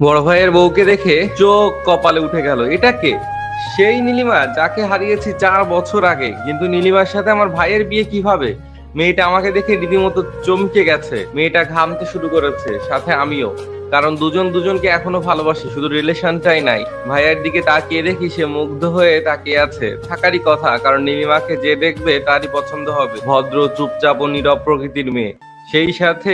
বড় ভাইয়ের বউকে দেখে চোখ কপালে উঠে গেল। এটা কে? সেই নীলিমা যাকে হারিয়েছি 4 বছর আগে। কিন্তু নীলিমার সাথে আমার ভাইয়ের বিয়ে কিভাবে? মেয়েটা আমাকে দেখে রীতিমতো চমকে গেছে। মেয়েটা ঘামতে শুরু করেছে, সাথে আমিও। কারণ দুজন দুজনকে এখনো ভালোবাসি, শুধু রিলেশনটাই নাই। ভাইয়ের দিকে তাকিয়ে দেখি সে মুগ্ধ হয়ে তাকিয়ে আছে। থাকারই কথা, কারণ নীলিমাকে যে দেখবে তারই পছন্দ হবে। ভদ্র, চুপচাপ ও নীরব প্রকৃতির মেয়ে, সেই সাথে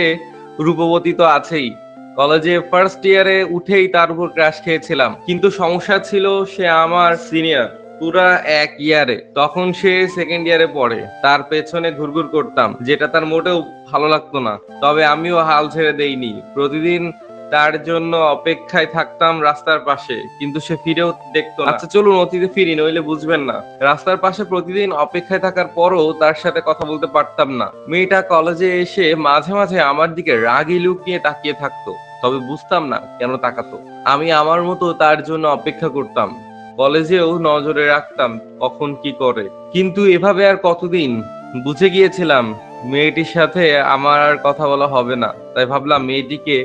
রূপবতী তো আছেই। কলেজে ফার্স্ট ইয়ারে উঠেই তার উপর ক্রাশ খেয়েছিলাম। কিন্তু সমস্যা ছিল, সে আমার সিনিয়র পুরা 1 ইয়ারে। তখন সে সেকেন্ড ইয়ারে পড়ে। তার পেছনে ঘুরঘুর করতাম, যেটা তার মোটেও ভালো লাগতো না। তবে আমিও হাল ছেড়ে দেইনি। প্রতিদিন তার জন্য অপেক্ষায় থাকতাম রাস্তার পাশে, কিন্তু সে ফিরেও দেখতো না। আচ্ছা চলুন অতীতে ফিরি, নইলে বুঝবেন না। রাস্তার পাশে প্রতিদিন অপেক্ষায় থাকার পরও তার সাথে কথা বলতে পারতাম না। মেয়েটা কলেজে এসে মাঝে মাঝে আমার দিকে রাগী লুক নিয়ে তাকিয়ে থাকতো, তবে বুঝতাম না কেন তাকাতো। আমি আমার মতো তার জন্য অপেক্ষা করতাম। কলেজেও নজরে রাখতাম কখন কি করে। কিন্তু এভাবে আর কতদিন? বুঝে গিয়েছিলাম মেয়েটির সাথে আমার আর কথা বলা হবে না। তাই ভাবলাম মেয়েটিকে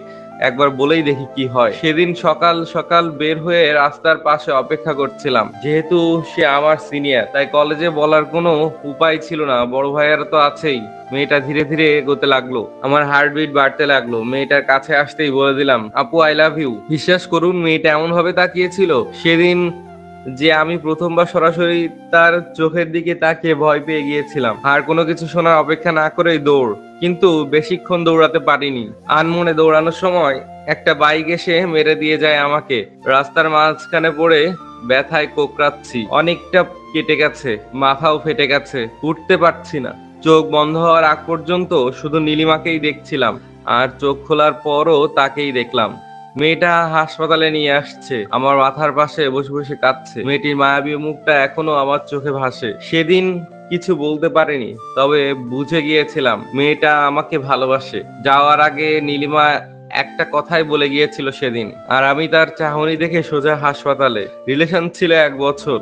একবার বলেই দেখি কি হয়। সেদিন সকাল সকাল বের হয়ে রাস্তার পাশে অপেক্ষা করছিলাম। যেহেতু সে আমার সিনিয়র, তাই কলেজে বলার কোনো উপায় ছিল না। বড় ভাইয়ারা তো আছেই। মেয়েটা ধীরে ধীরে এগোতে লাগলো। আমার হার্টবিট বাড়তে লাগলো। মেয়েটার কাছে আসতেই বলে দিলাম, আপু আই লাভ ইউ। বিশ্বাস করুন, মেয়েটা এমন ভাবে তাকিয়েছিল সেদিন যে আমি প্রথমবার সরাসরি তার চোখের দিকে তাকিয়ে ভয় পেয়ে গিয়েছিলাম। আর কোনো কিছু শোনার অপেক্ষা না করেই দৌড়। কিন্তু বেশিক্ষণ দৌড়াতে পারিনি। আনমনে দৌড়ানোর সময় একটা বাইক এসে মেরে দিয়ে যায় আমাকে। রাস্তার মাঝখানে পড়ে ব্যথায় কোকড়াচ্ছি। অনেকটা কেটে গেছে, মাথাও ফেটে গেছে, উঠতে পারছি না। চোখ বন্ধ হওয়ার আগ পর্যন্ত শুধু নীলিমাকেই দেখছিলাম, আর চোখ খোলার পরও তাকেই দেখলাম। মেয়েটা হাসপাতালে নিয়ে আসছে, আমার মাথার পাশে বসে বসে কাঁদছে। মেয়েটির মায়াবী মুখটা এখনো আমার চোখে ভাসে। সেদিন কিছু বলতে পারিনি, তবে বুঝে গিয়েছিলাম মেয়েটা আমাকে ভালোবাসে। যাওয়ার আগে নীলিমা একটা কথাই বলে গিয়েছিল সেদিন, আর আমি তার চাহনি দেখে সোজা হাসপাতালে। রিলেশন ছিল 1 বছর।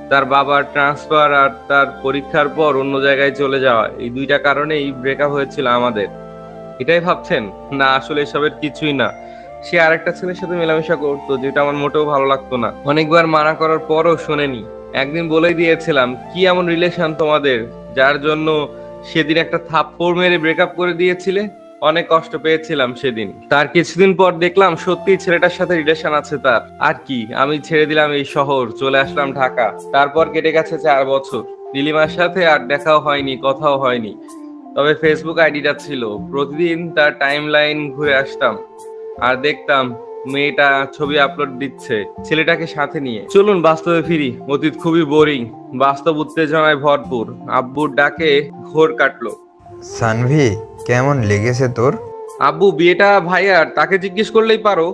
তার বাবার ট্রান্সফার আর তার পরীক্ষার পর অন্য জায়গায় চলে যাওয়া, এই দুইটা কারণেই ব্রেকআপ হয়েছিল আমাদের। এটাই ভাবছেন? না, আসলে এসবের কিছুই না। সে আরেকটা ছেলের সাথে মেলামেশা করতো, যেটা আমার মোটেও ভালো লাগতো না। অনেকবার মানা করার পরও শোনেনি। একদিন বলেই দিয়েছিলাম, কি এমন রিলেশন তোমাদের যার জন্য সেদিন একটা থাপ্পড় মেরে ব্রেকআপ করে দিয়েছিলে? অনেক কষ্ট পেয়েছিলাম সেদিন। তার কিছুদিন পর দেখলাম সত্যি ছেলেটার সাথে রিলেশন আছে তার। আর কি, আমি ছেড়ে দিলাম এই শহর, চলে আসলাম ঢাকা। তারপর কেটে গেছে 4 বছর। নীলিমার সাথে আর দেখাও হয়নি, কথাও হয়নি। তবে ফেসবুক আইডিটা ছিল। প্রতিদিন তার টাইম লাইন ঘুরে আসতাম আর দেখতাম মেয়েটা ছবি আপলোড দিচ্ছে ছেলেটাকে সাথে নিয়ে। চলুন বাস্তবে ফিরি। অতীত খুবই বোরিং, বাস্তব উত্তেজনায় ভরপুর। আব্বুর ডাকে ঘোর কাটলো। সানভি, কেমন লেগেছে তোর? আব্বু বিয়েটা ভাইয়ার, তাকে জিজ্ঞেস করলেই পারো।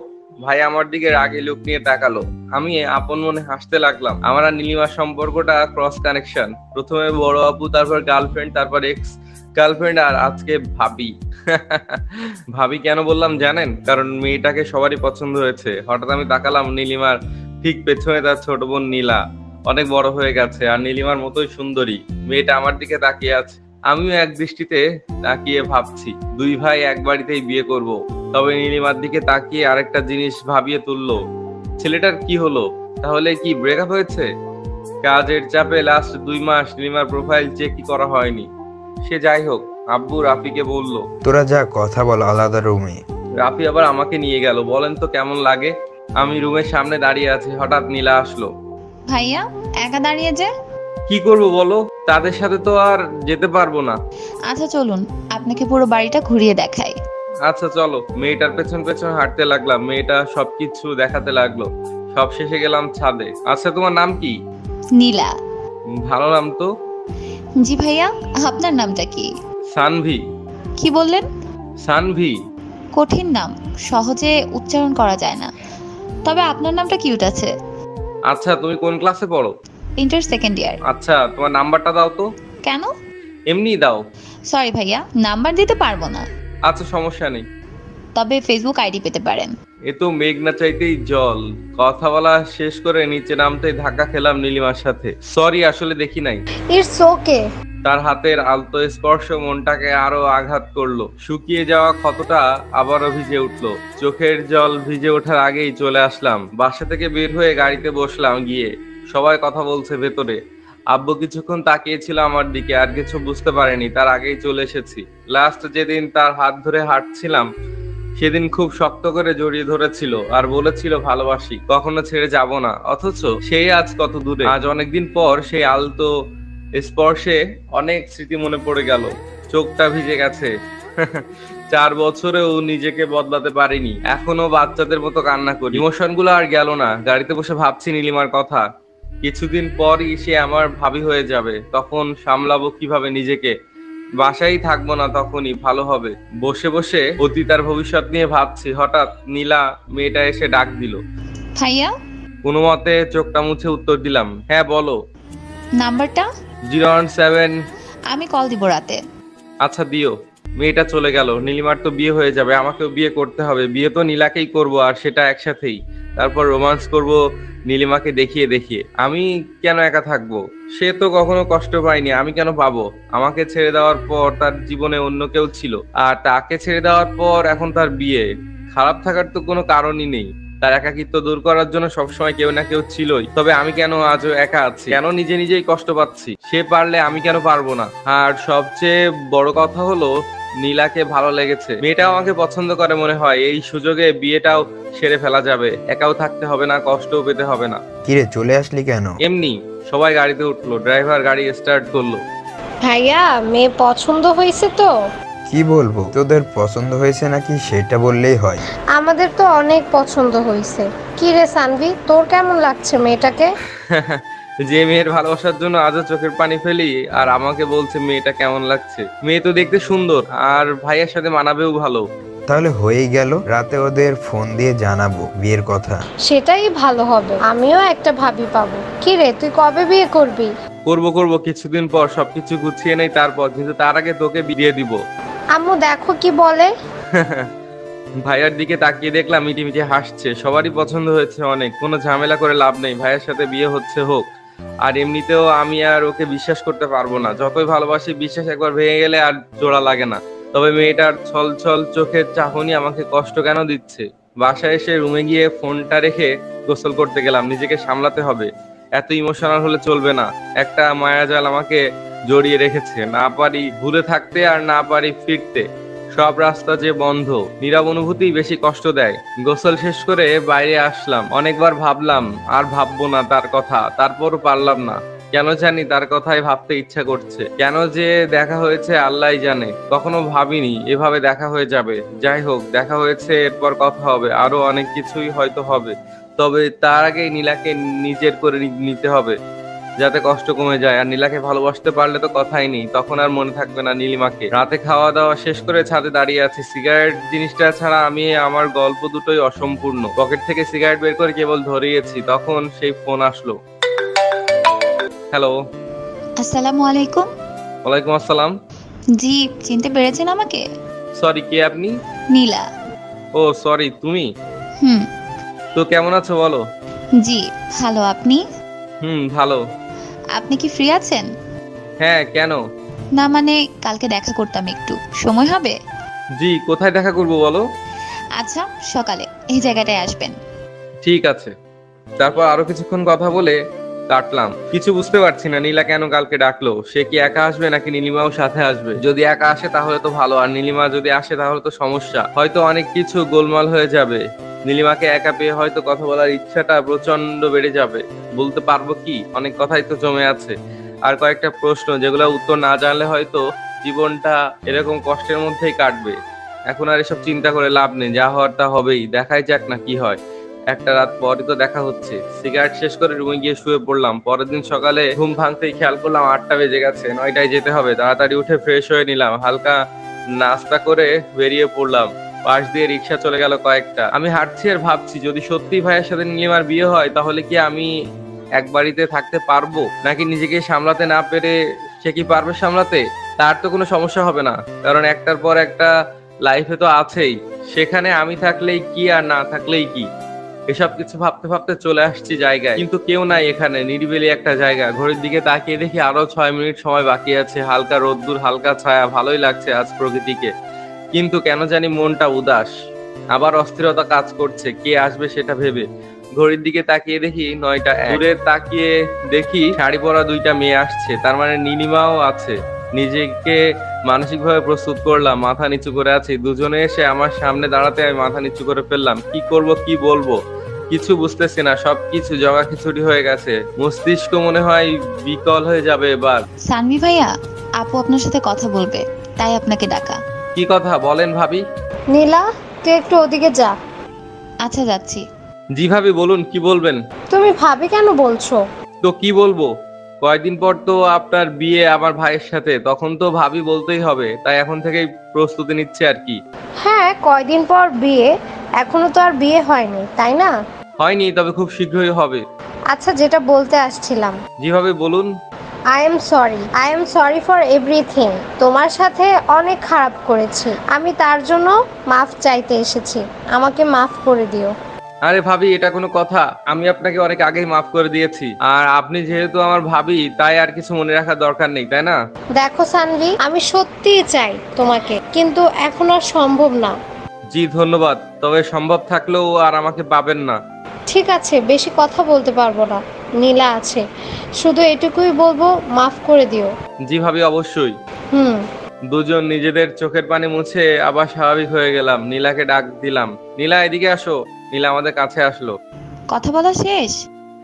ভাই আমার দিকে রাগে লুক নিয়ে তাকালো। আমি আপন মনে হাসতে লাগলাম। আমার আর নীলিমার সম্পর্কটা ক্রস কানেকশন। প্রথমে বড় আপু, তারপর গার্লফ্রেন্ড, তারপর এক্স গার্লফ্রেন্ড, আর আজকে ভাবি। ভাবি কেন বললাম জানেন? কারণ মেয়েটাকে সবারই পছন্দ হয়েছে। হঠাৎ আমি তাকালাম নীলিমার ঠিক পেছনে তার ছোট বোন নীলা। অনেক বড় হয়ে গেছে আর নীলিমার মতোই সুন্দরী। মেয়েটা আমার দিকে তাকিয়ে আছে। আমিও এক দৃষ্টিতে তাকিয়ে ভাবছি, দুই ভাই এক বাড়িতেই বিয়ে করব। তবে নীলিমার দিকে তাকিয়ে আরেকটা জিনিস ভাবিয়ে তুললো, ছেলেটার কি হলো? তাহলে কি ব্রেকআপ হয়েছে? কাজের চাপে লাস্ট 2 মাস নীলিমার প্রোফাইল চেকই করা হয়নি। সে যাই হোক, আব্বু রাফিকে বলল। তোরা যা কথা বল আলাদা রুমে। রাফি আবার আমাকে নিয়ে গেল। বলেন তো কেমন লাগে? আমি রুমের সামনে দাঁড়িয়ে আছি, হঠাৎ নীলা আসলো। ভাইয়া একা দাঁড়িয়ে যে? কি করব বলো, তাদের সাথে তো আর যেতে পারবো না। আচ্ছা চলুন, আপনাকে পুরো বাড়িটা ঘুরিয়ে দেখাই। আচ্ছা চলো। মেয়েটার পেছন পেছন হাঁটতে লাগলাম। মেয়েটা সবকিছু দেখাতে লাগলো। সব শেষে গেলাম ছাদে। আচ্ছা তোমার নাম কি? নীলা। ভালো নাম তো। জি ভাইয়া, আপনার নামটা কি? সানভি। কি বললেন? সানভি। কঠিন নাম, সহজে উচ্চারণ করা যায় না, তবে আপনার নামটা কিউট আছে। আচ্ছা তুমি কোন ক্লাসে পড়ো? Inter second year. আচ্ছা তোমার নাম্বারটা দাও তো। কেন? এমনি দাও। সরি ভাইয়া, নাম্বার দিতে পারবো না। আচ্ছা সমস্যা নেই। তবে ফেসবুক আইডি পেতে পারেন। এ তো মেঘ না চাইতেই জল। কথা বলা শেষ করে নিচে নামতেই ধাক্কা খেলাম নীলিমার সাথে। সরি, আসলে দেখি নাই। It's okay. তার হাতের আলতো স্পর্শ মনটাকে আরো আঘাত করলো। শুকিয়ে যাওয়া ক্ষতটা আবারও ভিজে উঠলো। চোখের জল ভিজে ওঠার আগেই চলে আসলাম। বাসা থেকে বের হয়ে গাড়িতে বসলাম গিয়ে। সবাই কথা বলছে ভেতরে। আব্বু কিছুক্ষণ তাকিয়েছিল আমার দিকে, আর কিছু বুঝতে পারেনি, তার আগেই চলে এসেছি। লাস্ট যেদিন তার হাত ধরে হাঁটছিলাম সেদিন খুব শক্ত করে জড়িয়ে ধরেছিল আর বলেছিল ভালোবাসি, কখনো ছেড়ে যাব না। অথচ সেই আজ কত দূরে। আজ অনেকদিন পর সেই আলতো স্পর্শে অনেক স্মৃতি মনে পড়ে গেল। চোখটা ভিজে গেছে। 4 বছরেও নিজেকে বদলাতে পারিনি, এখনো বাচ্চাদের মতো কান্না করি। ইমোশন গুলো আর গেল না। গাড়িতে বসে ভাবছি নীলিমার কথা। কিছুদিন পরই সে আমার ভাবি হয়ে যাবে, তখন সামলাবো কিভাবে নিজেকে। বাসায় থাকবো না, তখনই ভালো হবে। বসে বসে অতীত আর ভবিষ্যৎ নিয়ে ভাবছি, হঠাৎ নীলা মেয়েটা এসে ডাক দিল। ভাইয়া, কোনো মতে চোখটা মুছে উত্তর দিলাম, হ্যাঁ বলো। নাম্বারটা? 017। আমি কল দিব রাতে। আচ্ছা দিও। মেয়েটা চলে গেল। নীলিমার তো বিয়ে হয়ে যাবে, আমাকেও বিয়ে করতে হবে। বিয়ে তো নীলাকেই করব, আর সেটা একসাথেই। তারপর রোমান্স করব নীলিমাকে দেখিয়ে দেখিয়ে। আমি কেন একা থাকবো? সে তো কখনো কষ্ট পায়নি, আমি কেন পাবো? আমাকে ছেড়ে দেওয়ার পর তার জীবনে অন্য কেউ ছিল, আর তাকে ছেড়ে দেওয়ার পর এখন তার বিয়ে। খারাপ থাকার তো কোনো কারণই নেই। তার একাকিত্ব দূর করার জন্য সবসময় কেউ না কেউ ছিলই। তবে আমি কেন আজও একা আছি? কেন নিজে নিজেই কষ্ট পাচ্ছি? সে পারলে আমি কেন পারবো না? আর সবচেয়ে বড় কথা হলো, নীলাকে ভালো লেগেছে। মেয়েটাও আমাকে পছন্দ করে মনে হয়। এই সুযোগে বিয়েটাও সেরে ফেলা যাবে। একাও থাকতে হবে না, কষ্টও পেতে হবে না। কিরে, চলে আসলি কেন? এমনি। সবাই গাড়িতে উঠলো, ড্রাইভার গাড়ি স্টার্ট করলো। ভাইয়া, মেয়ে পছন্দ হয়েছে তো? কি বলবো, তোদের পছন্দ হয়েছে নাকি সেটা বললেই হয়। আমাদের তো অনেক পছন্দ হয়েছে। কি রে সানভি, তোর কেমন লাগছে মেয়েটাকে? যে মেয়ের ভালোবাসার জন্য আজও চোখের পানি ফেলি, আর আমাকে বলছে মেয়েটা কেমন লাগছে। মেয়ে তো দেখতে সুন্দর, আর ভাইয়ের সাথে মানাবেও ভালো। তাহলে হয়েই গেল। রাতে ওদের ফোন দিয়ে জানাবো বিয়ের কথা। সেটাই ভালো হবে, আমিও একটা ভাবি পাবো। কি রে, তুই কবে বিয়ে করবি? করবো কিছুদিন পর। সবকিছু গুছিয়ে নেই তারপর, কিন্তু তার আগে তোকে বিয়ে দিব। আম্মু দেখো কি বলে। ভাইয়ার দিকে তাকিয়ে দেখলাম মিটিমিটি হাসছে। সবারই পছন্দ হয়েছে অনেক, কোনো ঝামেলা করে লাভ নেই। ভাইয়ের সাথে বিয়ে হচ্ছে, হোক। আর এমনিতেও আমি আর ওকে বিশ্বাস করতে পারবো না। যতই ভালোবাসি, বিশ্বাস একবার ভেঙে গেলে আর জোড়া লাগে না। তবে মেয়েটার ছল ছল চোখের চাহনি আমাকে কষ্ট কেন দিচ্ছে? বাসায় এসে রুমে গিয়ে ফোনটা রেখে গোসল করতে গেলাম। নিজেকে সামলাতে হবে, এত ইমোশনাল হলে চলবে না। একটা মায়াজাল আমাকে জড়িয়ে রেখেছে। না পারি ভুলে থাকতে, আর না পারি ফিরতে। সব রাস্তা যে বন্ধ। নীরব অনুভূতি বেশি কষ্ট দেয়। গোসল শেষ করে বাইরে আসলাম। অনেকবার ভাবলাম আর ভাববো না তার কথা, তারপরও পারলাম না। কেন জানি তার কথাই ভাবতে ইচ্ছা করছে। কেন যে দেখা হয়েছে আল্লাহই জানে। কখনো ভাবিনি এভাবে দেখা হয়ে যাবে। যাই হোক, দেখা হয়েছে, এরপর কথা হবে, আরো অনেক কিছুই হয়তো হবে। তবে তার আগেই নীলাকে নিজের করে নিতে হবে, যাতে কষ্ট কমে যায়। আর নীলাকে ভালোবাসতে পারলে তো কথাই নেই, তখন আর মনে থাকবে না নীলিমাকে। রাতে খাওয়া দাওয়া শেষ করে ছাদে দাঁড়িয়ে আছি। সিগারেট জিনিসটা ছাড়া আমি আমার গল্প দুটোই অসম্পূর্ণ। পকেট থেকে সিগারেট বের করে কেবল ধরিয়েছি, তখন সেই ফোন আসলো। হ্যালো। আসসালামু আলাইকুম। ওয়ালাইকুম আসসালাম। জি, চিনতে পেরেছেন আমাকে? সরি, কে আপনি? নীলা। ও সরি, তুমি? হুম। তো কেমন আছো বলো? জি ভালো, আপনি? ভালো। আপনি কি ফ্রি আছেন? হ্যাঁ, কেন? না মানে কালকে দেখা করতাম, একটু সময় হবে? জি, কোথায় দেখা করবো বলো? আচ্ছা, সকালে এই জায়গাটায় আসবেন। ঠিক আছে। তারপর আরো কিছুক্ষণ কথা বলে কাটলাম। কিছু বুঝতে পারছি না নীলা কেন কালকে ডাকলো। সে কি একা আসবে নাকি নীলিমাও সাথে আসবে? যদি একা আসে তাহলে তো ভালো, আর নীলিমা যদি আসে তাহলে তো সমস্যা। হয়তো অনেক কিছু গোলমাল হয়ে যাবে। নীলিমাকে একা পেয়ে হয়তো কথা বলার ইচ্ছাটা প্রচন্ড বেড়ে যাবে। বলতে পারবো কি? অনেক কথাই তো জমে আছে। আর কয়েকটা প্রশ্ন যেগুলো উত্তর না জানলে হয়তো জীবনটা এরকম কষ্টের মধ্যেই কাটবে। এখন আর এসব চিন্তা করে লাভ নেই, যা হওয়ার তা হবেই। দেখাই যাক না কি হয়। একটা রাত পরই তো দেখা হচ্ছে। সিগারেট শেষ করে রুমে গিয়ে শুয়ে পড়লাম। পরের দিন সকালে ঘুম ভাঙতেই খেয়াল করলাম 8টা বেজে গেছে। 9টায় যেতে হবে। তাড়াতাড়ি উঠে ফ্রেশ হয়ে নিলাম। হালকা নাস্তা করে বেরিয়ে পড়লাম। পাশ দিয়ে রিক্সা চলে গেল কয়েকটা। আমি হাঁটছি আর ভাবছি, যদি সত্যি ভাইয়ের সাথে নীলিমার বিয়ে হয় তাহলে কি আমি এক বাড়িতে থাকতে পারবো? নাকি নিজেকে সামলাতে না পেরে সে কি পারবে সামলাতে? তার তো কোনো সমস্যা হবে না, কারণ একটার পর একটা লাইফে তো আছেই। সেখানে আমি থাকলেই কি আর না থাকলেই কি? এসব কিছু ভাবতে ভাবতে চলে আসছি জায়গায়, কিন্তু কেউ নাই এখানে। নিরিবিলি একটা জায়গা। ঘড়ির দিকে তাকিয়ে দেখি আরো 6 মিনিট সময় বাকি আছে। হালকা রোদ্দুর, হালকা ছায়া, ভালোই লাগছে আজ প্রকৃতিকে। কিন্তু কেন জানি মনটা উদাস, আবার অস্থিরতা কাজ করছে কে আসবে সেটা ভেবে। ঘড়ির দিকে তাকিয়ে দেখি 9টা 1। দূরে তাকিয়ে দেখি শাড়ি পরা 2টা মেয়ে আসছে, তার মানে নীলিমাও আছে। নিজেকে মানসিকভাবে প্রস্তুত করলাম, মাথা নিচু করে আছি। দুজনে এসে আমার সামনে দাঁড়াতে আমি মাথা নিচু করে ফেললাম। কি করব, কি বলবো কিছু বুঝতেছি না। সবকিছু জগা খিচুড়ি হয়ে গেছে। মস্তিষ্ক মনে হয় বিকল হয়ে যাবে এবার। সানভি ভাইয়া, আপু আপনার সাথে কথা বলবে, তাই আপনাকে ডাকা। কি কথা বলেন ভাবি? নীলা, তুই একটু ওদিকে যা। আচ্ছা, যাচ্ছি। জি ভাবি বলুন, কি বলবেন? তুমি ভাবি কেন বলছো? তো কি বলবো, কয়দিন পর তো আপনার বিয়ে আমার ভাইয়ের সাথে, তখন তো ভাবি বলতেই হবে, তাই এখন থেকেই প্রস্তুতি নিচ্ছে আর কি। হ্যাঁ, কয়দিন পর বিয়ে, এখনো তো আর বিয়ে হয়নি, তাই না? হয়নি, তবে খুব শীঘ্রই হবে। আচ্ছা, যেটা বলতে আসছিলাম, জি ভাবি বলুন। I am sorry for everything. তোমার সাথে অনেক খারাপ করেছি, আমি তার জন্য মাফ চাইতে এসেছি। আমাকে মাফ করে দিও। আরে ভাবি, এটা কোনো কথা? আমি আপনাকে অনেক আগেই মাফ করে দিয়েছি, আর আপনি যেহেতু আমার ভাবি, তাই আর কিছু মনে রাখার দরকার নেই, তাই না? দেখো সানভি, আমি সত্যিই চাই তোমাকে, কিন্তু এখন আর সম্ভব না। জি ধন্যবাদ, তবে সম্ভব থাকলেও আর আমাকে পাবেন না। ঠিক আছে, বেশি কথা বলতে পারবো না। নীলা আছে, শুধু এটুকুই বলবো, মাফ করে দিও। জি ভাবি, অবশ্যই। হুম। দুজন নিজেদের চোখের পানি মুছে আবার স্বাভাবিক হয়ে গেলাম। নীলাকে ডাক দিলাম, নীলা এদিকে আসো। নীলা আমাদের কাছে আসলো। কথা বলা শেষ?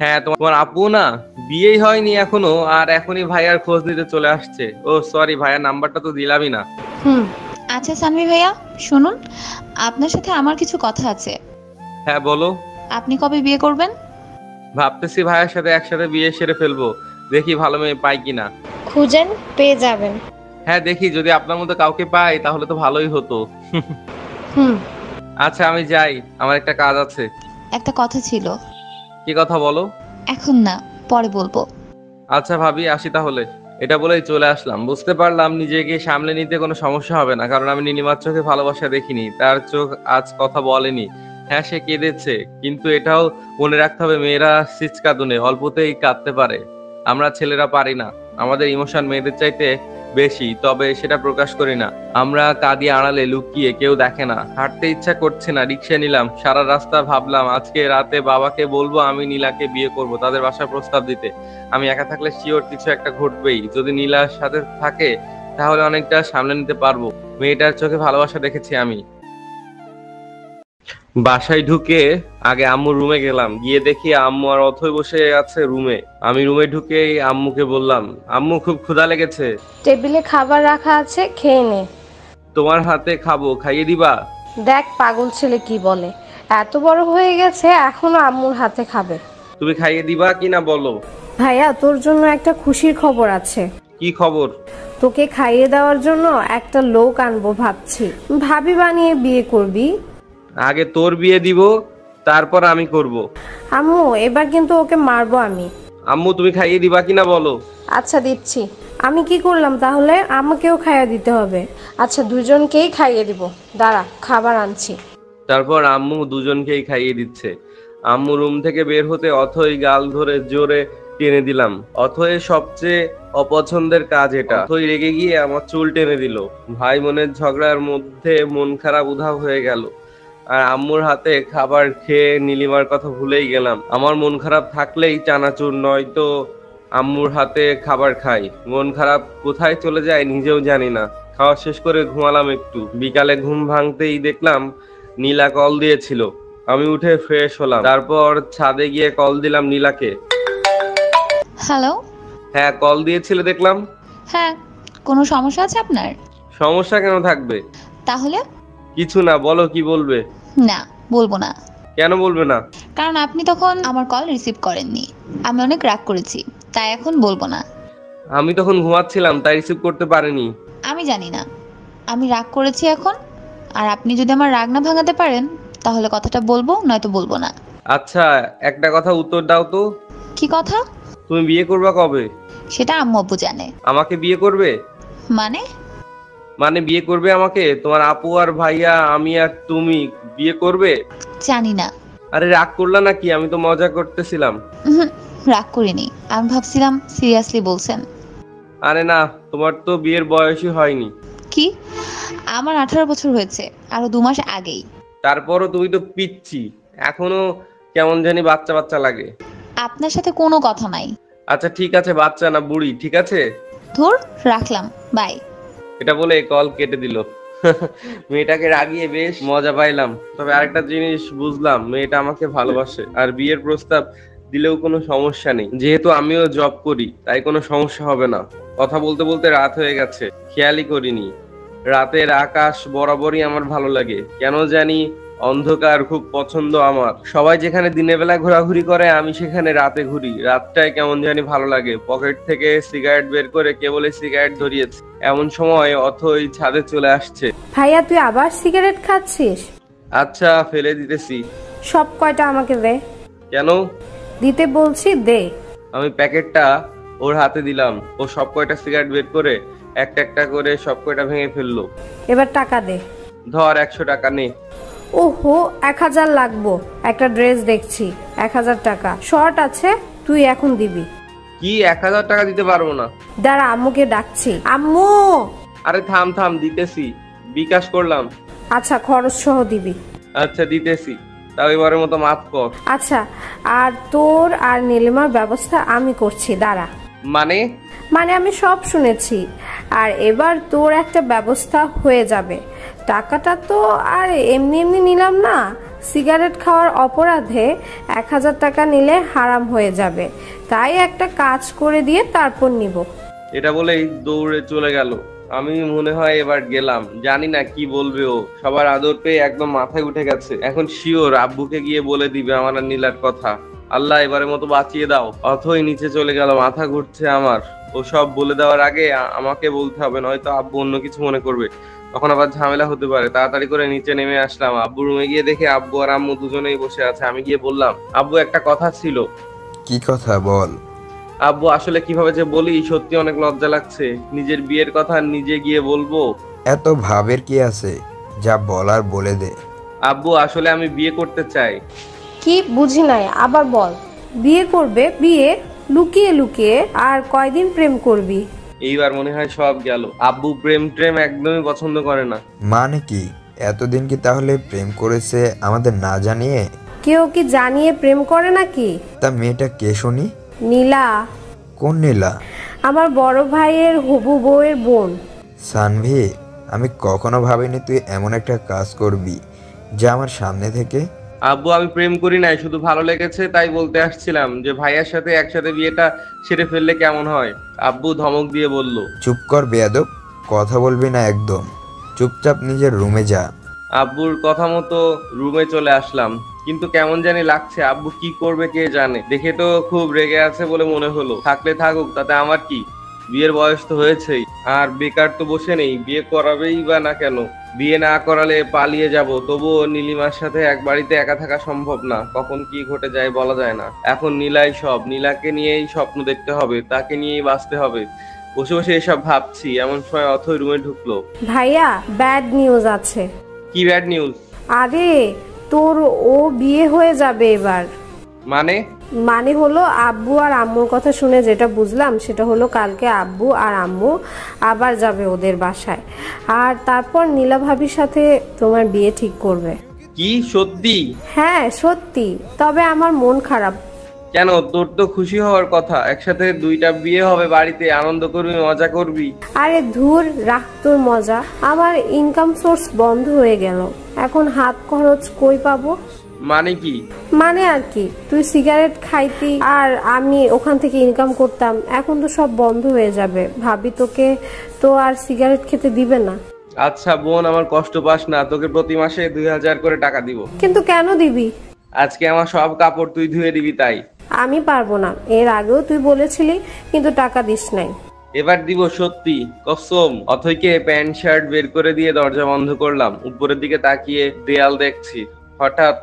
হ্যাঁ, তোমার আপু না বিয়েই হয়নি এখনো, আর এখনই ভাইয়ার খোঁজ নিতে চলে আসছে। ও সরি, ভাইয়ার নাম্বারটা তো দিলামই না। হুম। আচ্ছা সানভি ভাইয়া, শুনুন, আপনার সাথে আমার কিছু কথা আছে। হ্যাঁ বলো। আপনি কবে বিয়ে করবেন? ভাবতেছি ভাইয়ার সাথে একসাথে বিয়ে সেরে ফেলবো, দেখি ভালো মেয়ে পাই কিনা। খুঁজেন, পেয়ে যাবেন। হ্যাঁ দেখি, যদি আপনার মতো কাউকে পাই তাহলে তো ভালোই হতো। হুম। আচ্ছা আমি যাই, আমার একটা কাজ আছে। একটা কথা ছিল। কি কথা বলো? এখন না, পরে বলবো। আচ্ছা ভাবি, আসি তাহলে। এটা বলেই চলে আসলাম। বুঝতে পারলাম নিজেকে সামলে নিতে কোনো সমস্যা হবে না, কারণ আমি নীলিমার চোখে ভালোবাসা দেখিনি। তার চোখ আজ কথা বলেনি। হ্যাঁ সে কেঁদেছে, কিন্তু এটাও মনে রাখতে হবে মেয়েরা সিচকাদুনে অল্পতেই কাঁদতে পারে, আমরা ছেলেরা পারি না। আমাদের ইমোশন মেয়েদের চাইতে বেশি, তবে সেটা প্রকাশ করি না। আমরা কাঁদি আড়ালে লুকিয়ে, কেউ দেখে না। হাঁটতে ইচ্ছা করছে না, রিক্সা নিলাম। সারা রাস্তা ভাবলাম আজকে রাতে বাবাকে বলবো আমি নীলাকে বিয়ে করব, তাদের বাসায় প্রস্তাব দিতে। আমি একা থাকলে শিওর কিছু একটা ঘটবেই। যদি নীলার সাথে থাকে তাহলে অনেকটা সামলে নিতে পারবো। মেয়েটার চোখে ভালোবাসা দেখেছি আমি। বাসায় ঢুকে আগে আম্মুর রুমে গেলাম, গিয়ে দেখি আম্মু আর অথই বসে আছে রুমে। আমি রুমে ঢুকেই আম্মুকে বললাম, আম্মু খুব ক্ষুধা লেগেছে। টেবিলে খাবার রাখা আছে, খেয়ে নে। তোমার হাতে খাবো, খাইয়ে দিবা? দেখ পাগল ছেলে কি বলে, এত বড় হয়ে গেছে এখনো আম্মুর হাতে খাবে। তুমি খাইয়ে দিবা কিনা বলো। ভাইয়া, তোর জন্য একটা খুশির খবর আছে। কি খবর? তোকে খাইয়ে দেওয়ার জন্য একটা লোক আনবো ভাবছি। ভাবি বানিয়ে বিয়ে করবি। আগে তোর বিয়ে দিব, তারপর আমি করব। আম্মু, এবার কিন্তু ওকে মারবো আমি। আম্মু তুমি খাইয়ে দিবা কিনা বলো। আচ্ছা দিচ্ছি। আমি কি করলাম তাহলে? আমাকেও খাইয়ে দিতে হবে। আচ্ছা, দুজনকেই খাইয়ে দিব। দাঁড়া, খাবার আনছি। তারপর আম্মু দুজনকেই খাইয়ে দিচ্ছে। আম্মু রুম থেকে বের হতে অথই গাল ধরে জোরে টেনে দিলাম। অথয়ের সবচেয়ে অপছন্দের কাজ এটা। অথই রেগে গিয়ে আমার চুল টেনে দিল। ভাই বোনের ঝগড়ার মধ্যে মন খারাপ উধাও হয়ে গেল। আর আম্মুর হাতে খাবার খেয়ে নীলিমার কথা ভুলেই গেলাম। আমার মন খারাপ থাকলেই চানাচুর, নয়তো আম্মুর হাতে খাবার খাই। মন খারাপ কোথায় চলে যায় নিজেও জানি না। খাওয়া শেষ করে ঘুমালাম একটু। বিকালে ঘুম ভাঙতেই দেখলাম নীলা কল দিয়েছিল। আমি উঠে ফ্রেশ হলাম, তারপর ছাদে গিয়ে কল দিলাম নীলাকে। হ্যালো। হ্যাঁ কল দিয়েছিলে দেখলাম। হ্যাঁ, কোনো সমস্যা আছে আপনার? সমস্যা কেন থাকবে? তাহলে? কিছু না, বলো কি বলবে। না, বলবো না। কেন বলবে না? কারণ আপনি তখন আমার কল রিসিভ করেননি। আমি অনেক রাগ করেছি, তাই এখন বলবো না। আমি তখন ঘুমাচ্ছিলাম, তাই রিসিভ করতে পারিনি। আমি জানি না, আমি রাগ করেছি এখন। আর আপনি যদি আমার রাগ না ভাঙাতে পারেন তাহলে কথাটা বলবো, নয়তো বলবো না। আচ্ছা একটা কথা উত্তর দাও তো। কি কথা? তুমি বিয়ে করবা কবে? সেটা আম্মু আব্বু জানে। আমাকে বিয়ে করবে? মানে? মানে বিয়ে করবে আমাকে? তোমার আপু আর ভাইয়া, আমি আর তুমি বিয়ে করবে? জানি না। আরে রাগ করলা নাকি? আমি তো মজা করতেছিলাম। উহুম, রাগ করিনি, আমি ভাবছিলাম সিরিয়াসলি বলছেন। আরে না, তোমার তো বিয়ের বয়সই হয়নি। কি? আমার 18 বছর হয়েছে, আরো 2 মাস আগেই। তারপরও তুমি তো পিচ্ছি, এখনো কেমন জানি বাচ্চা বাচ্চা লাগে। আপনার সাথে কোনো কথা নাই। আচ্ছা ঠিক আছে, বাচ্চা না বুড়ি, ঠিক আছে। ধুর, রাখলাম, বাই। এটা বলে কল কেটে দিল। মেয়েটাকে রাগিয়ে বেশ মজা পাইলাম, তবে আরেকটা জিনিস বুঝলাম, মেয়েটা আমাকে ভালোবাসে আর বিয়ের প্রস্তাব দিলেও কোনো সমস্যা নেই। যেহেতু আমিও জব করি তাই কোনো সমস্যা হবে না। কথা বলতে বলতে রাত হয়ে গেছে, খেয়ালই করিনি। রাতের আকাশ বরাবরই আমার ভালো লাগে, কেন জানি অন্ধকার খুব পছন্দ আমার। সবাই যেখানে দিনের বেলা ঘোরাঘুরি করে আমি সেখানে রাতে ঘুরি। রাতটায় কেমন জানি ভালো লাগে। পকেট থেকে সিগারেট বের করে কেবলই সিগারেট ধরিয়েছি, এমন সময় অথই ছাদে চলে আসছে। ভাইয়া তুই আবার সিগারেট খাচ্ছিস? আচ্ছা ফেলে দিতেছি। সব কয়টা আমাকে দে। কেন? দিতে বলছি, দে। আমি প্যাকেটটা ওর হাতে দিলাম, ও সব কয়টা সিগারেট বের করে একটা একটা করে সব কয়টা ভেঙে ফেললো। এবার টাকা দে। ধর 100 টাকা নে। ওহো, 1000 লাগবো। একটা ড্রেস দেখছি, 1000 টাকা শর্ট আছে, তুই এখন দিবি। কি 1000 টাকা দিতে পারবো না? দাঁড়া, আম্মুকে ডাকছি। আম্মু! আরে থাম থাম, দিতেছি, বিকাশ করলাম। আচ্ছা, খরচ সহ দিবি। আচ্ছা দিতেছি, তাও এবারের মতো মাফ কর। আচ্ছা, আর তোর আর নীলিমার ব্যবস্থা আমি করছি, দাঁড়া। মানে? মানে আমি সব শুনেছি, আর এবার তোর একটা ব্যবস্থা হয়ে যাবে। টাকাটা তো আর এমনি এমনি নিলাম না, সিগারেট খাওয়ার অপরাধে 1000 টাকা নিলে হারাম হয়ে যাবে, তাই একটা কাজ করে দিয়ে তারপর নিব। এটা বলেই দৌড়ে চলে গেল। আমি মনে হয় এবার গেলাম, জানি না কি বলবে ও। সবার আদর পেয়ে একদম মাথায় উঠে গেছে। এখন শিওর আব্বুকে গিয়ে বলে দিবে আমার আর নীলার কথা। আল্লাহ এবারের মতো বাঁচিয়ে দাও। অথই নিচে চলে গেল, মাথা ঘুরছে আমার। ও সব বলে দেওয়ার আগে আমাকে বলতে হবে, নয়তো আব্বু অন্য কিছু মনে করবে, তখন আবার ঝামেলা হতে পারে। তাড়াতাড়ি করে নিচে নেমে আসলাম। আব্বু রুমে গিয়ে দেখে আব্বু আর আম্মু দুজনেই বসে আছে। আমি গিয়ে বললাম, আব্বু একটা কথা ছিল। কি কথা বল? আব্বু আসলে কিভাবে যে বলি, সত্যি অনেক লজ্জা লাগছে। নিজের বিয়ের কথা নিজে গিয়ে বলবো। এত ভাবের কি আছে, যা বলার বলে দে। আব্বু আসলে আমি বিয়ে করতে চাই। কি বুঝি নাই, আবার বল। বিয়ে করবে? বিয়ে লুকিয়ে লুকিয়ে? আর কয়দিন প্রেম করবি? এইবার মনে হয় সব গেল। আব্বু প্রেম ট্রেম একদমই পছন্দ করে না। মানে কি, এতদিন কি তাহলে প্রেম করেছে আমাদের না জানিয়ে? কেউ কি জানিয়ে প্রেম করে নাকি? তা মেয়েটা কে শুনি? নীলা। কোন নীলা? আমার বড় ভাইয়ের হবু বউয়ের বোন। সানভি, আমি কখনো ভাবিনি তুই এমন একটা কাজ করবি যা আমার সামনে থেকে। আব্বু আমি প্রেম করি নাই, শুধু ভালো লেগেছে তাই বলতে আসছিলাম যে ভাইয়ার সাথে একসাথে বিয়েটা সেরে ফেললে কেমন হয়। আব্বু ধমক দিয়ে বলল। চুপ কর বেয়াদব, কথা বলবি না একদম। চুপচাপ নিজের রুমে যা। আব্বুর কথা মতো রুমে চলে আসলাম, কিন্তু কেমন জানি লাগছে। আব্বু কি করবে কে জানে। দেখে তো খুব রেগে আছে বলে মনে হলো। থাকলে থাকুক, তাতে আমার কি। বিয়ের বয়স তো হয়েছেই, আর বেকার তো বসে নেই। বিয়ে করাবেই বা না কেন? বিয়ে না করালে পালিয়ে যাব, তবুও নীলিমার সাথে এক বাড়িতে একা থাকা সম্ভব না। কখন কি ঘটে যায় বলা যায় না। এখন নীলাই সব, নীলাকে নিয়েই স্বপ্ন দেখতে হবে, তাকে নিয়েই বাঁচতে হবে। বসে বসে এসব ভাবছি, এমন সময় অথই রুমে ঢুকলো। ভাইয়া, ব্যাড নিউজ আছে। কি ব্যাড নিউজ? আরে তোর ও বিয়ে হয়ে যাবে এবার। মানে হলো আব্বু আর আম্মুর কথা শুনে যেটা বুঝলাম সেটা হলো কালকে আব্বু আর আম্মু আবার যাবে ওদের বাসায়, আর তারপর নীলা ভাবির সাথে তোমার বিয়ে ঠিক করবে। কি সত্যি? হ্যাঁ সত্যি, তবে আমার মন খারাপ। কেন? তোর তো খুশি হওয়ার কথা, একসাথে 2টা বিয়ে হবে, বাড়িতে আনন্দ করবি, মজা করবি। আরে ধুর, রাখ তোর মজা। আমার ইনকাম সোর্স বন্ধ হয়ে গেল, এখন হাত খরচ কই পাবো? মানে কি? মানে আর কি, তুই সিগারেট খাইতি আর আমি ওখান থেকে ইনকাম করতাম, এখন তো সব বন্ধ হয়ে যাবে। ভাবি তোকে তো আর সিগারেট খেতে দিবে না। আচ্ছা বোন, আমার কষ্ট পাস না, তোকে প্রতি মাসে 2000 করে টাকা দিব। কিন্তু কেন দিবি? আজকে আমার সব কাপড় তুই ধুয়ে দিবি তাই। আমি পারবো না, এর আগেও তুই বলেছিলি কিন্তু টাকা দিস নাই। এবার দিব সত্যি, কসম। অথইকে প্যান্ট শার্ট বের করে দিয়ে দরজা বন্ধ করলাম। উপরের দিকে তাকিয়ে দেয়াল দেখছি। হঠাৎ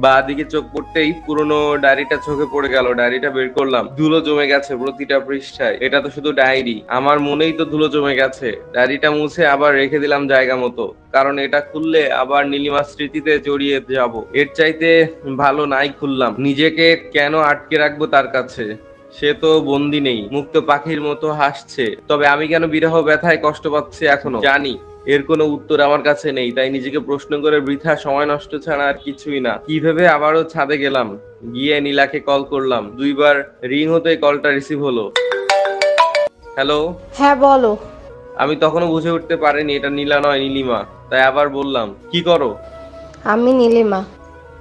বা দিকে চোখ পড়তেই পুরনো ডায়েরিটা চোখে পড়ে গেল। ডায়েরিটা বের করলাম, ধুলো জমে গেছে প্রতিটা পৃষ্ঠায়। এটা তো শুধু ডায়েরি, আমার মনেই তো ধুলো জমে গেছে। ডায়েরিটা মুছে আবার রেখে দিলাম জায়গা মতো, কারণ এটা খুললে আবার নীলিমার স্মৃতিতে জড়িয়ে যাব। এর চাইতে ভালো নাই খুললাম। নিজেকে কেন আটকে রাখবো তার কাছে? সে তো বন্দি নেই, মুক্ত পাখির মতো হাসছে। তবে আমি কেন বিরহ ব্যথায় কষ্ট পাচ্ছি এখনো জানি এর কোনো উত্তর আমার কাছে নেই। তাই নিজেকে প্রশ্ন করে বৃথা সময় নষ্ট ছাড়া আর কিছুই না। কি ভেবে আবারও ছাদে গেলাম, গিয়ে নীলাকে কল করলাম। 2বার রিং হতেই কলটা রিসিভ হলো। হ্যালো। হ্যাঁ বলো। আমি তখনও বুঝে উঠতে পারিনি এটা নীলা নয় নীলিমা, তাই আবার বললাম, কি করো? আমি নীলিমা।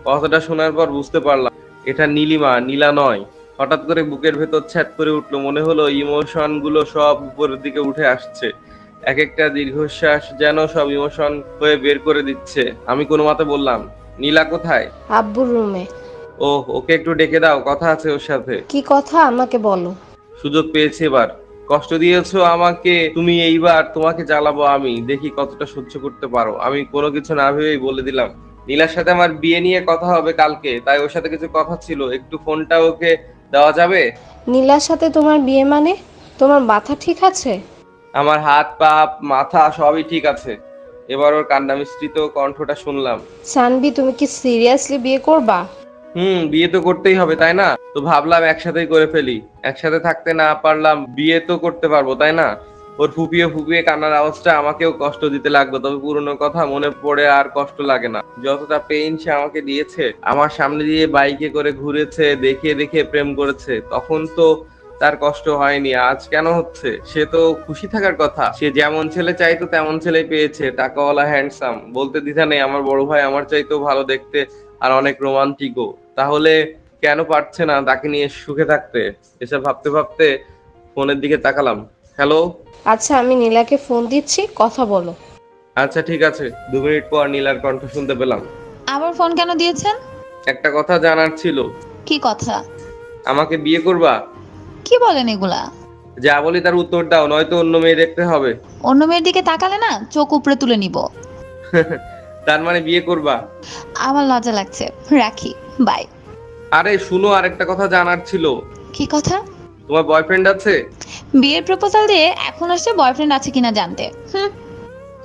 কথাটা শোনার পর বুঝতে পারলাম এটা নীলিমা, নীলা নয়। হঠাৎ করে বুকের ভেতর ছ্যাট করে উঠলো। মনে হলো ইমোশন গুলো সব উপরের দিকে উঠে আসছে। এক একটা দীর্ঘশ্বাস যেন সব ইমোশন হয়ে বের করে দিচ্ছে। আমি কোনো মতে বললাম, নীলা কোথায়? আব্বুর রুমে। ওকে একটু ডেকে দাও, কথা আছে ওর সাথে। কি কথা আমাকে বলো। সুযোগ পেয়েছি এবার। কষ্ট দিয়েছো আমাকে তুমি, এইবার তোমাকে জ্বালাবো আমি, দেখি কতটা সহ্য করতে পারো। আমি কোনো কিছু না ভেবেই বলে দিলাম, নীলার সাথে আমার বিয়ে নিয়ে কথা হবে কালকে, তাই ওর সাথে কিছু কথা ছিল, একটু ফোনটা ওকে দেওয়া যাবে? নীলার সাথে তোমার বিয়ে মানে? তোমার মাথা ঠিক আছে? আমার হাত পা মাথা সবই ঠিক আছে। এবার ওর কান্না মিশ্রিত কণ্ঠটা শুনলাম। সানবি, তুমি কি সিরিয়াসলি বিয়ে করবা? বিয়ে তো করতেই হবে তাই না? তো ভাবলাম একসাথেই করে ফেলি। একসাথে থাকতে না পারলাম, বিয়ে তো করতে পারবো তাই না? ওর ফুপিয়ে ফুপিয়ে কান্নার আওয়াজটা আমাকেও কষ্ট দিতে লাগলো। তবে পুরনো কথা মনে পড়ে আর কষ্ট লাগে না। যতটা পেইন সে আমাকে দিয়েছে, আমার সামনে দিয়ে বাইকে করে ঘুরেছে, দেখে দেখে প্রেম করেছে, তখন তো তার কষ্ট হয়নি। আজ কেন হচ্ছে? সে তো খুশি থাকার কথা। সে যেমন ছেলে চাইতো তেমন ছেলে পেয়েছে, টাকাওয়ালা, হ্যান্ডসাম। বলতে দ্বিধা নেই, আমার বড় ভাই আমার চাইতেও ভালো দেখতে আর অনেক রোমান্টিকও। তাহলে কেন পারছে না তাকে নিয়ে সুখে থাকতে? এসব ভাবতে ভাবতে ফোনের দিকে তাকালাম। হ্যালো। আচ্ছা, আমি নীলাকে ফোন দিচ্ছি, কথা বলো। আচ্ছা ঠিক আছে। 2 মিনিট পর নীলার কণ্ঠ শুনতে পেলাম। আবার ফোন কেন দিয়েছেন? একটা কথা জানার ছিল। কি কথা? আমাকে বিয়ে করবা? কি বলেন এগুলা? যা বলি তার উত্তর দাও, নয়তো অন্য মেয়ে দেখতে হবে। অন্য মেয়ের দিকে তাকালে না চোখ উপরে তুলে নিব। তার মানে বিয়ে করবা? আমার লজ্জা লাগছে, রাখি, বাই। আরে শুনো, আরেকটা কথা জানার ছিল। কি কথা? তোমার বয়ফ্রেন্ড আছে? বিয়ের প্রপোজাল দিয়ে এখন আসছে বয়ফ্রেন্ড আছে কিনা জানতে।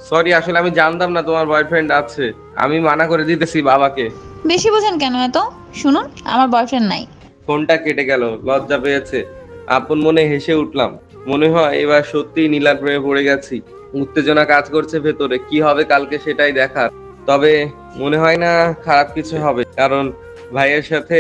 সরি, আসলে আমি জানতাম না তোমার বয়ফ্রেন্ড আছে। আমি মানা করে দিতেছি বাবাকে। বেশি বোঝেন কেন এত? শুনুন, আমার বয়ফ্রেন্ড নাই। ফোনটা কেটে গেল। লজ্জা পেয়েছে। আপন মনে হেসে উঠলাম। মনে হয় এবার সত্যি নীলার প্রেমে পড়ে গেছি। উত্তেজনা কাজ করছে ভেতরে, কি হবে কালকে সেটাই দেখার। তবে মনে হয় না খারাপ কিছু হবে, কারণ ভাইয়ের সাথে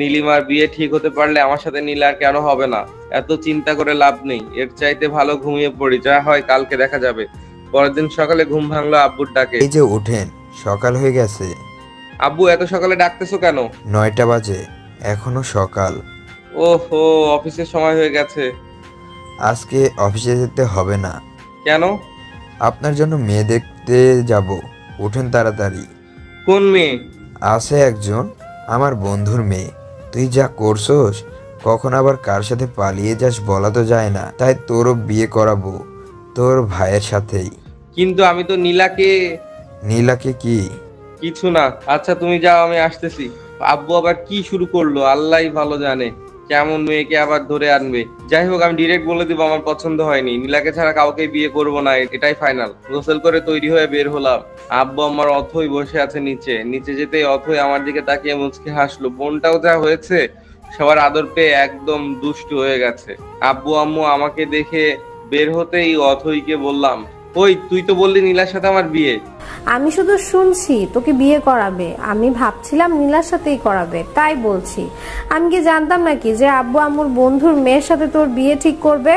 নীলিমার বিয়ে ঠিক হতে পারলে আমার সাথে নীলার কেন হবে না? এত চিন্তা করে লাভ নেই, এর চাইতে ভালো ঘুমিয়ে পড়ি। যা হয় কালকে দেখা যাবে। পরের দিন সকালে ঘুম ভাঙলো আব্বুর ডাকে। এই যে ওঠেন, সকাল হয়ে গেছে। আব্বু, এত সকালে ডাকতেছো কেন? 9টা বাজে, এখনো সকাল। ওহো, অফিসের সময় হয়ে গেছে। আজকে অফিসে যেতে হবে না। কেন? আপনার জন্য মেয়ে দেখতে যাব। ওঠেন তাড়াতাড়ি। কোন মেয়ে? আছে একজন, আমার বন্ধুর মেয়ে। তুই যা করছস, কখন আবার কার সাথে পালিয়ে যাস বলা তো যায় না। তাই তোরও বিয়ে করাবো, তোর ভাইয়ের সাথেই। কিন্তু আমি তো নীলাকে। নীলাকে কি? কিছু না। আচ্ছা তুমি যাও, আমি আসতেছি। আব্বু আবার কি শুরু করলো আল্লাহই ভালো জানে। কেমন মেয়েকে আবার ধরে আনবে। যাই হোক, আমি ডিরেক্ট বলে দিব আমার পছন্দ হয়নি। নীলাকে ছাড়া কাউকে বিয়ে করব না, এটাই ফাইনাল। গোসল করে তৈরি হয়ে বের হলাম। আব্বু আমার অথই বসে আছে নিচে। নিচে যেতেই অথই আমার দিকে তাকিয়ে মুচকে হাসলো। বোনটাও যা হয়েছে, সবার আদর পেয়ে একদম দুষ্টু হয়ে গেছে। আব্বু আম্মু আমাকে দেখে বের হতেই অথইকে বললাম, ওই তুই তো বললি নীলার সাথে আমার বিয়ে। আমি শুধু শুনছি তোকে বিয়ে করাবে, আমি ভাবছিলাম নীলার সাথেই করাবে, তাই বলছি। আমি কি জানতাম নাকি যে আব্বু আম্মুর বন্ধুর মেয়ের সাথে তোর বিয়ে ঠিক করবে?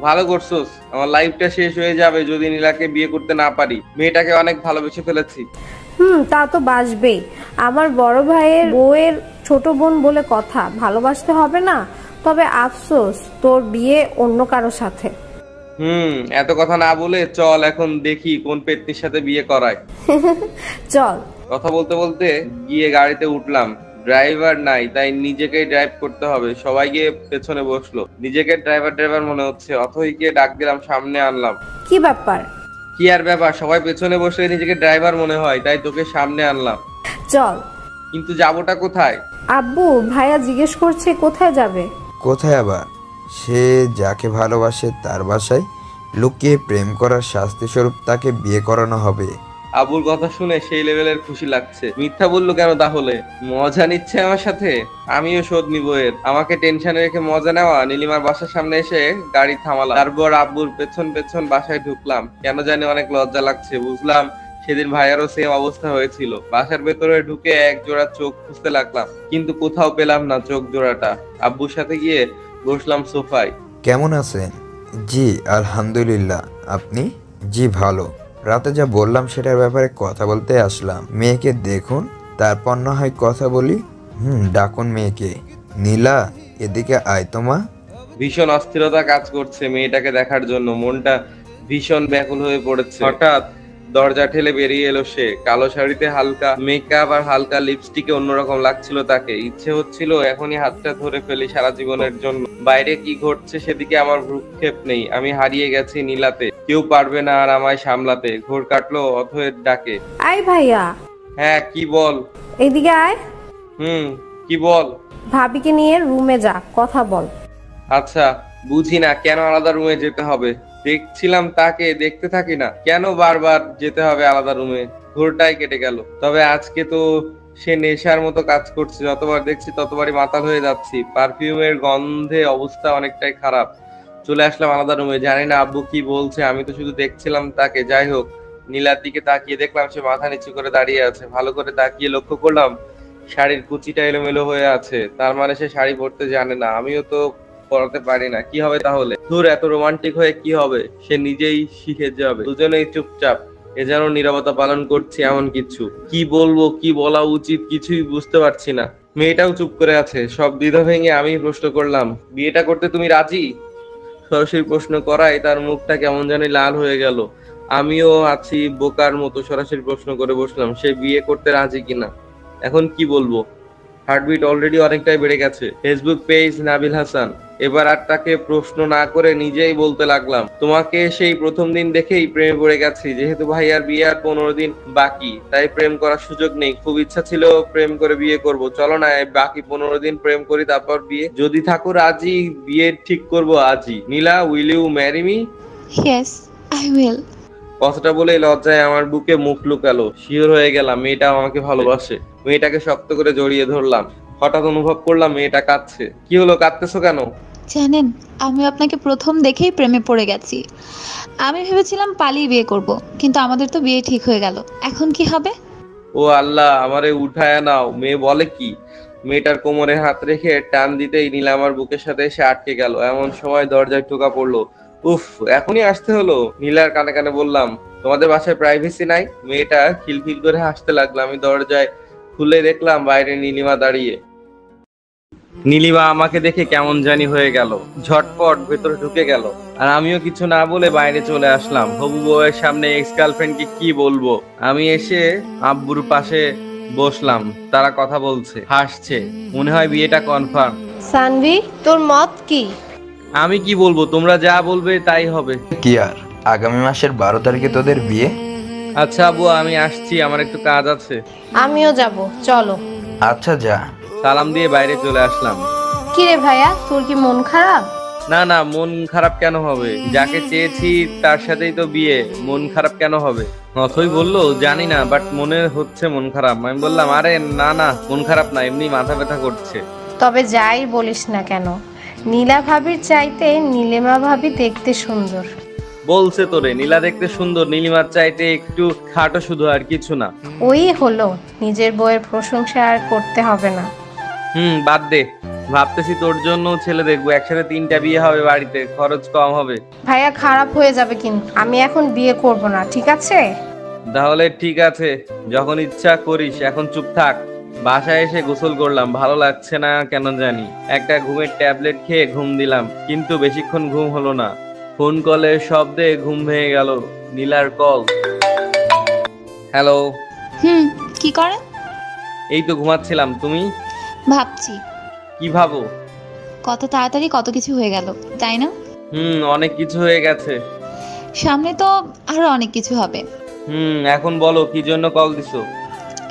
ভালো করছোস। আমার লাইফটা শেষ হয়ে যাবে যদি নীলাকে বিয়ে করতে না পারি। মেয়েটাকে অনেক ভালোবেসে ফেলেছি। তা তো বাসবেই। আমার বড় ভাইয়ের বউয়ের ছোট বোন বলে কথা, ভালোবাসতে হবে না? তবে আফসোস, তোর বিয়ে অন্য কারো সাথে। এত কথা না বলে চল এখন দেখি কোন পেত্নির সাথে বিয়ে করায়। চল। কথা বলতে বলতে গিয়ে গাড়িতে উঠলাম। ড্রাইভার নাই, তাই নিজেকেই ড্রাইভ করতে হবে। সবাই গিয়ে পেছনে বসলো। নিজেকে ড্রাইভার মনে হচ্ছে। অথইকে ডাক দিলাম, সামনে আনলাম। কি ব্যাপার? কি আর ব্যাপার, সবাই পেছনে বসলে নিজেকে ড্রাইভার মনে হয়, তাই তোকে সামনে আনলাম। চল। কিন্তু যাবোটা কোথায়? আব্বু, ভাইয়া জিজ্ঞেস করছে কোথায় যাবে। কোথায় আবার? সে যাকে ভালোবাসে তার বাসায় লুকিয়ে প্রেম করার শাস্তিস্বরূপ তাকে বিয়ে করানো হবে। আবুর কথা শুনে সেই লেভেলের খুশি লাগছে। মিথ্যা বললো কেন তাহলে? মজা নিচ্ছে আমার সাথে? আমিও শোধ নিব এর। আমাকে টেনশনে রেখে মজা নেওয়া। নীলিমার বাসার সামনে এসে গাড়ি থামালাম, তারপর আব্বুর পেছন পেছন বাসায় ঢুকলাম। কেন জানি অনেক লজ্জা লাগছে। বুঝলাম সেদিন ভাইয়ারও সেম অবস্থা হয়েছিল। বাসার ভেতরে ঢুকে এক জোড়া চোখ খুঁজতে লাগলাম, কিন্তু কোথাও পেলাম না চোখ জোড়াটা। আব্বুর সাথে গিয়ে বসলাম সোফায়। কেমন আছেন? জি আলহামদুলিল্লাহ। আপনি? জি ভালো। রাতে যা বললাম সেটার ব্যাপারে কথা বলতে আসলাম। মেয়েকে দেখুন, তারপর না হয় কথা বলি। ডাকুন মেয়েকে। নীলা, এদিকে আয় তো মা। ভীষণ অস্থিরতা কাজ করছে মেয়েটাকে দেখার জন্য। মনটা ভীষণ ব্যাকুল হয়ে পড়েছে। হঠাৎ দরজা ঠেলে বেরিয়ে এলো সে। কালো শাড়িতে হালকা মেকআপ আর হালকা লিপস্টিকে অন্যরকম লাগছিল তাকে। ইচ্ছে হচ্ছিল এখনই হাতটা ধরে ফেলি সারা জীবনের জন্য। বাইরে কি ঘটছে সেদিকে আমার ভ্রুক্ষেপ নেই। আমি হারিয়ে গেছি নীলাতে। কেউ পারবে না আর আমায় সামলাতে। ঘোর কাটলো অথয়ের ডাকে। আয় ভাইয়া। হ্যাঁ, কি বল? এইদিকে আয়। কি বল? ভাবিকে নিয়ে রুমে যা, কথা বল। আচ্ছা, বুঝি না কেন আলাদা রুমে যেতে হবে। দেখছিলাম তাকে, দেখতে থাকি না কেন বারবার যেতে হবে আলাদা রুমে? ঘোরটাই কেটে গেল। তবে আজকে তো সে নেশার মতো কাজ করছে। যতবার দেখছি ততবারই মাতাল হয়ে যাচ্ছি। পারফিউমের গন্ধে অবস্থা অনেকটাই খারাপ। চলে আসলাম আলাদা রুমে। জানি না আব্বু কি বলছে, আমি তো শুধু দেখছিলাম তাকে। যাই হোক, নীলার দিকে তাকিয়ে দেখলাম সে মাথা নিচু করে দাঁড়িয়ে আছে। ভালো করে তাকিয়ে লক্ষ্য করলাম শাড়ির কুচিটা এলোমেলো হয়ে আছে। তার মানে সে শাড়ি পরতে জানে না। আমিও তো পড়াতে পারি না। কি হবে তাহলে? ধুর, এত রোমান্টিক হয়ে কি হবে? সে নিজেই শিখে যাবে। দুজনেই চুপচাপ, এ যেন নীরবতা পালন করছি এমন কিছু। কি বলবো, কি বলা উচিত কিছুই বুঝতে পারছি না। মেয়েটাও চুপ করে আছে। সব দ্বিধা ভেঙে আমি প্রশ্ন করলাম, বিয়েটা করতে তুমি রাজি? সরাসরি প্রশ্ন করায় তার মুখটা কেমন জানি লাল হয়ে গেল। আমিও আছি বোকার মতো সরাসরি প্রশ্ন করে বসলাম, সে বিয়ে করতে রাজি কিনা। এখন কি বলবো? হার্টবিট অলরেডি অনেকটাই বেড়ে গেছে। Facebook page Nabil Hasan. এবার আর তাকে প্রশ্ন না করে নিজেই বলতে লাগলাম, তোমাকে সেই প্রথম দিন দেখেই প্রেমে পড়ে গেছি। যেহেতু ভাইয়ার বিয়ে আর 15 দিন বাকি, তাই প্রেম করার সুযোগ নেই। খুব ইচ্ছা ছিল প্রেম করে বিয়ে করব। চলো না বাকি 15 দিন প্রেম করি, তারপর বিয়ে। যদি থাকো রাজি, বিয়ে ঠিক করব আজই। Nila, will you marry me? Yes, I will. কথাটা বলে লজ্জায় আমার বুকে মুখ লুকালো। শিওর হয়ে গেলাম মেয়েটাও আমাকে ভালোবাসে। মেয়েটাকে শক্ত করে জড়িয়ে ধরলাম। হঠাৎ অনুভব করলাম মেয়েটা কাঁদছে। কি হলো, কাঁদতেছো কেন? জানেন, আমি আপনাকে প্রথম দেখেই প্রেমে পড়ে গেছি। আমি ভেবেছিলাম পালিয়ে বিয়ে করব, কিন্তু আমাদের তো বিয়ে ঠিক হয়ে গেল। এখন কি হবে? ও আল্লাহ, আমারে উঠায় নাও। মেয়ে বলে কি? মেয়েটার কোমরে হাত রেখে টান দিতেই নীলা আমার বুকের সাথে এসে আটকে গেল। এমন সময় দরজায় টোকা পড়লো। উফ, এখনই আসতে হলো। নীলার কানে কানে বললাম, তোমাদের বাসায় প্রাইভেসি নাই? মেয়েটা খিলখিল করে হাসতে লাগলো। আমি দরজায় খুলে দেখলাম বাইরে নীলিমা দাঁড়িয়ে। নীলিমা আমাকে দেখে কেমন জানি হয়ে গেল, ঝটপট ভেতরে ঢুকে গেল। আর আমিও কিছু না বলে বাইরে চলে আসলাম। হবু বউয়ের সামনে এক্স গার্লফ্রেন্ডকে কি বলবো? আমি এসে আব্বুর পাশে বসলাম। তারা কথা বলছে, হাসছে। মনে হয় বিয়েটা কনফার্ম। সানভি, তোর মত কি? আমি কি বলবো, তোমরা যা বলবে তাই হবে। কি আর, আগামী মাসের 12 তারিখে তোদের বিয়ে। আচ্ছা আব্বু, আমি আসছি, আমার একটু কাজ আছে। আমিও যাব, চলো। আচ্ছা যা। সালাম দিয়ে বাইরে চলে আসলাম। কিরে ভাইয়া, তোর কি মন খারাপ? না না, মন খারাপ কেন হবে? যাকে চেয়েছি তার সাথেই তো বিয়ে, মন খারাপ কেন হবে? অথই বললো জানি না, বাট মনে হচ্ছে মন খারাপ। আমি বললাম আরে না না, মন খারাপ না, এমনি মাথা ব্যথা করছে। তবে যাই বলিস না কেন, নীলা ভাবির চাইতে নীলিমা ভাবি দেখতে সুন্দর। বলছে তোরে নীলা দেখতে সুন্দর, নীলিমার চাইতে একটু খাটো শুধু, আর কিছু না। ওই হলো, নিজের বউয়ের প্রশংসা আর করতে হবে না। বাদ দে। ভাবতেছি তোর জন্য ছেলে দেখবো, একসাথে 3টা বিয়ে হবে বাড়িতে, খরচ কম হবে। ভাইয়া খারাপ হয়ে যাবে কিন্তু। আমি এখন বিয়ে করব না, ঠিক আছে? তাহলে ঠিক আছে, যখন ইচ্ছা করিস। এখন চুপ থাক। বাসায় এসে গোসল করলাম, ভালো লাগছে না কেন জানি। একটা ঘুমের ট্যাবলেট খেয়ে ঘুম দিলাম, কিন্তু বেশিক্ষণ ঘুম হলো না। ফোন কলের শব্দে ঘুম ভেঙে গেল। নীলার কল। হ্যালো। কি করেন? এই তো ঘুমাচ্ছিলাম। তুমি? ভাবছি। কি ভাবো? কত তাড়াতাড়ি কত কিছু হয়ে গেল, তাই না? অনেক কিছু হয়ে গেছে। সামনে তো আরো অনেক কিছু হবে। এখন বলো কি জন্য কল দিছো?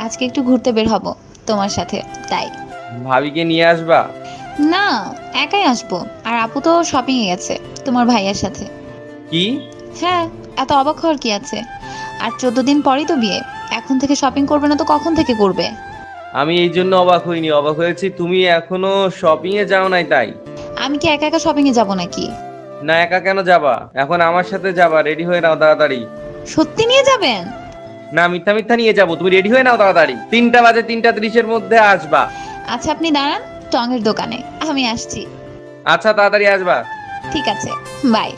আজকে একটু ঘুরতে বের হব, তোমার সাথে, তাই। ভাবিকে নিয়ে আসবা? না, একাই আসবো। আর আপু তো শপিং এ গেছে তোমার ভাইয়ার সাথে। কি? হ্যাঁ, এত অবাক হওয়ার কি আছে? আর 14 দিন পরেই তো বিয়ে। এখন থেকে শপিং করবে না তো কখন থেকে করবে? আমি এই জন্য অবাক হইনি, অবাক হয়েছি তুমি এখনো শপিং এ যাও নাই তাই। আমি কি একা একা শপিং এ যাবো নাকি? না, একা কেন যাবা? এখন আমার সাথে যাবা, রেডি হয়ে নাও তাড়াতাড়ি। সত্যি নিয়ে যাবেন? না, মিথ্যা মিথ্যা নিয়ে যাবো, তুমি রেডি হয়ে নাও তাড়াতাড়ি। 3টা বাজে, 3:30-এর মধ্যে আসবা। আচ্ছা, আপনি দাঁড়ান টঙের দোকানে, আমি আসছি। আচ্ছা, তাড়াতাড়ি আসবা। ঠিক আছে, বাই।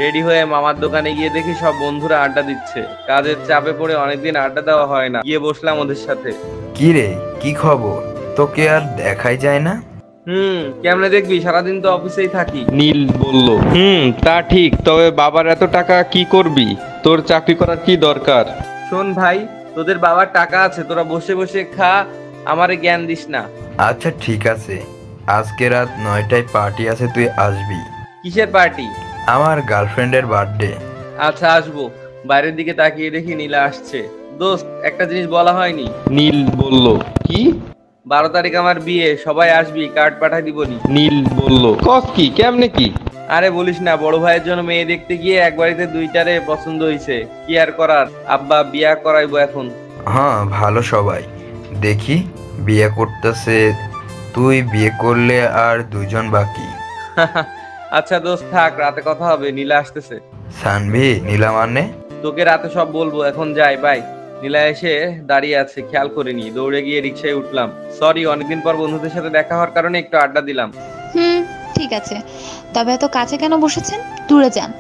রেডি হয়ে মামার দোকানে গিয়ে দেখি সব বন্ধুরা আড্ডা দিচ্ছে। কাজের চাপে পড়ে অনেকদিন আড্ডা দেওয়া হয় না, গিয়ে বসলাম ওদের সাথে। কি রে, কি খবর? তোকে আর দেখাই যায় না। কেমনে দেখবি, সারাদিন তো অফিসেই থাকি। নীল বলল, তা ঠিক, তবে বাবার এত টাকা কি করবি? তোর চাকরি করার কি দরকার? শোন ভাই, তোদের বাবার টাকা আছে, তোরা বসে বসে খা, আমারে জ্ঞান দিস না। আচ্ছা ঠিক আছে, আজকে রাত 9টায় পার্টি আছে, তুই আসবি। কিসের পার্টি? আমার গার্লফ্রেন্ডের বার্থডে। আচ্ছা, আসবো। বাইরের দিকে তাকিয়ে দেখি নীলা আসছে। দোস্ত, একটা জিনিস বলা হয়নি। নীল বলল, কি? 12 তারিখ আমার বিয়ে, সবাই আসবি, কার্ড পাঠাই দিবনি। নীল বলল, কস কি, কেমনে কি? আরে বলিস না, বড় ভাইয়ের জন্য মেয়ে দেখতে গিয়ে এক বাড়িতে 2টারে পছন্দ হইছে। কি আর করার, আব্বা বিয়া করাইবো এখন। হ্যাঁ, ভালো সবাই। দেখি বিয়ে করতেছে, তুই বিয়ে করলে আর 2জন বাকি। আচ্ছা দোস্ত থাক, রাতে কথা হবে, নীলা আসতেছে। সানভি, নীলা মানে? তোকে রাতে সব বলবো, এখন যাই, বাই। নীলা এসে দাঁড়িয়ে আছে, খেয়াল করিনি, দৌড়ে গিয়ে রিক্সায় উঠলাম। সরি, অনেকদিন পর বন্ধুদের সাথে দেখা হওয়ার কারণে একটু আড্ডা দিলাম। ঠিক আছে, তবে এত কাছে কেন বসেছেন? দূরে যান।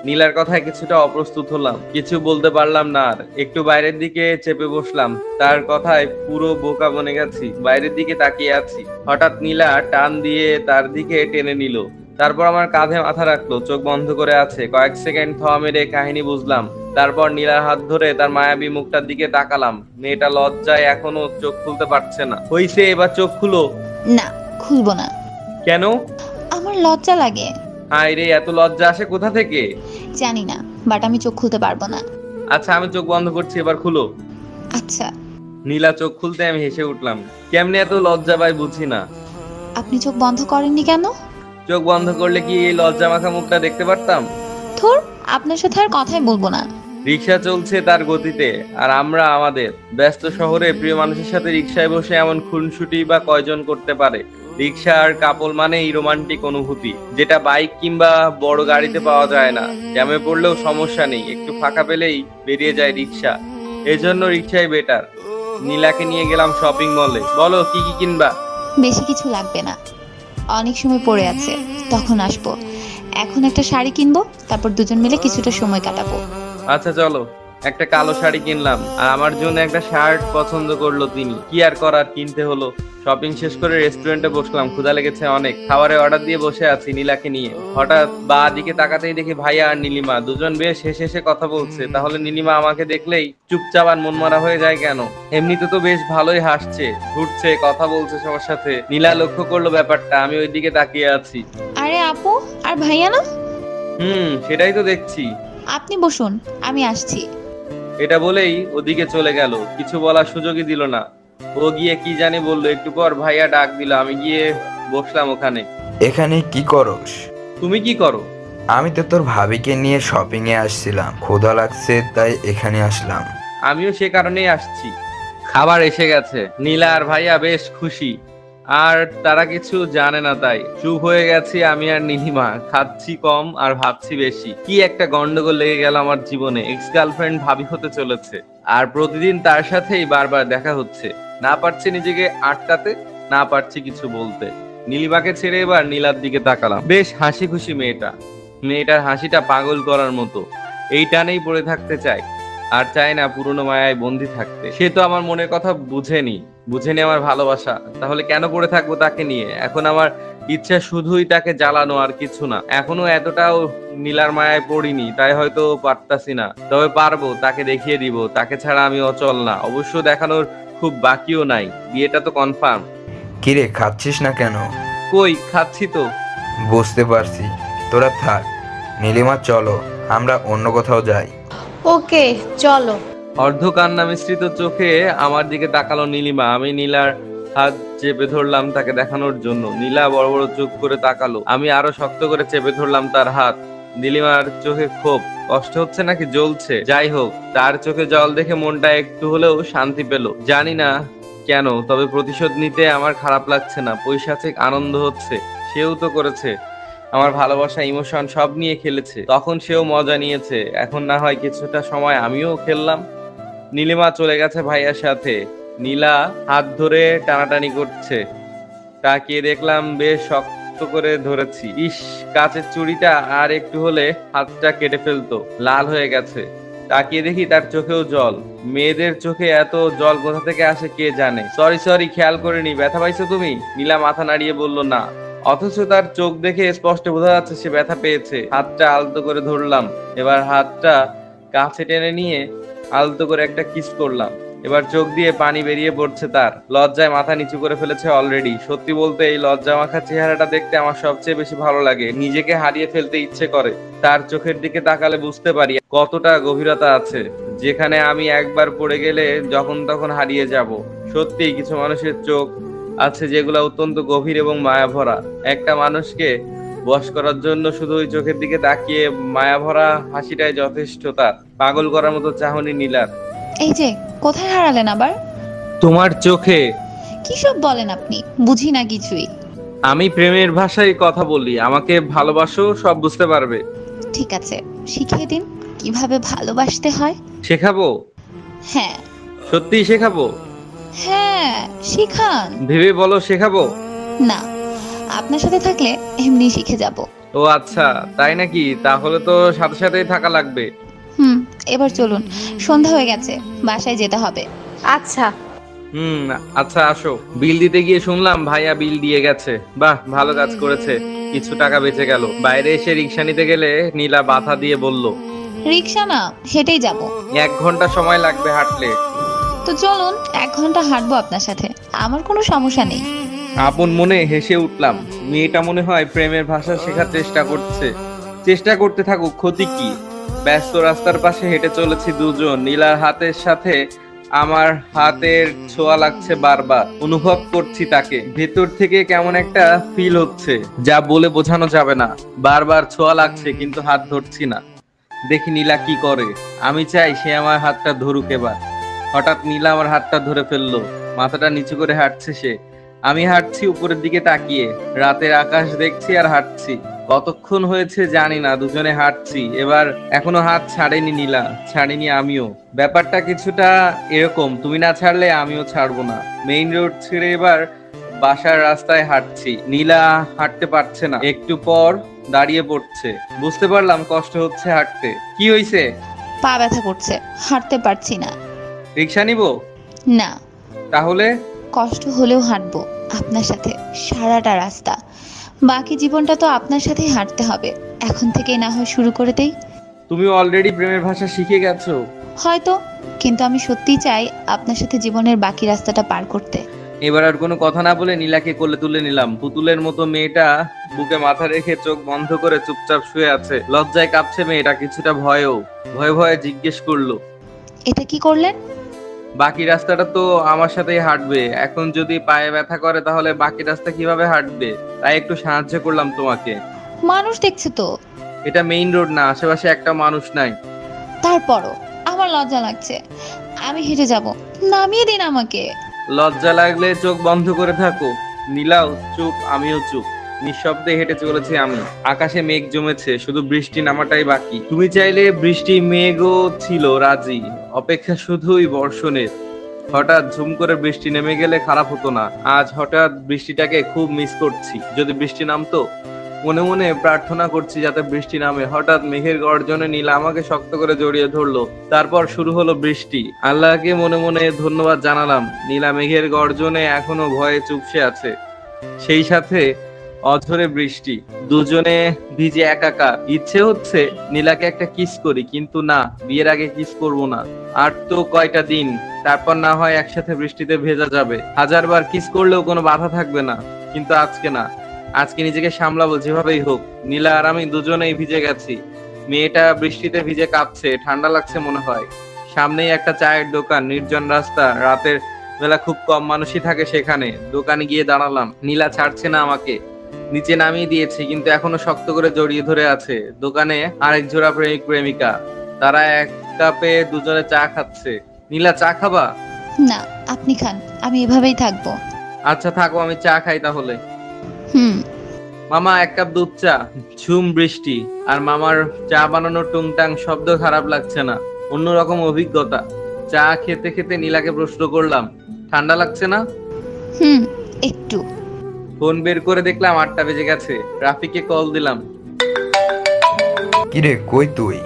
নীলার কথায় কিছুটা অপ্রস্তুত হলাম, কিছু বলতে পারলাম না। আর একটু বাইরের দিকে চেপে বসলাম, তার কথায় পুরো বোকা বনে গেছি। বাইরের দিকে তাকিয়ে আছি, হঠাৎ নীলা টান দিয়ে তার দিকে টেনে নিল। তারপর আমার কাঁধে মাথা রাখলো, চোখ বন্ধ করে আছে। কয়েক সেকেন্ড থ মেরে কাহিনী বুঝলাম। তারপর নীলার হাত ধরে তার মায়াবী মুখটার দিকে তাকালাম। মেয়েটা লজ্জায় এখনো চোখ খুলতে পারছে না। হইছে, এবার চোখ খুলো। না, খুলবো না। কেন? আমার লজ্জা লাগে। হায় রে, এত লজ্জা আসে কোথা থেকে? জানি না, বাট আমি চোখ খুলতে পারবো না। আচ্ছা, আমি চোখ বন্ধ করছি, এবার খুলো। আচ্ছা। নীলা চোখ খুলতে আমি হেসে উঠলাম। কেমনে এত লজ্জা পাই বুঝি না। আপনি চোখ বন্ধ করেননি কেন? চোখ বন্ধ করলে কি এই লজ্জা মাখা মুখটা দেখতে পারতাম? ধুর, আপনার সাথে আর কথাই বলবো না। রিক্সা চলছে তার গতিতে, আর আমরা আমাদের ব্যস্ত শহরে প্রিয় মানুষের সাথে রিক্সায় বসে এমন খুনসুটি বা কয়জন করতে পারে? রিক্সা আর কাপল মানে এই রোমান্টিক অনুভূতি, যেটা বাইক কিংবা বড় গাড়িতে পাওয়া যায় না। জ্যামে পড়লেও সমস্যা নেই, একটু ফাঁকা পেলেই বেরিয়ে যায় রিক্সা। এজন্য রিক্সাই বেটার। নীলাকে নিয়ে গেলাম শপিং মলে। বলো কি কি কিনবা? বেশি কিছু লাগবে না, অনেক সময় পড়ে আছে, তখন আসবো। এখন একটা শাড়ি কিনবো, তারপর দুজন মিলে কিছুটা সময় কাটাবো। আচ্ছা চলো। একটা কালো শাড়ি কিনলাম, আর আমার জন্য একটা শার্ট পছন্দ করলো তিনি। কি আর করার, কিনতে হলো। শপিং শেষ করে রেস্টুরেন্টে বসলাম, ক্ষুধা লেগেছে অনেক। খাবারের অর্ডার দিয়ে বসে আছি নীলাকে নিয়ে। হঠাৎ বাঁ দিকে তাকাতেই দেখি ভাইয়া আর নীলিমা দুজন বেশ হেসে হেসে কথা বলছে। তাহলে নীলিমা আমাকে দেখলেই চুপচাপ আর মনমরা হয়ে যায় কেন? এমনিতে তো বেশ ভালোই হাসছে, ঘুরছে, কথা বলছে সবার সাথে। নীলা লক্ষ্য করলো ব্যাপারটা, আমি ওই দিকে তাকিয়ে আছি। আরে আপু আর ভাইয়া না? সেটাই তো দেখছি। আপনি বসুন, আমি আসছি। এটা বলেই ওদিকে চলে গেল, কিছু বলার সুযোগই দিল না। ও গিয়ে কি জানি বললো, একটু পর ভাইয়া ডাক দিল, আমি গিয়ে বসলাম ওখানে। এখানে কি করস? তুমি কি করো? আমি তো তোর ভাবিকে নিয়ে শপিং এ আসছিলাম, ক্ষুধা লাগছে তাই এখানে আসলাম। আমিও সে কারণেই আসছি। খাবার এসে গেছে। নীলা আর ভাইয়া বেশ খুশি, আর তারা কিছু জানে না তাই চুপ হয়ে গেছি আমি আর নীলিমা। খাচ্ছি কম আর ভাবছি বেশি। কি একটা গন্ডগোল লেগে গেল আমার জীবনে। এক্স গার্লফ্রেন্ড ভাবি হতে চলেছে, আর প্রতিদিন তার সাথেই বারবার দেখা হচ্ছে। না পারছি নিজেকে আটকাতে, না পারছি কিছু বলতে। নীলিমাকে ছেড়ে এবার নীলার দিকে তাকালাম। বেশ হাসি খুশি মেয়েটা। মেয়েটার হাসিটা পাগল করার মতো। এই টানেই পড়ে থাকতে চাই, আর চাই না পুরনো মায়ায় বন্দি থাকতে। সে তো আমার মনের কথা বুঝেনি আমার ভালোবাসা, তাহলে কেন পড়ে থাকবো তাকে নিয়ে? এখন আমার ইচ্ছা শুধুই তাকে জ্বালানো, আর কিছু না। এখনো এতটাও নীলার মায়ায় পড়িনি, তাই হয়তো পারতাছি না, তবে পারবো। তাকে দেখিয়ে দিব তাকে ছাড়া আমি অচল না। অবশ্য দেখানোর খুব বাকিও নাই, বিয়েটা তো কনফার্ম। কিরে, খাচ্ছিস না কেন? কই, খাচ্ছি তো। বুঝতে পারছি, তোরা থাক। নীলিমা চলো, আমরা অন্য কোথাও যাই। ওকে চলো। অর্ধ কান্না মিশ্রিত চোখে আমার দিকে তাকালো নীলিমা। আমি নীলার হাত চেপে ধরলাম তাকে দেখানোর জন্য। নীলা বড় বড় চোখ করে তাকালো। আমি আরো শক্ত করে চেপে ধরলাম তার হাত। নীলিমার চোখে ক্ষোভ, কষ্ট হচ্ছে নাকি জ্বলছে, যাই হোক, তার চোখে জল দেখে মনটা একটু হলেও শান্তি পেল। জানি না কেন, তবে প্রতিশোধ নিতে আমার খারাপ লাগছে না, পৈশাচিক আনন্দ হচ্ছে। সেও তো করেছে, আমার ভালোবাসা ইমোশন সব নিয়ে খেলেছে, তখন সেও মজা নিয়েছে। এখন না হয় কিছুটা সময় আমিও খেললাম। নীলিমা চলে গেছে ভাইয়ার সাথে। নীলা হাত ধরে টানাটানি করছে, তাকিয়ে দেখলাম বেশ শক্ত করে ধরেছি। ইস, কাচের চুড়িটা আর একটু হলে হাতটা কেটে ফেলতো, লাল হয়ে গেছে। তাকিয়ে দেখি তার চোখেও জল। মেয়েদের চোখে এত জল কোথা থেকে আসে কে জানে। সরি, খেয়াল করিনি। ব্যথা পাইছো তুমি? নীলা মাথা নাড়িয়ে বলল না, অথচ তার চোখ দেখে স্পষ্ট বোঝা যাচ্ছে সে ব্যথা পেয়েছে। হাতটা আলতো করে ধরলাম, এবার হাতটা কাছে টেনে নিয়ে আলতো করে একটা কিস করলাম। এবার চোখ দিয়ে পানি বেরিয়ে পড়ছে তার। লজ্জায় মাথা নিচু করে ফেলেছে অলরেডি। সত্যি বলতে এই লজ্জা মাখা চেহারাটা দেখতে আমার সবচেয়ে বেশি ভালো লাগে। নিজেকে হারিয়ে ফেলতে ইচ্ছে করে। তার চোখের দিকে তাকালে বুঝতে পারি কতটা গভীরতা আছে, যেখানে আমি একবার পড়ে গেলে যখন তখন হারিয়ে যাব। সত্যি কিছু মানুষের চোখ আছে যেগুলো অত্যন্ত গভীর এবং মায়া ভরা। একটা মানুষকে বশ করার জন্য শুধু ওই চোখের দিকে তাকিয়ে মায়া ভরা হাসিটাই যথেষ্ট তার। পাগল করার মতো চাহনি নীলার। এই যে, কোথায় হারালেন আবার? তোমার চোখে। কি সব বলেন আপনি? বুঝি না কিছুই। আমি প্রেমের ভাষায় কথা বলি, আমাকে ভালোবাসো, সব বুঝতে পারবে। ঠিক আছে, শিখিয়ে দিন কিভাবে ভালোবাসতে হয়। শেখাবো? হ্যাঁ। সত্যি শেখাবো? হ্যাঁ, শিখান। ভেবে বলো শেখাবো। না, আপনার সাথে থাকলে এমনি শিখে যাব। ও আচ্ছা, তাই নাকি? তাহলে তো সাথে সাথেই থাকা লাগবে। এবার চলুন, সন্ধ্যা হয়ে গেছে, বাসায় যেতে হবে। আচ্ছা। আচ্ছা, আসো। বিল দিতে গিয়ে শুনলাম ভাইয়া বিল দিয়ে গেছে। বাহ, ভালো কাজ করেছে, কিছু টাকা বেঁচে গেল। বাইরে এসে রিক্সা নিতে গেলে নীলা বাধা দিয়ে বলল, রিক্সা না, হেঁটেই যাব। 1 ঘন্টা সময় লাগবে হাঁটলে। তো চলুন, 1 ঘন্টা হাঁটবো আপনার সাথে, আমার কোনো সমস্যা নেই। আপন মনে হেসে উঠলাম। মেয়েটা মনে হয় প্রেমের ভাষা শেখার চেষ্টা করতে থাকুক, ক্ষতি কি? ব্যস্ত রাস্তার পাশে হেঁটে চলেছি দুজন। নীলার হাতের সাথে আমার হাতের ছোঁয়া লাগছে বারবার। অনুভব করছি তাকে। ভেতর থেকে কেমন একটা ফিল হচ্ছে, যা বলে বোঝানো যাবে না। বারবার ছোঁয়া লাগছে, কিন্তু হাত ধরছি না। দেখি নীলা কি করে। আমি চাই সে আমার হাতটা ধরুক এবার। হঠাৎ নীলা আমার হাতটা ধরে ফেললো। মাথাটা নিচু করে হাঁটছে সে। আমি হাঁটছি উপরের দিকে তাকিয়ে। রাতের আকাশ দেখছি আর হাঁটছি। কতক্ষণ হয়েছে জানি না, দুজনে হাঁটছি। এবার এখনো হাত ছাড়েনি নীলা, ছাড়েনি আমিও। ব্যাপারটা কিছুটা এরকম, তুমি না ছাড়লে আমিও ছাড়বো না। মেইন রোড ছেড়ে এবার বাসার রাস্তায় হাঁটছি। নীলা হাঁটতে পারছে না, একটু পর দাঁড়িয়ে পড়ছে। বুঝতে পারলাম কষ্ট হচ্ছে হাঁটতে। কি হয়েছে? পা ব্যথা করছে, হাঁটতে পারছি না। রিক্সা নিবো? না। তাহলে? কষ্ট হলেও হাঁটবো আপনার সাথে সারাটা রাস্তা। বাকি জীবনটা তো আপনার সাথেই হাঁটতে হবে। এখন থেকেই না হয় শুরু করে দেই। তুমি অলরেডি প্রেমের ভাষা শিখে গেছো হয়তো, কিন্তু আমি সত্যিই চাই আপনার সাথে জীবনের বাকি রাস্তাটা পার করতে। এবার আর কোনো কথা না বলে নীলাকে কোলে তুলে নিলাম। পুতুলের মতো মেয়েটা বুকে মাথা রেখে চোখ বন্ধ করে চুপচাপ শুয়ে আছে। লজ্জায় কাঁপছে মেয়েটা, কিছুটা ভয়ে ভয়ে জিজ্ঞেস করলো, এটা কি করলেন? বাকি রাস্তাটা তো আমার সাথেই হাঁটবে। এখন যদি পায়ে ব্যথা করে তাহলে বাকি রাস্তা কিভাবে হাঁটবে? তাই একটু সাহায্য করলাম তোমাকে। মানুষ দেখছে তো। এটা মেইন রোড না, আশেপাশে একটা মানুষ নাই। তারপরও আমার লজ্জা লাগছে, আমি হেঁটে যাব, নামিয়ে দিন আমাকে। লজ্জা লাগলে চোখ বন্ধ করে থাকো। নীলাও চুপ, আমিও চুপ। নিঃশব্দে হেঁটে চলেছি আমি। আকাশে মেঘ জমেছে, শুধু বৃষ্টি নামাটাই বাকি। তুমি চাইলে বৃষ্টি মেঘও ছিল রাজি, অপেক্ষা শুধুই বর্ষণের। হঠাৎ ঝুম করে বৃষ্টি নেমে গেলে খারাপ হতো না। আজ হঠাৎ বৃষ্টিটাকে খুব মিস করছি। যদি বৃষ্টি নামতো। মনে মনে প্রার্থনা করছি যাতে বৃষ্টি নামে। হঠাৎ মেঘের গর্জনে নীলা আমাকে শক্ত করে জড়িয়ে ধরলো। তারপর শুরু হলো বৃষ্টি। আল্লাহকে মনে মনে ধন্যবাদ জানালাম। নীলা মেঘের গর্জনে এখনো ভয়ে চুপসে আছে, সেই সাথে অঝরে বৃষ্টি। দুজনে ভিজে একাকার। ইচ্ছে হচ্ছে নীলাকে একটা কিস করি, কিন্তু না, বিয়ের আগে কিস করবো না। আর তো কয়টা দিন, তারপর না হয় একসাথে বৃষ্টিতে ভেজা যাবে। 1000বার কিস করলেও কোনো বাধা থাকবে না, কিন্তু আজকে না। আজকে নিজেকে সামলাবো যেভাবেই হোক। নীলা আর আমি দুজনেই ভিজে গেছি। মেয়েটা বৃষ্টিতে ভিজে কাঁপছে, ঠান্ডা লাগছে মনে হয়। সামনেই একটা চায়ের দোকান, নির্জন রাস্তা, রাতের বেলা খুব কম মানুষই থাকে সেখানে। দোকানে গিয়ে দাঁড়ালাম। নীলা ছাড়ছে না আমাকে, নিচে নামিয়ে দিয়েছি কিন্তু এখনো শক্ত করে জড়িয়ে ধরে আছে। দোকানে আরেক জোড়া প্রেমিক প্রেমিকা, তারা এক কাপে দুজনে চা খাচ্ছে। নীলা, চা খাবা? না, আপনি খান, আমি এভাবেই থাকবো। আচ্ছা থাকো, আমি চা খাই তাহলে। হুম। মামা, এক কাপ দুধ চা। ঝুম বৃষ্টি আর মামার চা বানানোর টুংটাং শব্দ খারাপ লাগছে না, অন্যরকম অভিজ্ঞতা। চা খেতে খেতে নীলাকে প্রশ্ন করলাম, ঠান্ডা লাগছে না? হুম, একটু। ফোন বের করে দেখলাম 8টা বেজে গেছে। রাফিকে কল দিলাম। কিরে, কই তুই?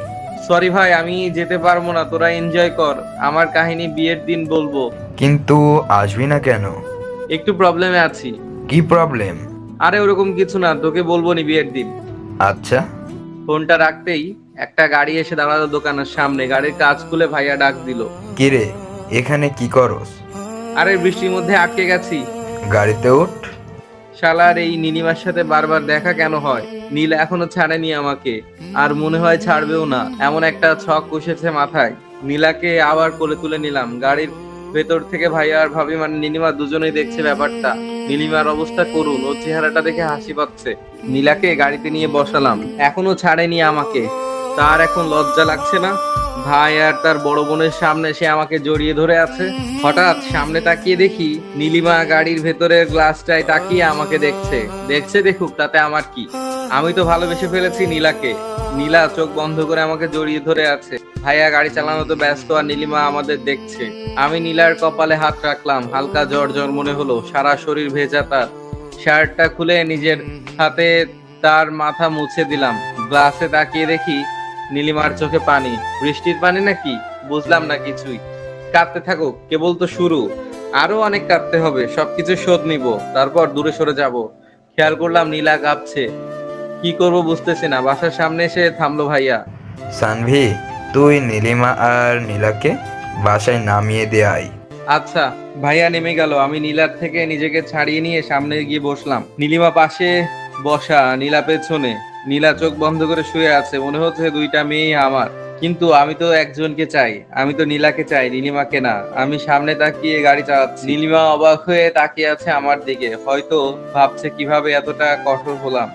সরি ভাই, আমি যেতে পারবো না, তোরা এনজয় কর। আমার কাহিনী বিয়ের দিন বলবো। কিন্তু আসবি না কেন? একটু প্রবলেমে আছি। কি প্রবলেম? আরে ওরকম কিছু না, তোকে বলবো নি বিয়ের দিন। আচ্ছা। ফোনটা রাখতেই একটা গাড়ি এসে দাঁড়ালো দোকানের সামনে। গাড়ির কাজ খুলে ভাইয়া ডাক দিল। কিরে, এখানে কি করস? আরে বৃষ্টির মধ্যে আটকে গেছি। গাড়িতে উঠ। শালার এই নীলিমার সাথে বারবার দেখা কেন হয়? নীল এখনো ছাড়েনি আমাকে, আর মনে হয় ছাড়বেও না। এমন একটা ছক কষেছে মাথায়। নীলাকে আবার কোলে তুলে নিলাম। গাড়ির ভেতর থেকে ভাইয়া আর ভাবি মানে নীলিমা দুজনেই দেখছে ব্যাপারটা। নীলিমার অবস্থা করুন, ওর চেহারাটা দেখে হাসি পাচ্ছে। নীলাকে গাড়িতে নিয়ে বসালাম। এখনো ছাড়েনি আমাকে, তার এখন লজ্জা লাগছে না? ভাই আর তার বড় বোনের সামনে সে আমাকে জড়িয়ে ধরে আছে। হঠাৎ সামনে তাকিয়ে দেখি নীলিমা গাড়ির ভেতরের গ্লাসটায় তাকিয়ে আমাকে দেখছে। দেখুক, তাতে আমার কি? আমি তো ভালোবেসে ফেলেছি নীলাকে। নীলা চোখ বন্ধ করে আমাকে জড়িয়ে ধরে আছে। ভাইয়া গাড়ি চালানোতে ব্যস্ত আর নীলিমা আমাদের দেখছে। আমি নীলার কপালে হাত রাখলাম। হালকা জ্বর জ্বর মনে হলো, সারা শরীর ভেজা। তার শার্টটা খুলে নিজের হাতে তার মাথা মুছে দিলাম। গ্লাসে তাকিয়ে দেখি নীলিমার চোখে পানি। বৃষ্টির পানি নাকি? বুঝলাম না কিছুই। কাঁদতে থাকুক, কেবল তো শুরু, আরো অনেক কাঁদতে হবে। সবকিছু শোধ নিব, তারপর দূরে সরে যাব। খেয়াল করলাম নীলা কাঁপছে। কি করব বুঝতেছি না। বাসার সামনে এসে থামলো ভাইয়া। সানভি, তুই নীলিমা আর নীলাকে বাসায় নামিয়ে দে আয়। আচ্ছা। ভাইয়া নেমে গেল। আমি নীলার থেকে নিজেকে ছাড়িয়ে নিয়ে সামনে গিয়ে বসলাম। নীলিমা পাশে বসা, নীলা পেছনে। নীলা চোখ বন্ধ করে শুয়ে আছে। মনে হচ্ছে দুইটা মেয়েই আমার, কিন্তু আমি তো একজনকে চাই। আমি তো নীলাকে চাই, নীলিমাকে না। আমি সামনে তাকিয়ে গাড়ি চালাচ্ছি। নীলিমা অবাক হয়ে তাকিয়ে আছে আমার দিকে। হয়তো ভাবছে কিভাবে এতটা কঠোর হলাম,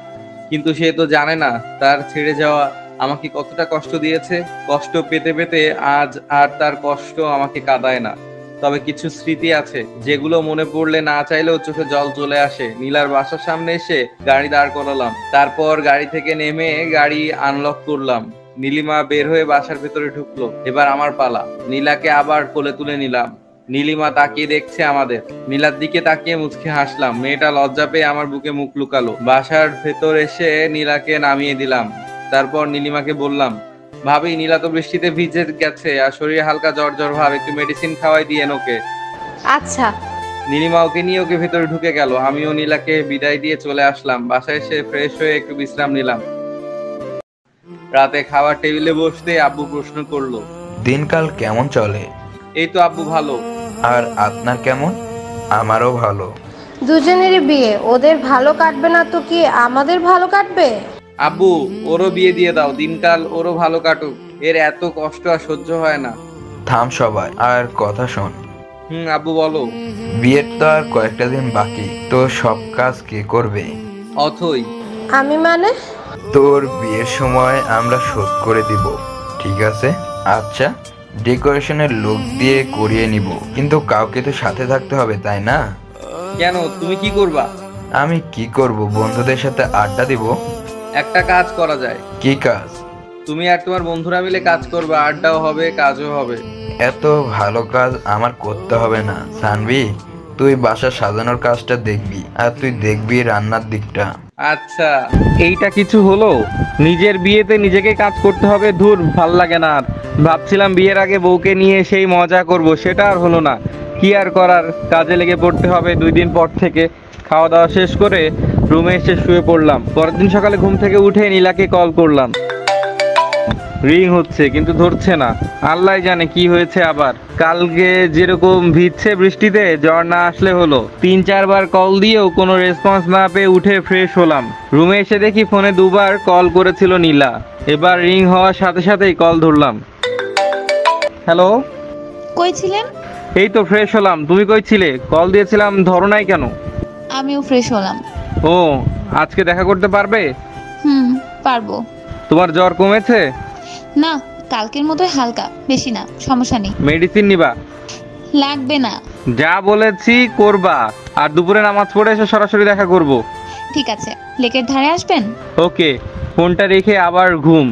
কিন্তু সে তো জানে না তার ছেড়ে যাওয়া আমাকে কতটা কষ্ট দিয়েছে। কষ্ট পেতে পেতে আজ আর তার কষ্ট আমাকে কাঁদায় না। তবে কিছু স্মৃতি আছে যেগুলো মনে পড়লে না চাইলেও চোখে জল চলে আসে। নীলার বাসার সামনে এসে গাড়ি দাঁড় করালাম। তারপর গাড়ি থেকে নেমে গাড়ি আনলক করলাম। নীলিমা বের হয়ে বাসার ভেতরে ঢুকলো। এবার আমার পালা। নীলাকে আবার কোলে তুলে নিলাম। নীলিমা তাকিয়ে দেখছে আমাদের। নীলার দিকে তাকিয়ে মুচকে হাসলাম। মেয়েটা লজ্জা পেয়ে আমার বুকে মুখ লুকালো। বাসার ভেতর এসে নীলাকে নামিয়ে দিলাম। তারপর নীলিমাকে বললাম, ভাবি নীলা তো বৃষ্টিতে ভিজে গেছে আর শরীরে হালকা জ্বর জ্বর ভাব, একটু মেডিসিন খাওয়াই দিয়েন ওকে। আচ্ছা। নীলিমা ওকে নিয়ে ওকে ভেতরে ঢুকে গেল। আমিও নীলাকে বিদায় দিয়ে চলে আসলাম। বাসায় এসে ফ্রেশ হয়ে একটু বিশ্রাম নিলাম। রাতে খাওয়ার টেবিলে বসতে আব্বু প্রশ্ন করলো, দিনকাল কেমন চলে? এই তো আব্বু ভালো। আর আপনার কেমন? আমারও ভালো। দুজনেরই বিয়ে, ওদের ভালো কাটবে না তো কি আমাদের ভালো কাটবে? আব্বু, ওরও বিয়ে দিয়ে দাও, দিনকাল ওরও ভালো কাটুক। এর এত কষ্ট আর সহ্য হয় না। থাম সবাই, আর কথা শোন। আব্বু বলো। বিয়ের তো আর কয়েকটা দিন বাকি, তো সব কাজ কে করবে? অথই। আমি মানে? তোর বিয়ের সময় আমরা শোধ করে দিব, ঠিক আছে? আচ্ছা, ডেকোরেশনের লোক দিয়ে করিয়ে নিব, কিন্তু কাউকে তো সাথে থাকতে হবে, তাই না? কেন, তুমি কি করবা? আমি কি করব, বন্ধুদের সাথে আড্ডা দিব। একটা কাজ করা যায়। কি কাজ? তুমি আর তোমার বন্ধুরা মিলে কাজ করবে, আড্ডাও হবে, কাজও হবে। এত ভালো কাজ আমার করতে হবে না সানভি, তুই বাসা সাজানোর কাজটা দেখবি, আর তুই দেখবি রান্নার দিকটা। আচ্ছা, এইটা কিছু হলো? নিজের বিয়েতে নিজেকে কাজ করতে হবে, ধুর ভাল লাগে না। আর ভাবছিলাম বিয়ের আগে বউকে নিয়ে সেই মজা করব, সেটা আর হলো না। কি আর করার, কাজে লেগে পড়তে হবে। 2 দিন পর থেকে খাওয়া দাওয়া শেষ করে রুমে এসে শুয়ে পড়লাম। পরের দিন সকালে ঘুম থেকে উঠে নীলাকে কল করলাম। রিং হচ্ছে কিন্তু ধরছে না। আল্লাহ জানে কি হয়েছে আবার। কালকে যেরকম ভিজছে বৃষ্টিতে, জ্বর না আসলে হলো। 3-4 বার কল দিয়েও কোনো রেসপন্স না পেয়ে উঠে ফ্রেশ হলাম। রুমে এসে দেখি ফোনে 2 বার কল করেছিল নীলা। এবার রিং হওয়ার সাথে সাথেই কল ধরলাম। হ্যালো, কই ছিলেন? এই তো ফ্রেশ হলাম। তুমি কই ছিলে? কল দিয়েছিলাম, ধরো নাই কেন? আমিও ফ্রেশ হলাম। ও, আজকে দেখা করতে পারবে? হুম, পারবো। তোমার জ্বর কমেছে? না, কালকের মতোই হালকা, বেশি না, সমস্যা নেই। মেডিসিন নিবা? লাগবে না। যা বলেছি করবা। আর দুপুরে নামাজ পড়ে এসে সরাসরি দেখা করব। ঠিক আছে, লেকের ধারে আসবেন? ওকে। ফোনটা রেখে আবার ঘুম,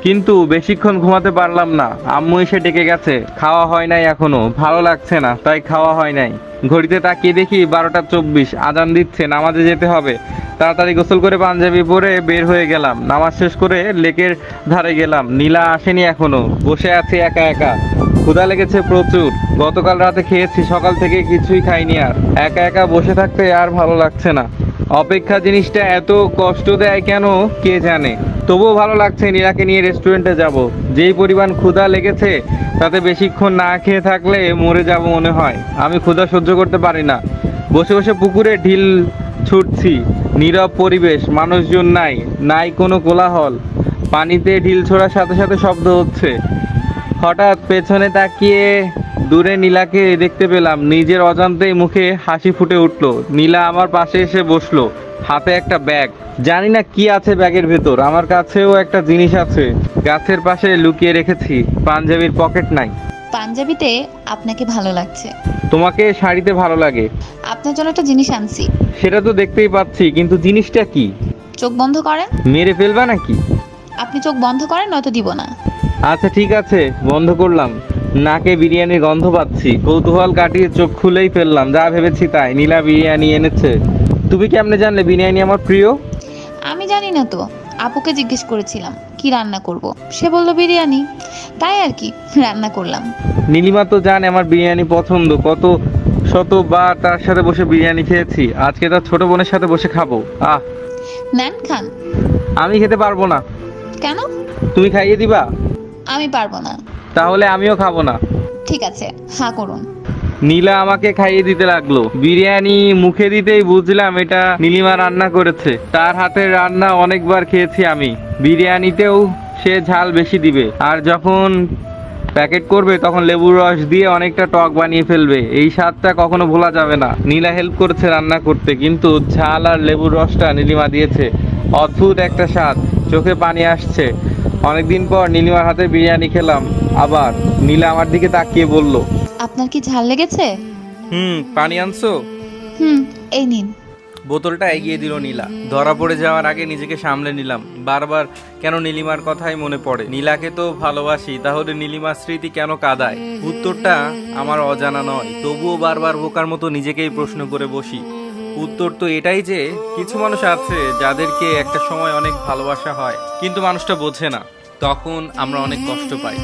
কিন্তু বেশিক্ষণ ঘুমাতে পারলাম না। আম্মু এসে ডেকে গেছে, খাওয়া হয় নাই এখনো, ভালো লাগছে না তাই খাওয়া হয় নাই। ঘড়িতে তাকিয়ে দেখি 12টা 24, আজান দিচ্ছে, নামাজে যেতে হবে। তাড়াতাড়ি গোসল করে পাঞ্জাবি পরে বের হয়ে গেলাম। নামাজ শেষ করে লেকের ধারে গেলাম। নীলা আসেনি এখনো, বসে আছে একা একা। ক্ষুধা লেগেছে প্রচুর। গতকাল রাতে খেয়েছি, সকাল থেকে কিছুই খাইনি। আর একা একা বসে থাকতে আর ভালো লাগছে না। অপেক্ষা জিনিসটা এত কষ্ট দেয় কেন কে জানে। তবুও ভালো লাগছে নীলাকে নিয়ে রেস্টুরেন্টে যাব। যেই পরিমাণ ক্ষুধা লেগেছে তাতে বেশিক্ষণ না খেয়ে থাকলে মরে যাব মনে হয়। আমি ক্ষুধা সহ্য করতে পারি না। বসে বসে পুকুরে ঢিল ছুটছি। নীরব পরিবেশ, মানুষজন নাই, নাই কোনো কোলাহল। পানিতে ঢিল ছোড়ার সাথে সাথে শব্দ হচ্ছে। হঠাৎ পেছনে তাকিয়ে দূরে নীলাকে দেখতে পেলাম। নিজের অজান্তেই মুখে হাসি ফুটে উঠলো। নীলা আমার পাশে এসে বসলো, হাতে একটা ব্যাগ। জানি না কি আছে ব্যাগের ভেতর। আমার কাছেও একটা জিনিস আছে, গাছের পাশে লুকিয়ে রেখেছি। পাঞ্জাবির পকেট নাই। পাঞ্জাবিতে আপনাকে ভালো লাগছে। তোমাকে শাড়িতে ভালো লাগে। আপনার জন্য একটা জিনিস আনছি। সেটা তো দেখতেই পাচ্ছি, কিন্তু জিনিসটা কি? চোখ বন্ধ করেন। মেরে ফেলবা নাকি? আপনি চোখ বন্ধ করেন, নয়তো দিব না। আচ্ছা ঠিক আছে, বন্ধ করলাম। নাকে বিরিয়ানির গন্ধ পাচ্ছি। কৌতূহল কাটিয়ে চোখ খুলেই ফেললাম। যা ভেবেছি তাই, নীলা বিরিয়ানি এনেছে। তুমি কেমনে জানলে বিরিয়ানি আমার প্রিয়? আমি জানি না তো, আপুকে জিজ্ঞেস করেছিলাম কি রান্না করব, সে বলল বিরিয়ানি, তাই আর কি রান্না করলাম। নীলিমা তো জানে আমার বিরিয়ানি পছন্দ। কত শতবার তার সাথে বসে বিরিয়ানি খেয়েছি। আজকে তার ছোট বোনের সাথে বসে খাবো। আহ, নেন, খান। আমি খেতে পারবো না। কেন? তুমি খাইয়ে দিবা? আমি পারবো না। তাহলে আমিও খাবো না। ঠিক আছে, হ্যাঁ করুন। নীলা আমাকে খাইয়ে দিতে লাগলো। বিরিয়ানি মুখে দিতেই বুঝলাম এটা নীলিমা রান্না করেছে। তার হাতের রান্না অনেকবার খেয়েছি আমি। বিরিয়ানিতেও সে ঝাল বেশি দিবে, আর যখন প্যাকেট করবে তখন লেবুর রস দিয়ে অনেকটা টক বানিয়ে ফেলবে। এই স্বাদটা কখনো ভোলা যাবে না। নীলা হেল্প করেছে রান্না করতে, কিন্তু ঝাল আর লেবুর রসটা নীলিমা দিয়েছে। অদ্ভুত একটা স্বাদ, চোখে পানি আসছে। অনেকদিন পর নীলিমার হাতে বিরিয়ানি খেলাম আবার। নীলা আমার দিকে তাকিয়ে বলল, আপনার কি ঝাল লেগেছে? পানি আনছো? এই নিন। বোতলটা এগিয়ে দিল নীলা। ধরা পড়ে যাওয়ার আগে নিজেকে সামলে নিলাম। বারবার কেন নীলিমার কথাই মনে পড়ে। নীলাকে তো ভালোবাসি, তাহলে নীলিমার স্মৃতি কেন কাঁদায়? উত্তরটা আমার অজানা নয়, তবুও বারবার বোকার মতো নিজেকেই প্রশ্ন করে বসি। উত্তর তো এটাই যে কিছু মানুষ আছে যাদেরকে একটা সময় অনেক ভালোবাসা হয়, কিন্তু মানুষটা বোঝে না। তখন আমরা অনেক কষ্ট পাই।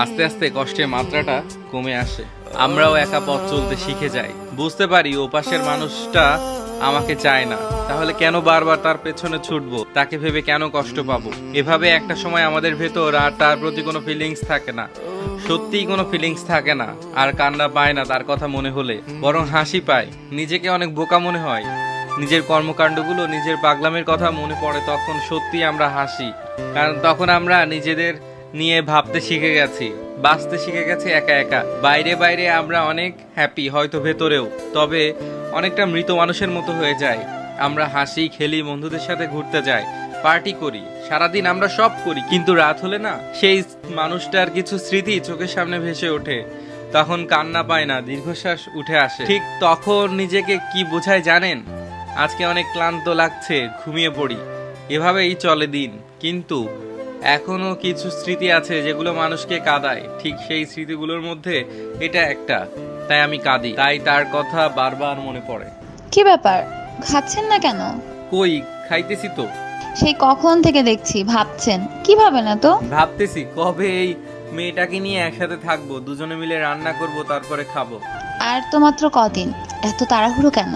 আস্তে আস্তে কষ্টের মাত্রাটা কমে আসে। আমরাও একা পথ চলতে শিখে যাই। বুঝতে পারি ওপাশের মানুষটা আমাকে চায় না, তাহলে কেন বারবার তার পেছনে ছুটবো? তাকে ভেবে কেন কষ্ট পাবো? এভাবে একটা সময় আমাদের ভেতর আর তার প্রতি কোনো ফিলিংস থাকে না। সত্যিই কোনো ফিলিংস থাকে না। আর কান্না পায় না তার কথা মনে হলে, বরং হাসি পায়। নিজেকে অনেক বোকা মনে হয়। নিজের কর্মকাণ্ডগুলো, নিজের পাগলামের কথা মনে পড়ে, তখন সত্যি আমরা হাসি। কারণ তখন আমরা নিজেদের নিয়ে ভাবতে শিখে গেছি, বাঁচতে শিখে গেছি একা একা। বাইরে বাইরে আমরা অনেক হ্যাপি, হয়তো ভেতরেও, তবে অনেকটা মৃত মানুষের মতো হয়ে যায়। আমরা হাসি, খেলি, বন্ধুদের সাথে ঘুরতে যাই, পার্টি করি, সারাদিন আমরা সব করি, কিন্তু রাত হলে না, সেই মানুষটার কিছু স্মৃতি চোখের সামনে ভেসে ওঠে। তখন কান্না পায় না, দীর্ঘশ্বাস উঠে আসে। ঠিক তখন নিজেকে কি বোঝায় জানেন? আজকে অনেক ক্লান্ত লাগছে, ঘুমিয়ে পড়ি। এভাবেই চলে দিন। কিন্তু এখনো কিছু স্মৃতি আছে যেগুলো মানুষকে কাঁদায়। ঠিক সেই স্মৃতিগুলোর মধ্যে এটা একটা। তাই আমি কাঁদি, তাই তার কথা বারবার মনে পড়ে। কি ব্যাপার, খাচ্ছেন না কেন? কই, খাইতেছি তো। সেই কখন থেকে দেখছি ভাবছেন। কি ভাবেন না তো? ভাবতেছি কবে এই মেয়েটাকে নিয়ে একসাথে থাকবো, দুজনে মিলে রান্না করব, তারপরে খাবো। আর তো মাত্র কদিন, এত তাড়াহুড়ো কেন?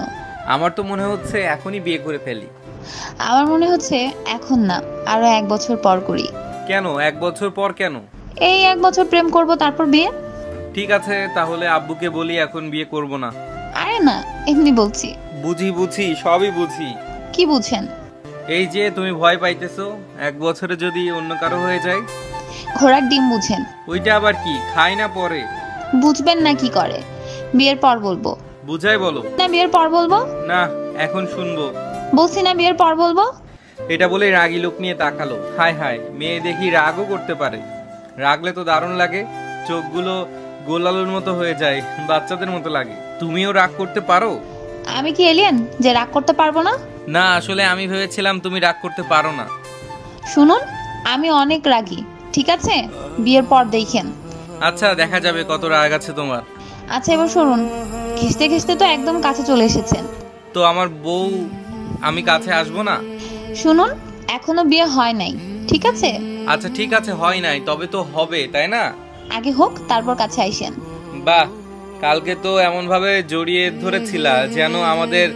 আমার তো মনে হচ্ছে এখনই বিয়ে করে ফেলি। আমার মনে হচ্ছে এখন না, আরো 1 বছর পর করি। কেন 1 বছর পর? কেন? এই 1 বছর প্রেম করব, তারপর বিয়ে। ঠিক আছে, তাহলে আব্বুকে বলি এখন বিয়ে করব না। আরে না, এমনি বলছি। বুঝি, সবই বুঝি। কি বুঝেন? এই যে তুমি ভয় পাইতেছো, 1 বছরে যদি অন্য কারো হয়ে যায়। ঘোড়ার ডিম বুঝেন? ওইটা আবার কি? খাই না পরে। বুঝবেন না কি করে? বিয়ের পর বলবো। বুঝাই বলো। না বিয়ের পর বলবো। না, এখন শুনবো। বলছি না বিয়ের পর বলবো। এটা বলে রাগী লোক নিয়ে তাকালো। হায় হায়, মেয়ে দেখি রাগও করতে পারে। রাগলে তো দারুণ লাগে, চোখগুলো গোলালুর মতো হয়ে যায়, বাচ্চাদের মতো লাগে। তুমিও রাগ করতে পারো? আমি কি এলিয়েন যে রাগ করতে পারবো না? না, আসলে আমি ভেবেছিলাম তুমি রাগ করতে পারো না। শুনুন, আমি অনেক রাগী, ঠিক আছে? বিয়ের পর দেখেন। আচ্ছা, দেখা যাবে কত রাগ আছে তোমার। আচ্ছা এবার শুনুন, ঘেঁষতে ঘেঁষতে তো একদম কাছে চলে এসেছেন। তো আমার বউ, আমি কাছে আসবো না? শুনুন, এখনো বিয়ে হয় নাই, ঠিক আছে? আচ্ছা ঠিক আছে, হয় নাই, তবে তো হবে, তাই না? আগে হোক তারপর কাছে আইসেন। বাহ, কালকে তো এমন ভাবে জড়িয়ে ধরেছিলা যেন আমাদের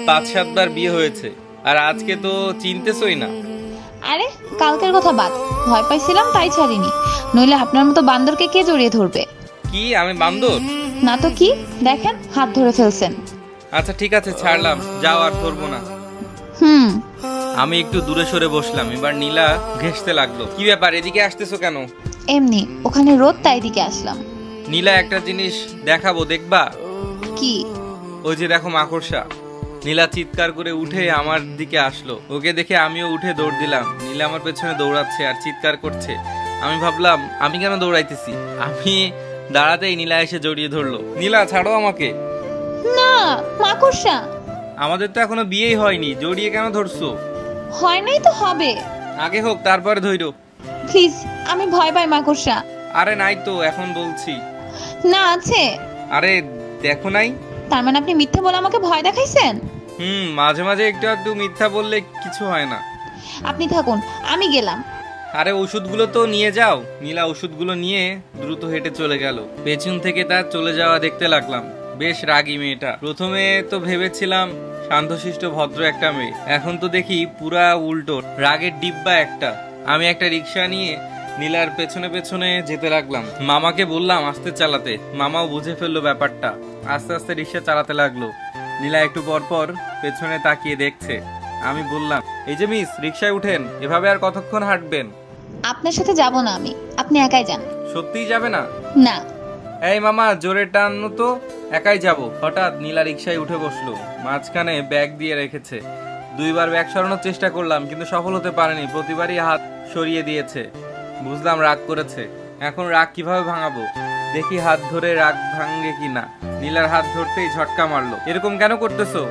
5-7 বার বিয়ে হয়েছে, আর আজকে তো চিনতেছই না। আরে কালকের কথা বাদ, ভয় পাইছিলাম তাই ছাড়িনি, নইলে আপনার মতো বান্দরকে কে জড়িয়ে ধরবে? কি আমি বান্দর? না তো কি, দেখেন হাত ধরে ফেলছেন। আচ্ছা ঠিক আছে, ছাড়লাম, যাও, আর ধরবো না। হুম। আমি একটু দূরে সরে বসলাম। এবার নীলা ঘেঁষতে লাগলো। কি ব্যাপার, এদিকে আসতেছো কেন? এমনি, ওখানে রোদ তাই দিকে আসলাম। নীলা, একটা জিনিস দেখাবো, দেখবা? কি? ওই যে দেখো মাকড়সা। নীলা চিৎকার করে উঠে আমার দিকে আসলো। ওকে দেখে আমিও উঠে দৌড় দিলাম। নীলা আমার পেছনে দৌড়াচ্ছে আর চিৎকার করছে। আমি ভাবলাম আমি কেন দৌড়াইতেছি। আমি দাঁড়াতেই নীলা এসে জড়িয়ে ধরলো। নীলা, ছাড়ো আমাকে। না, মাকড়সা। আমাদের তো এখনো বিয়েই হয়নি, জড়িয়ে কেন ধরছো? হয় নাই তো হবে। আগে হোক তারপরে ধইরো। প্লিজ, আমি ভয় পাই মাকড়সা। আরে নাই তো, এখন বলছি। না আছে। আরে দেখো নাই। তার মানে আপনি মিথ্যে বলে আমাকে ভয় দেখাইছেন? মাঝে মাঝে একটু একটু মিথ্যা বললে কিছু হয় না। আপনি থাকুন, আমি গেলাম। আরে ওষুধগুলো তো নিয়ে যাও। নীলা ওষুধগুলো নিয়ে দ্রুত হেঁটে চলে গেল। পেছন থেকে তার চলে যাওয়া দেখতে লাগলাম। বেশ রাগী মেয়েটা। প্রথমে তো ভেবেছিলাম শান্তশিষ্ট ভদ্র একটা মেয়ে, এখন তো দেখি পুরা উল্টো, রাগের ডিব্বা একটা। আমি একটা রিক্সা নিয়ে নীলার পেছনে পেছনে যেতে লাগলাম। মামাকে বললাম আস্তে চালাতে। মামাও বুঝে ফেললো ব্যাপারটা, আস্তে আস্তে রিক্সা চালাতে লাগলো। নীলা একটু পর পর পেছনে তাকিয়ে দেখছে। আমি বললাম, এই যে মিস, রিক্সায় উঠেন, এভাবে আর কতক্ষণ হাঁটবেন? আপনার সাথে যাব না আমি, আপনি একাই যান। সত্যিই যাবে না? না। এই মামা, জোরে টানো তো, একাই যাব। হঠাৎ নীলা রিক্সায় উঠে বসলো। মাঝখানে ব্যাগ দিয়ে রেখেছে। 2 বার ব্যাগ সরানোর চেষ্টা করলাম, কিন্তু সফল হতে পারেনি। প্রতিবারই হাত সরিয়ে দিয়েছে। বুঝলাম রাগ করেছে। এখন রাগ কিভাবে ভাঙাবো? দেখি হাত ধরে রাগ ভাঙে কিনা। নীলার হাত ধরতেই ঝটকা মারলো। এরকম কেন করতেছো?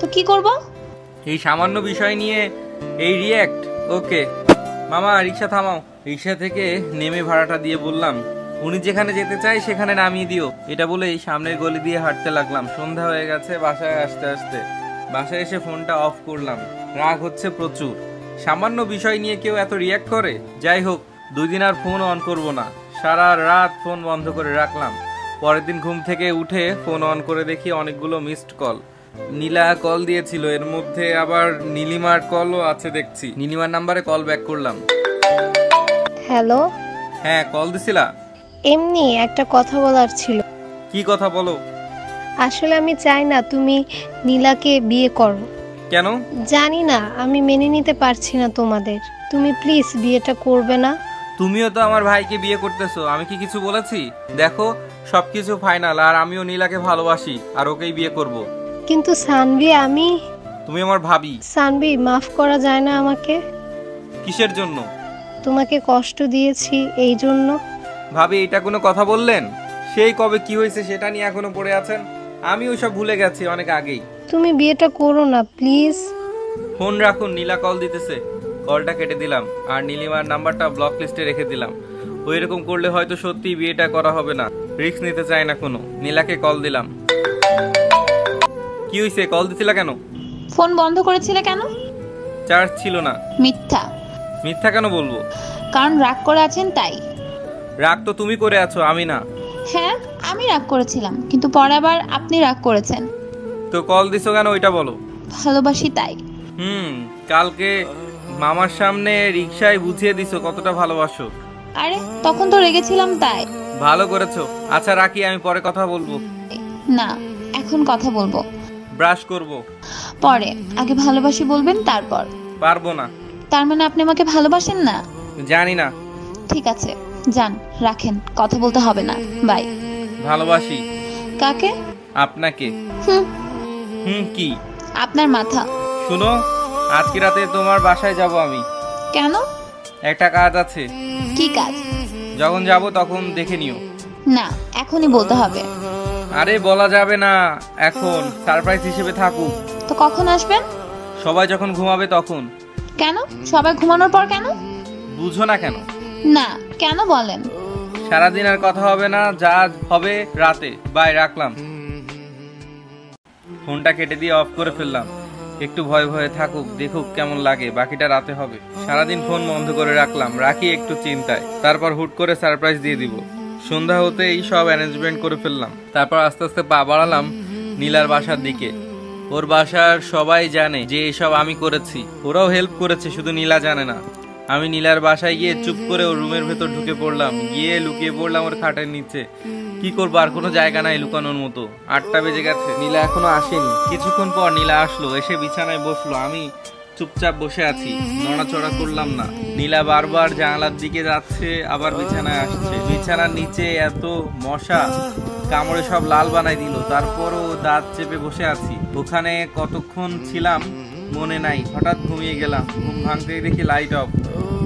তো কি করব? এই সামান্য বিষয় নিয়ে এই রিয়্যাক্ট? ওকে মামা, রিক্সা থামাও। রিক্সা থেকে নেমে ভাড়াটা দিয়ে বললাম, উনি যেখানে যেতে চাই সেখানে নামিয়ে দিও। এটা বলেই সামনের গলি দিয়ে হাঁটতে লাগলাম। সন্ধ্যা হয়ে গেছে। বাসায় আসতে আসতে বাসায় এসে ফোনটা অফ করলাম। রাগ হচ্ছে প্রচুর। সামান্য বিষয় নিয়ে কেউ এত রিয়্যাক্ট করে? যাই হোক, 2 দিন আর ফোন অন করব না। সারা রাত ফোন বন্ধ করে রাখলাম। পরের দিন ঘুম থেকে উঠে ফোন অন করে দেখি অনেকগুলো মিসড কল। নীলা কল দিয়েছিল, এর মধ্যে আবার নীলিমার কলও আছে দেখছি। নীলিমার নাম্বারে কল ব্যাক করলাম। হ্যালো। হ্যাঁ, কল দিছিলা? এমনি একটা কথা বলার ছিল। কি কথা বলো? আসলে আমি চাই না তুমি নীলাকে বিয়ে করো। কেন? জানি না, আমি মেনে নিতে পারছি না তোমাদের। তুমি প্লিজ বিয়েটা করবে না? তুমিও তো আমার ভাইকে বিয়ে করতেছো, আমি কি কিছু বলেছি? দেখো, সবকিছু ফাইনাল, আর আমিও নীলাকে ভালোবাসি আর ওকেই বিয়ে করব। কিন্তু সানভি, আমি... তুমি আমার ভাবি। সানভি, মাফ করা যায় না আমাকে? কিসের জন্য? তোমাকে কষ্ট দিয়েছি এই জন্য। ভাবি, এটা কোনো কথা বললেন? সেই কবে কি হয়েছে সেটা নিয়ে এখনো পড়ে আছেন। আমি ওইসব ভুলে গেছি অনেক আগেই। তুমি বিয়েটা করো না প্লিজ। ফোন রাখুন, নীলা কল দিতেছে। কলটা কেটে দিলাম আর নীলিমার নাম্বারটা ব্লক লিস্টে রেখে দিলাম। ওই রকম করলে হয়তো সত্যি বিয়েটা করা হবে না। রিস্ক নিতে চাই না কোনো। নীলাকে কল দিলাম। কি হয়েছে, কল দিছিলা কেন? ফোন বন্ধ করেছিলে কেন? চার্জ ছিল না। মিথ্যা। মিথ্যা কেন বলবো? কারণ রাগ করে আছেন তাই। রাগ তো তুমি করে আছো, আমি না। হ্যাঁ, আমি রাগ করেছিলাম, কিন্তু পরে আবার আপনি রাগ করেছেন। তো কল দিছো কেন ওইটা বলো। ভালোবাসি তাই। কালকে মামার সামনে রিকশায় বুঝিয়ে দিছো কতটা ভালোবাসো। আরে তখন তো রেগেছিলাম তাই। ভালো করেছো। আচ্ছা রাখি, আমি পরে কথা বলবো। না, এখন কথা বলবো। ব্রাশ করব পরে, আগে ভালোবাসি বলবেন তারপর। পারবো না। তার মানে আপনি আমাকে ভালোবাসেন না? জানি না। ঠিক আছে, যান, রাখেন, কথা বলতে হবে না, বাই। ভালোবাসি। কাকে? আপনাকে। হুম, কি? আপনার মাথা। শুনো, আজকে রাতে তোমার বাসায় যাব আমি। কেন? একটা কাজ আছে। কি কাজ? যখন যাব তখন দেখে নিও। না, এখনই বলতে হবে। আরে বলা যাবে না এখন, সারপ্রাইজ হিসেবে থাকুক। তো কখন আসবেন? সবাই যখন ঘুমাবে তখন। কেন? সবাই ঘুমানোর পর কেন? বুঝো না কেন? না, কেন বলেন? সারাদিন আর কথা হবে না, যা হবে রাতে। বাই, রাখলাম। ফোনটা কেটে দিয়ে অফ করে ফেললাম। একটু ভয় ভয়ে থাকুক, দেখুক কেমন লাগে, বাকিটা রাতে হবে। সারাদিন ফোন বন্ধ করে রাখলাম, রাখি একটু চিন্তায়। তারপর হুট করে সারপ্রাইজ দিয়ে দিব। সন্ধ্যা হতে এই সব অ্যারেঞ্জমেন্ট করে ফেললাম। তারপর আস্তে আস্তে পা বাড়ালাম নীলার বাসার দিকে। ওর বাসার সবাই জানে যে এসব আমি করেছি, ওরাও হেল্প করেছে, শুধু নীলা জানে না। আমি নীলার বাসায় গিয়ে চুপ করে ওর রুমের ভেতর ঢুকে পড়লাম, গিয়ে লুকিয়ে পড়লাম ওর খাটের নিচে। কি করবো, আর কোনো জায়গা নাই লুকানোর মতো। 8টা বেজে গেছে, নীলা এখনো আসেনি। কিছুক্ষণ পর নীলা আসলো, এসে বিছানায় বসলো। আমি চুপচাপ বসে আছি, নড়াচড়া করলাম না। নীলা বারবার জানালার দিকে যাচ্ছে, আবার বিছানায় আসছে। বিছানার নিচে এত মশা, কামড়ে সব লাল বানাই দিল। তারপরও দাঁত চেপে বসে আছি। ওখানে কতক্ষণ ছিলাম মনে নাই, হঠাৎ ঘুমিয়ে গেলাম। ঘুম ভাঙতেই দেখি লাইট অফ।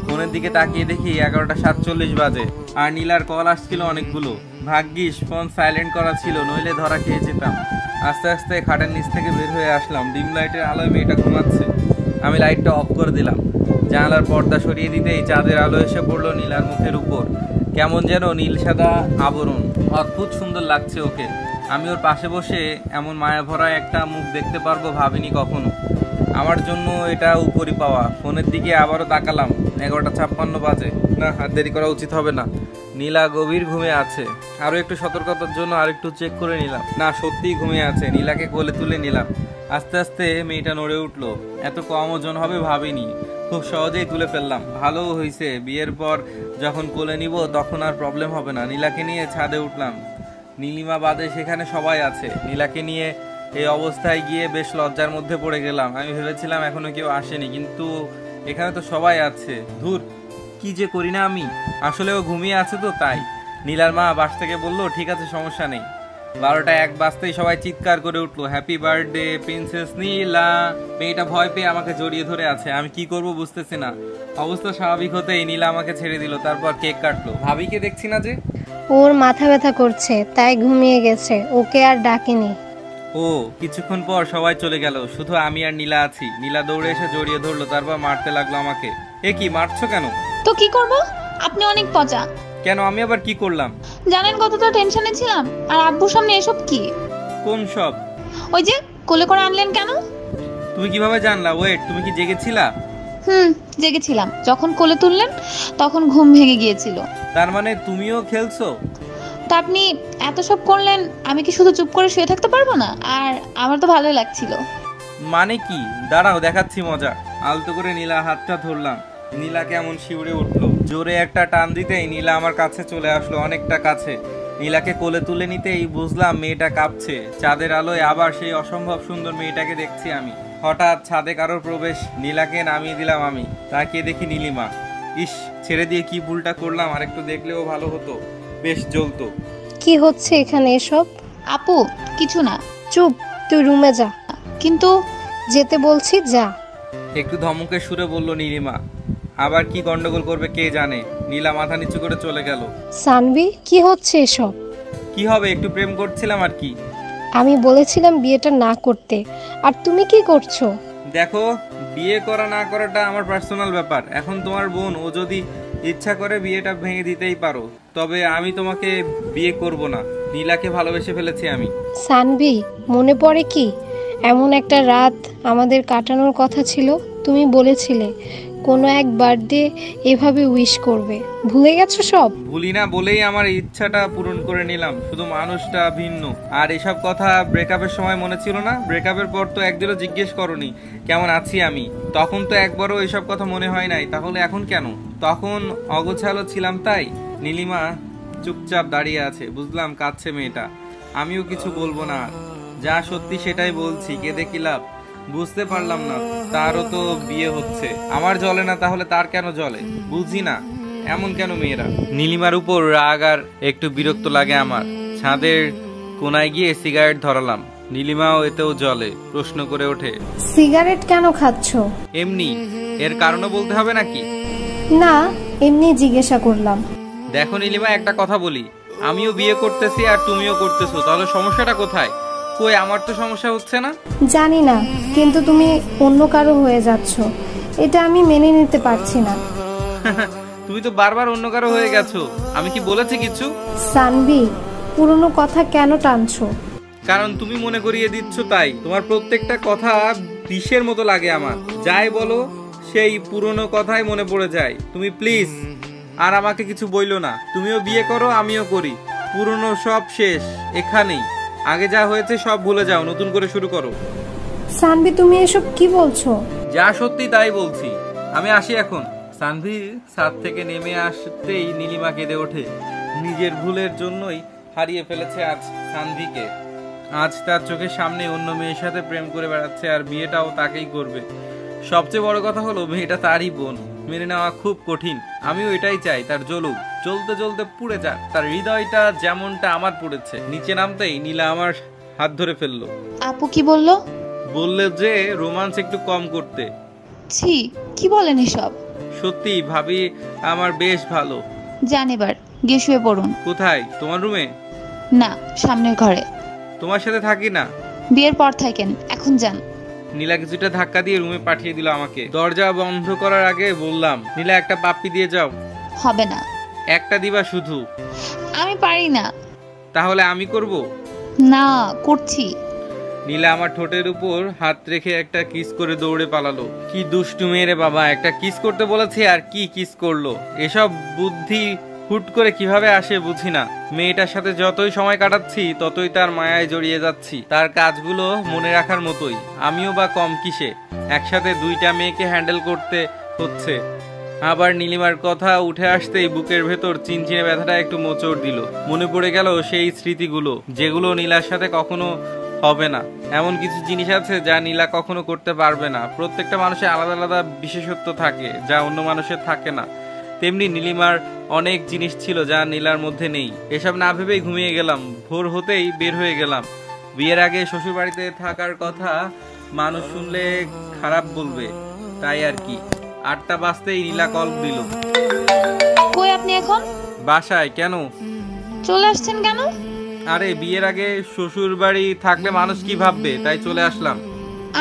ফোনের দিকে তাকিয়ে দেখি 11টা 47 বাজে, আর নীলার কল আসছিল অনেকগুলো। ভাগ্যিস ফোন সাইলেন্ট করা ছিল, নইলে ধরা খেয়ে যেতাম। আস্তে আস্তে খাটের নিচ থেকে বের হয়ে আসলাম। ডিম লাইটের আলোয় মেয়েটা ঘুমাচ্ছে। আমি লাইটটা অফ করে দিলাম। জানালার পর্দা সরিয়ে দিতেই চাঁদের আলো এসে পড়লো নীলার মুখের উপর। কেমন যেন নীল সাদা আবরণ, অদ্ভুত সুন্দর লাগছে ওকে। আমি ওর পাশে বসে এমন মায়া ভরা একটা মুখ দেখতে পারবো ভাবিনি কখনো। আমার জন্য এটা উপরি পাওয়া। ফোনের দিকে আবারও তাকালাম, 11টা 56 বাজে। না, আর দেরি করা উচিত হবে না। নীলা গভীর ঘুমে আছে। আরও একটু সতর্কতার জন্য আরেকটু চেক করে নিলাম। না, সত্যিই ঘুমিয়ে আছে। নীলাকে কোলে তুলে নিলাম। আস্তে আস্তে মেয়েটা নড়ে উঠলো। এত কম ওজন হবে ভাবিনি। খুব সহজেই তুলে ফেললাম। ভালো হয়েছে, বিয়ের পর যখন কোলে নিব তখন আর প্রবলেম হবে না। নীলাকে নিয়ে ছাদে উঠলাম। নীলিমা বাদে সেখানে সবাই আছে। নীলাকে নিয়ে এই অবস্থায় গিয়ে বেশ লজ্জার মধ্যে পড়ে গেলাম। আমি ভেবেছিলাম এখনো কেউ আসেনি, কিন্তু এখানে তো সবাই আছে। ধুর, কি যে করি না আমি। আসলেও ঘুমিয়ে আছে তো তাই। নীলার মা বাস থেকে বললো ঠিক আছে, সমস্যা নেই। 12টা 1 বাজতেই সবাই চিৎকার করে উঠলো, হ্যাপি বার্থডে প্রিন্সেস নীলা। মেয়েটা ভয় পেয়ে আমাকে জড়িয়ে ধরে আছে। আমি কি করব বুঝতেছি না। অবস্থা স্বাভাবিক হতেই নীলা আমাকে ছেড়ে দিল, তারপর কেক কাটলো। ভাবিকে দেখছি না যে। ওর মাথা ব্যথা করছে, তাই ঘুমিয়ে গেছে, ওকে আর ডাকেনি। ও, কিছুক্ষণ পর সবাই চলে গেল, শুধু আমি আর নীলা আছি। নীলা দৌড়ে এসে জড়িয়ে ধরলো, তারপর মারতে লাগলো আমাকে। এ কি, মারছো কেন? তো কি করব? আপনি অনেক পচা। কেন, আমি আবার কি করলাম? জানেন কতটা টেনশনে ছিলাম, আর আব্বুর সামনে এসব কি? কোন সব? ওই যে কোলে করে আনলেন কেন? তুমি কিভাবে জানলা? ওয়েট, তুমি কি জেগেছিলা? জেগেছিলাম। যখন কোলে তুললেন তখন ঘুম ভেঙে গিয়েছিল। তার মানে তুমিও খেলছো? তো আপনি এত সব করলেন, আমি কি শুধু চুপ করে শুয়ে থাকতে পারবো না? আর আমার তো ভালোই লাগছিল। মানে কি? দাঁড়াও, দেখাচ্ছি মজা। আলতো করে নীলা হাতটা ধরলাম। নীলা কেমন শিউরে উঠলো। জোরে একটা টান দিতেই নীলা আমার কাছে চলে আসলো, অনেকটা কাছে। নীলাকে কোলে তুলে নিতেই বুঝলাম মেয়েটা কাঁপছে। চাঁদের আলোয় আবার সেই অসম্ভব সুন্দর মেয়েটাকে দেখছি আমি। হঠাৎ ছাদে কারোর প্রবেশ। নীলাকে নামিয়ে দিলাম আমি। তাকিয়ে দেখি নীলিমা। ইস, ছেড়ে দিয়ে কি ভুলটা করলাম, আর একটু দেখলেও ভালো হতো, বেশ জ্বলতো। কি হচ্ছে এখানে এসব? আপু, কিছু না। চুপ, তুই রুমে যা। কিন্তু যেতে বলছি, যা। একটু ধমকের সুরে বলল নীলিমা। আবার কি গন্ডগোল করবে কে জানে। নীলা মাথা নিচু করে চলে গেল। সানভি, কি হচ্ছে এসব? কি হবে, একটু প্রেম করছিলাম আর কি। আমি বলেছিলাম বিয়েটা না করতে, আর তুমি কি করছো? দেখো, বিয়ে করা না করাটা আমার পার্সোনাল ব্যাপার। এখন তোমার বোন, ও যদি ইচ্ছা করে বিয়েটা ভেঙে দিতেই পারো, তবে আমি তোমাকে বিয়ে করব না। নীলাকে ভালোবেসে ফেলেছি আমি। সানভি, মনে পড়ে কি এমন একটা রাত আমাদের কাটানোর কথা ছিল? তুমি বলেছিলে কোনো এক বার্থডে এভাবে উইশ করবে। ভুলে গেছো সব? ভুলি না বলেই আমার ইচ্ছাটা পূরণ করে নিলাম, শুধু মানুষটা ভিন্ন। আর এসব কথা ব্রেকআপের সময় মনে ছিল না? ব্রেকআপের পর তো একদিনও জিজ্ঞেস করনি কেমন আছি আমি। তখন তো একবারও এসব কথা মনে হয় নাই, তাহলে এখন কেন? তখন অগোছালো ছিলাম তাই। নীলিমা চুপচাপ দাঁড়িয়ে আছে। বুঝলাম কাঁদছে মেয়েটা। আমিও কিছু বলবো না, যা সত্যি সেটাই বলছি। কেঁদে কি লাভ? বুঝতে পারলাম না, তারও তো বিয়ে হচ্ছে, আমার জ্বলে না, তাহলে তার কেন জ্বলে? বুঝি না। এমন কেন মেয়েরা? নীলিমার উপর রাগ আর একটু বিরক্ত লাগে আমার। ছাদের কোনায় গিয়ে সিগারেট ধরালাম। নীলিমাও এতেও জ্বলে, প্রশ্ন করে ওঠে, সিগারেট কেন খাচ্ছ? এমনি। এর কারণও বলতে হবে নাকি? না, এমনি জিজ্ঞাসা করলাম। দেখো নীলিমা, একটা কথা বলি, আমিও বিয়ে করতেছি আর তুমিও করতেছো, তাহলে সমস্যাটা কোথায়? কই, আমার তো সমস্যা হচ্ছে না। জানি না, কিন্তু তুমি অন্য কারো হয়ে যাচ্ছ, এটা আমি মেনে নিতে পারছি না। তুমি তো বারবার অন্য কারো হয়ে গেছো, আমি কি বলেছি কিছু? সানভি, পুরনো কথা কেন টানছো? কারণ তুমি মনে করিয়ে দিচ্ছ তাই। তোমার প্রত্যেকটা কথা বিষের মতো লাগে আমার। যাই বলো সেই পুরনো কথাই মনে পড়ে যায়। তুমি প্লিজ আর আমাকে কিছু বইলো না। তুমিও বিয়ে করো, আমিও করি। পুরনো সব শেষ এখানেই। আগে যা হয়েছে সব ভুলে যাও, নতুন করে শুরু করো। সানভি, তুমি এসব কি বলছো? যা সত্যি তাই বলছি। আমি আসি এখন। সানভি ছাদ থেকে নেমে আসতেই নীলিমা কেঁদে ওঠে। নিজের ভুলের জন্যই হারিয়ে ফেলেছে আজ সানভিকে। আজ তার চোখের সামনে অন্য মেয়ের সাথে প্রেম করে বেড়াচ্ছে, আর বিয়েটাও তাকেই করবে। সবচেয়ে বড় কথা হলো মেয়েটা তারই বোন। মেনে নেওয়া খুব কঠিন। আমিও এটাই চাই, তার জ্বলুক, জ্বলতে জ্বলতে পুড়ে যাক। তার হৃদয়টা যেমনটা আমার পুড়েছে। নিচে নামতেই নীলা আমার হাত ধরে ফেললো। আপু কি বললো? বললে যে রোমান্স একটু কম করতে। ছি, কি বলেন এসব? সত্যি ভাবি আমার বেশ ভালো। যান এবার গিয়ে শুয়ে পড়ুন। কোথায়? তোমার রুমে? না, সামনের ঘরে। তোমার সাথে থাকি না। বিয়ের পর থাকেন, এখন যান। নীলা কিছুটা ধাক্কা দিয়ে রুমে পাঠিয়ে দিল আমাকে। দরজা বন্ধ করার আগে বললাম, নীলা একটা পাপ্পি দিয়ে যাও। হবে না। একটা দিবা শুধু? আমি পারি না। তাহলে আমি করব। না, করছি। নীলা আমার ঠোঁটের উপর হাত রেখে একটা কিস করে দৌড়ে পালালো। কি দুষ্টু মেয়ে রে বাবা, একটা কিস করতে বলেছে আর কি কিস করলো। এসব বুদ্ধি হুট করে কিভাবে আসে বুঝি না। মেয়েটার সাথে যতই সময় কাটাচ্ছি ততই তার মায়ায় জড়িয়ে যাচ্ছি। তার কাজগুলো মনে রাখার মতোই। আমিও বা কম কিসে, একসাথে দুইটা মেয়েকে হ্যান্ডেল করতে হচ্ছে। আবার নীলিমার কথা উঠে আসতেই বুকের ভেতর চিনচিনে ব্যথাটা একটু মোচড় দিল। মনে পড়ে গেল সেই স্মৃতিগুলো, যেগুলো নীলার সাথে কখনো হবে না। এমন কিছু জিনিস আছে যা নীলা কখনো করতে পারবে না। প্রত্যেকটা মানুষের আলাদা আলাদা বিশেষত্ব থাকে, যা অন্য মানুষের থাকে না। তেমনি নীলিমার অনেক জিনিস ছিল যা নীলার মধ্যে নেই। এসব না ভেবেই ঘুমিয়ে গেলাম। ভোর হতেই বের হয়ে গেলাম। বিয়ের আগে শ্বশুর বাড়িতে থাকার কথা মানুষ শুনলে খারাপ বলবে, তাই আর কি। 8টা বাজতেই নীলা কল দিল। কই আপনি এখন? বাসায়। কেন? চলে আসছেন কেন? আরে বিয়ের আগে শ্বশুর বাড়ি থাকলে মানুষ কি ভাববে, তাই চলে আসলাম।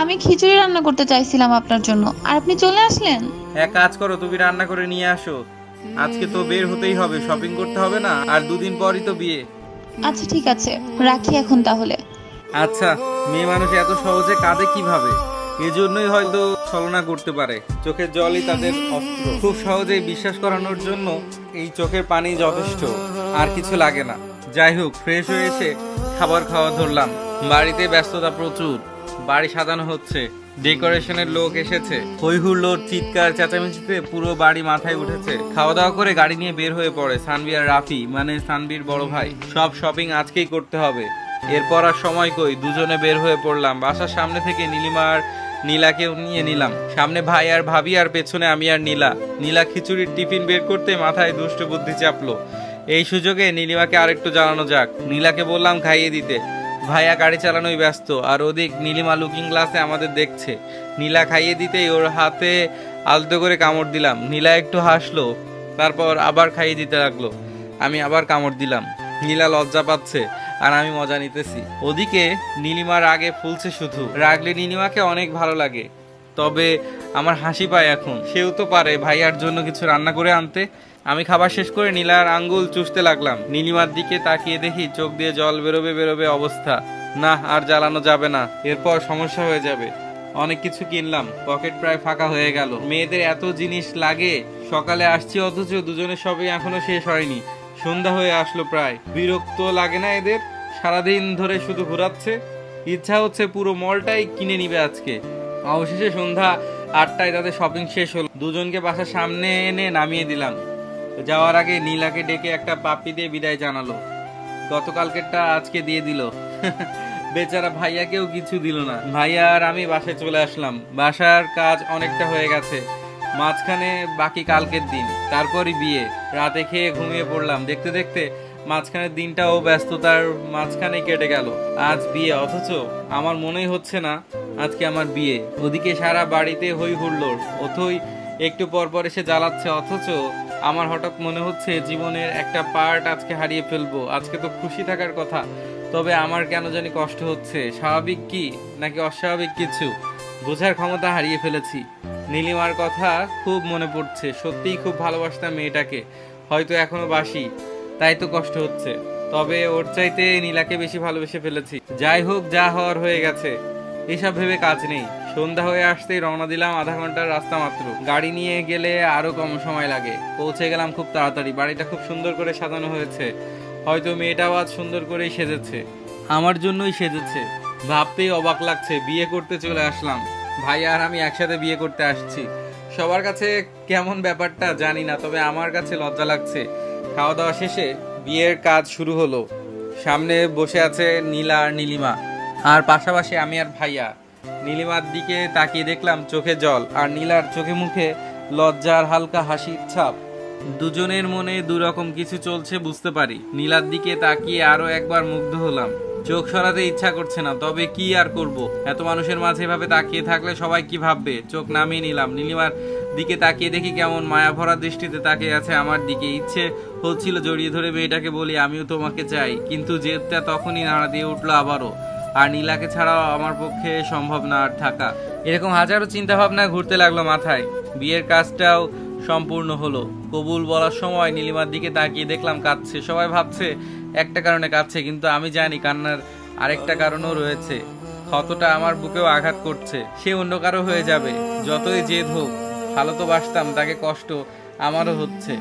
আমি খিচুড়ি রান্না করতে চাইছিলাম আপনার জন্য, আর আপনি চলে আসলেন। এক কাজ করো, তুমি রান্না করে নিয়ে আসো। আজকে তো বের হতেই হবে, শপিং করতে হবে না? আর 2 দিন পরই তো বিয়ে। আচ্ছা ঠিক আছে, রাখি এখন তাহলে। আচ্ছা, মেয়ে মানুষ এত সহজে কাঁদে কিভাবে? এজন্যই হয়তো ছলনা করতে পারে। চোখের জলই তাদের অস্ত্র। খুব সহজেই বিশ্বাস করানোর জন্য এই চোখের পানি যথেষ্ট, আর কিছু লাগে না। যাই হোক, ফ্রেশ হয়ে এসে খাবার খাওয়া ধরলাম। বাড়িতে ব্যস্ততা প্রচুর। বাড়ি সাজানো হচ্ছে, ডেকোরেশনের লোক এসেছে। হই হুল্লোড়, চিৎকার চেঁচামেচিতে পুরো বাড়ি মাথায় উঠেছে। খাওয়া দাওয়া করে গাড়ি নিয়ে বের হয়ে পড়ে সানভি আর রাফি, মানে সানভির বড় ভাই। সব শপিং আজকেই করতে হবে। এরপর আর সময় কই, দুজনে বের হয়ে পড়লাম। বাসার সামনে থেকে নীলাকেও নিয়ে নিলাম। সামনে ভাই আর ভাবি, আর পেছনে আমি আর নীলা। নীলা খিচুড়ির টিফিন বের করতে মাথায় দুষ্ট বুদ্ধি চাপলো। এই সুযোগে নীলিমাকে আরেকটু জ্বালানো যাক। নীলাকে বললাম খাইয়ে দিতে। ভাইয়া গাড়ি চালানোই ব্যস্ত, আর ওদিক নীলিমা লুকিং গ্লাসে আমাদের দেখছে। নীলা খাইয়ে দিতেই ওর হাতে আলতো করে কামড় দিলাম। নীলা একটু হাসলো, তারপর আবার খাইয়ে দিতে লাগলো। আমি আবার কামড় দিলাম। নীলা লজ্জা পাচ্ছে আর আমি মজা নিতেছি। ওদিকে নীলিমার রাগে ফুলছে শুধু। রাগলে নীলিমাকে অনেক ভালো লাগে, তবে আমার হাসি পায় এখন। সেও তো পারে ভাইয়ার জন্য কিছু রান্না করে আনতে। আমি খাবার শেষ করে নীলার আঙ্গুল চুষতে লাগলাম। নীলিমার দিকে তাকিয়ে দেখি চোখ দিয়ে জল বেরোবে অবস্থা। না, আর জ্বালানো যাবে না, এরপর সমস্যা হয়ে যাবে। অনেক কিছু কিনলাম, পকেট প্রায় ফাঁকা হয়ে গেল। মেয়েদের এত জিনিস লাগে, সকালে আসছি অথচ দুজনের সবই এখনো শেষ হয়নি। সন্ধ্যা হয়ে আসলো প্রায়। বিরক্ত লাগে না এদের? সারাদিন ধরে শুধু ঘোরাচ্ছে। ইচ্ছা হচ্ছে পুরো মলটাই কিনে নিবে আজকে। অবশেষে সন্ধ্যা 8টায় তাদের শপিং শেষ হলো। দুজনকে বাসার সামনে এনে নামিয়ে দিলাম। যাওয়ার আগে নীলাকে ডেকে একটা পাপ্পি দিয়ে বিদায় জানালো। গতকালকেরটা আজকে দিয়ে দিল। বেচারা ভাইয়াকেও কিছু দিল না। ভাইয়া আর আমি বাসায় চলে আসলাম। বাসার কাজ অনেকটা হয়ে গেছে। মাঝখানে বাকি কালকের দিন, তারপরই বিয়ে। রাতে খেয়ে ঘুমিয়ে পড়লাম, দেখতে দেখতে মাঝখানের দিনটাও ব্যস্ততার মাঝখানে কেটে গেল। আজ বিয়ে, অথচ আমার মনেই হচ্ছে না আজকে আমার বিয়ে। ওদিকে সারা বাড়িতে হই হুল্লোড়, অথই একটু পর পর এসে জ্বালাচ্ছে, অথচ আমার হঠাৎ মনে হচ্ছে জীবনের একটা পার্ট আজকে হারিয়ে ফেলবো। আজকে তো খুশি থাকার কথা, তবে আমার কেন জানি কষ্ট হচ্ছে। স্বাভাবিক কি নাকি অস্বাভাবিক কিছু বোঝার ক্ষমতা হারিয়ে ফেলেছি। নীলিমার কথা খুব মনে পড়ছে, সত্যিই খুব ভালোবাসতাম মেয়েটাকে, হয়তো এখনো বাসি, তাই তো কষ্ট হচ্ছে। তবে ওর চাইতে নীলাকে বেশি ভালোবেসে ফেলেছি। যাই হোক, যা হওয়ার হয়ে গেছে, এসব ভেবে কাজ নেই। সন্ধ্যা হয়ে আসতেই রওনা দিলাম, আধা ঘন্টার রাস্তা মাত্র। গাড়ি নিয়ে গেলে আরো কম সময় লাগে। পৌঁছে গেলাম খুব তাড়াতাড়ি। বাড়িটা খুব সুন্দর করে সাজানো হয়েছে, হয়তো মেয়েটাও আজ সুন্দর করেই সেজেছে, আমার জন্যই সেজেছে। ভাবতেই অবাক লাগছে, বিয়ে করতে চলে আসলাম। ভাই আর আমি একসাথে বিয়ে করতে আসছি। সবার কাছে কেমন ব্যাপারটা জানি না, তবে আমার কাছে লজ্জা লাগছে। খাওয়া দাওয়া শেষে বিয়ের কাজ শুরু হলো। সামনে বসে আছে নীলা আর নীলিমা, আর পাশাপাশি আমি আর ভাইয়া। নীলিমার দিকে তাকিয়ে দেখলাম চোখে জল, আর নীলার চোখে মুখে লজ্জার হালকা হাসির ছাপ। দুজনের মনে দুরকম কিছু চলছে বুঝতে পারি। নীলার দিকে তাকিয়ে আরো একবার মুগ্ধ হলাম। চোখ সরাতে ইচ্ছা করছে না, তবে কি আর করব। এত মানুষের মাঝে এভাবে তাকিয়ে থাকলে সবাই কি ভাববে। চোখ নামিয়ে নিলাম। নীলিমার দিকে তাকিয়ে দেখি কেমন মায়া ভরা দৃষ্টিতে তাকিয়ে আছে আমার দিকে। ইচ্ছে হচ্ছিল জড়িয়ে ধরে মেয়েটাকে বলি আমিও তোমাকে চাই, কিন্তু জেদটা তখনই নাড়া দিয়ে উঠলো আবারও। আর নীলাকে ছাড়াও আমার পক্ষে সম্ভব না আর থাকা। এরকম হাজারো চিন্তা ভাবনা ঘুরতে লাগলো মাথায়। বিয়ের কাজটাও সম্পূর্ণ হলো। কবুল বলার সময় নীলিমার দিকে তাকিয়ে দেখলাম কাঁদছে। সবাই ভাবছে একটা কারণে কাঁদছে, কিন্তু আমি জানি কান্নার আরেকটা কারণও রয়েছে। ক্ষতটা আমার বুকেও আঘাত করছে, সে অন্য কারো হয়ে যাবে। যতই জেদ হোক, ভালো তো বাসতাম, তাকে কষ্ট আমারও হচ্ছে।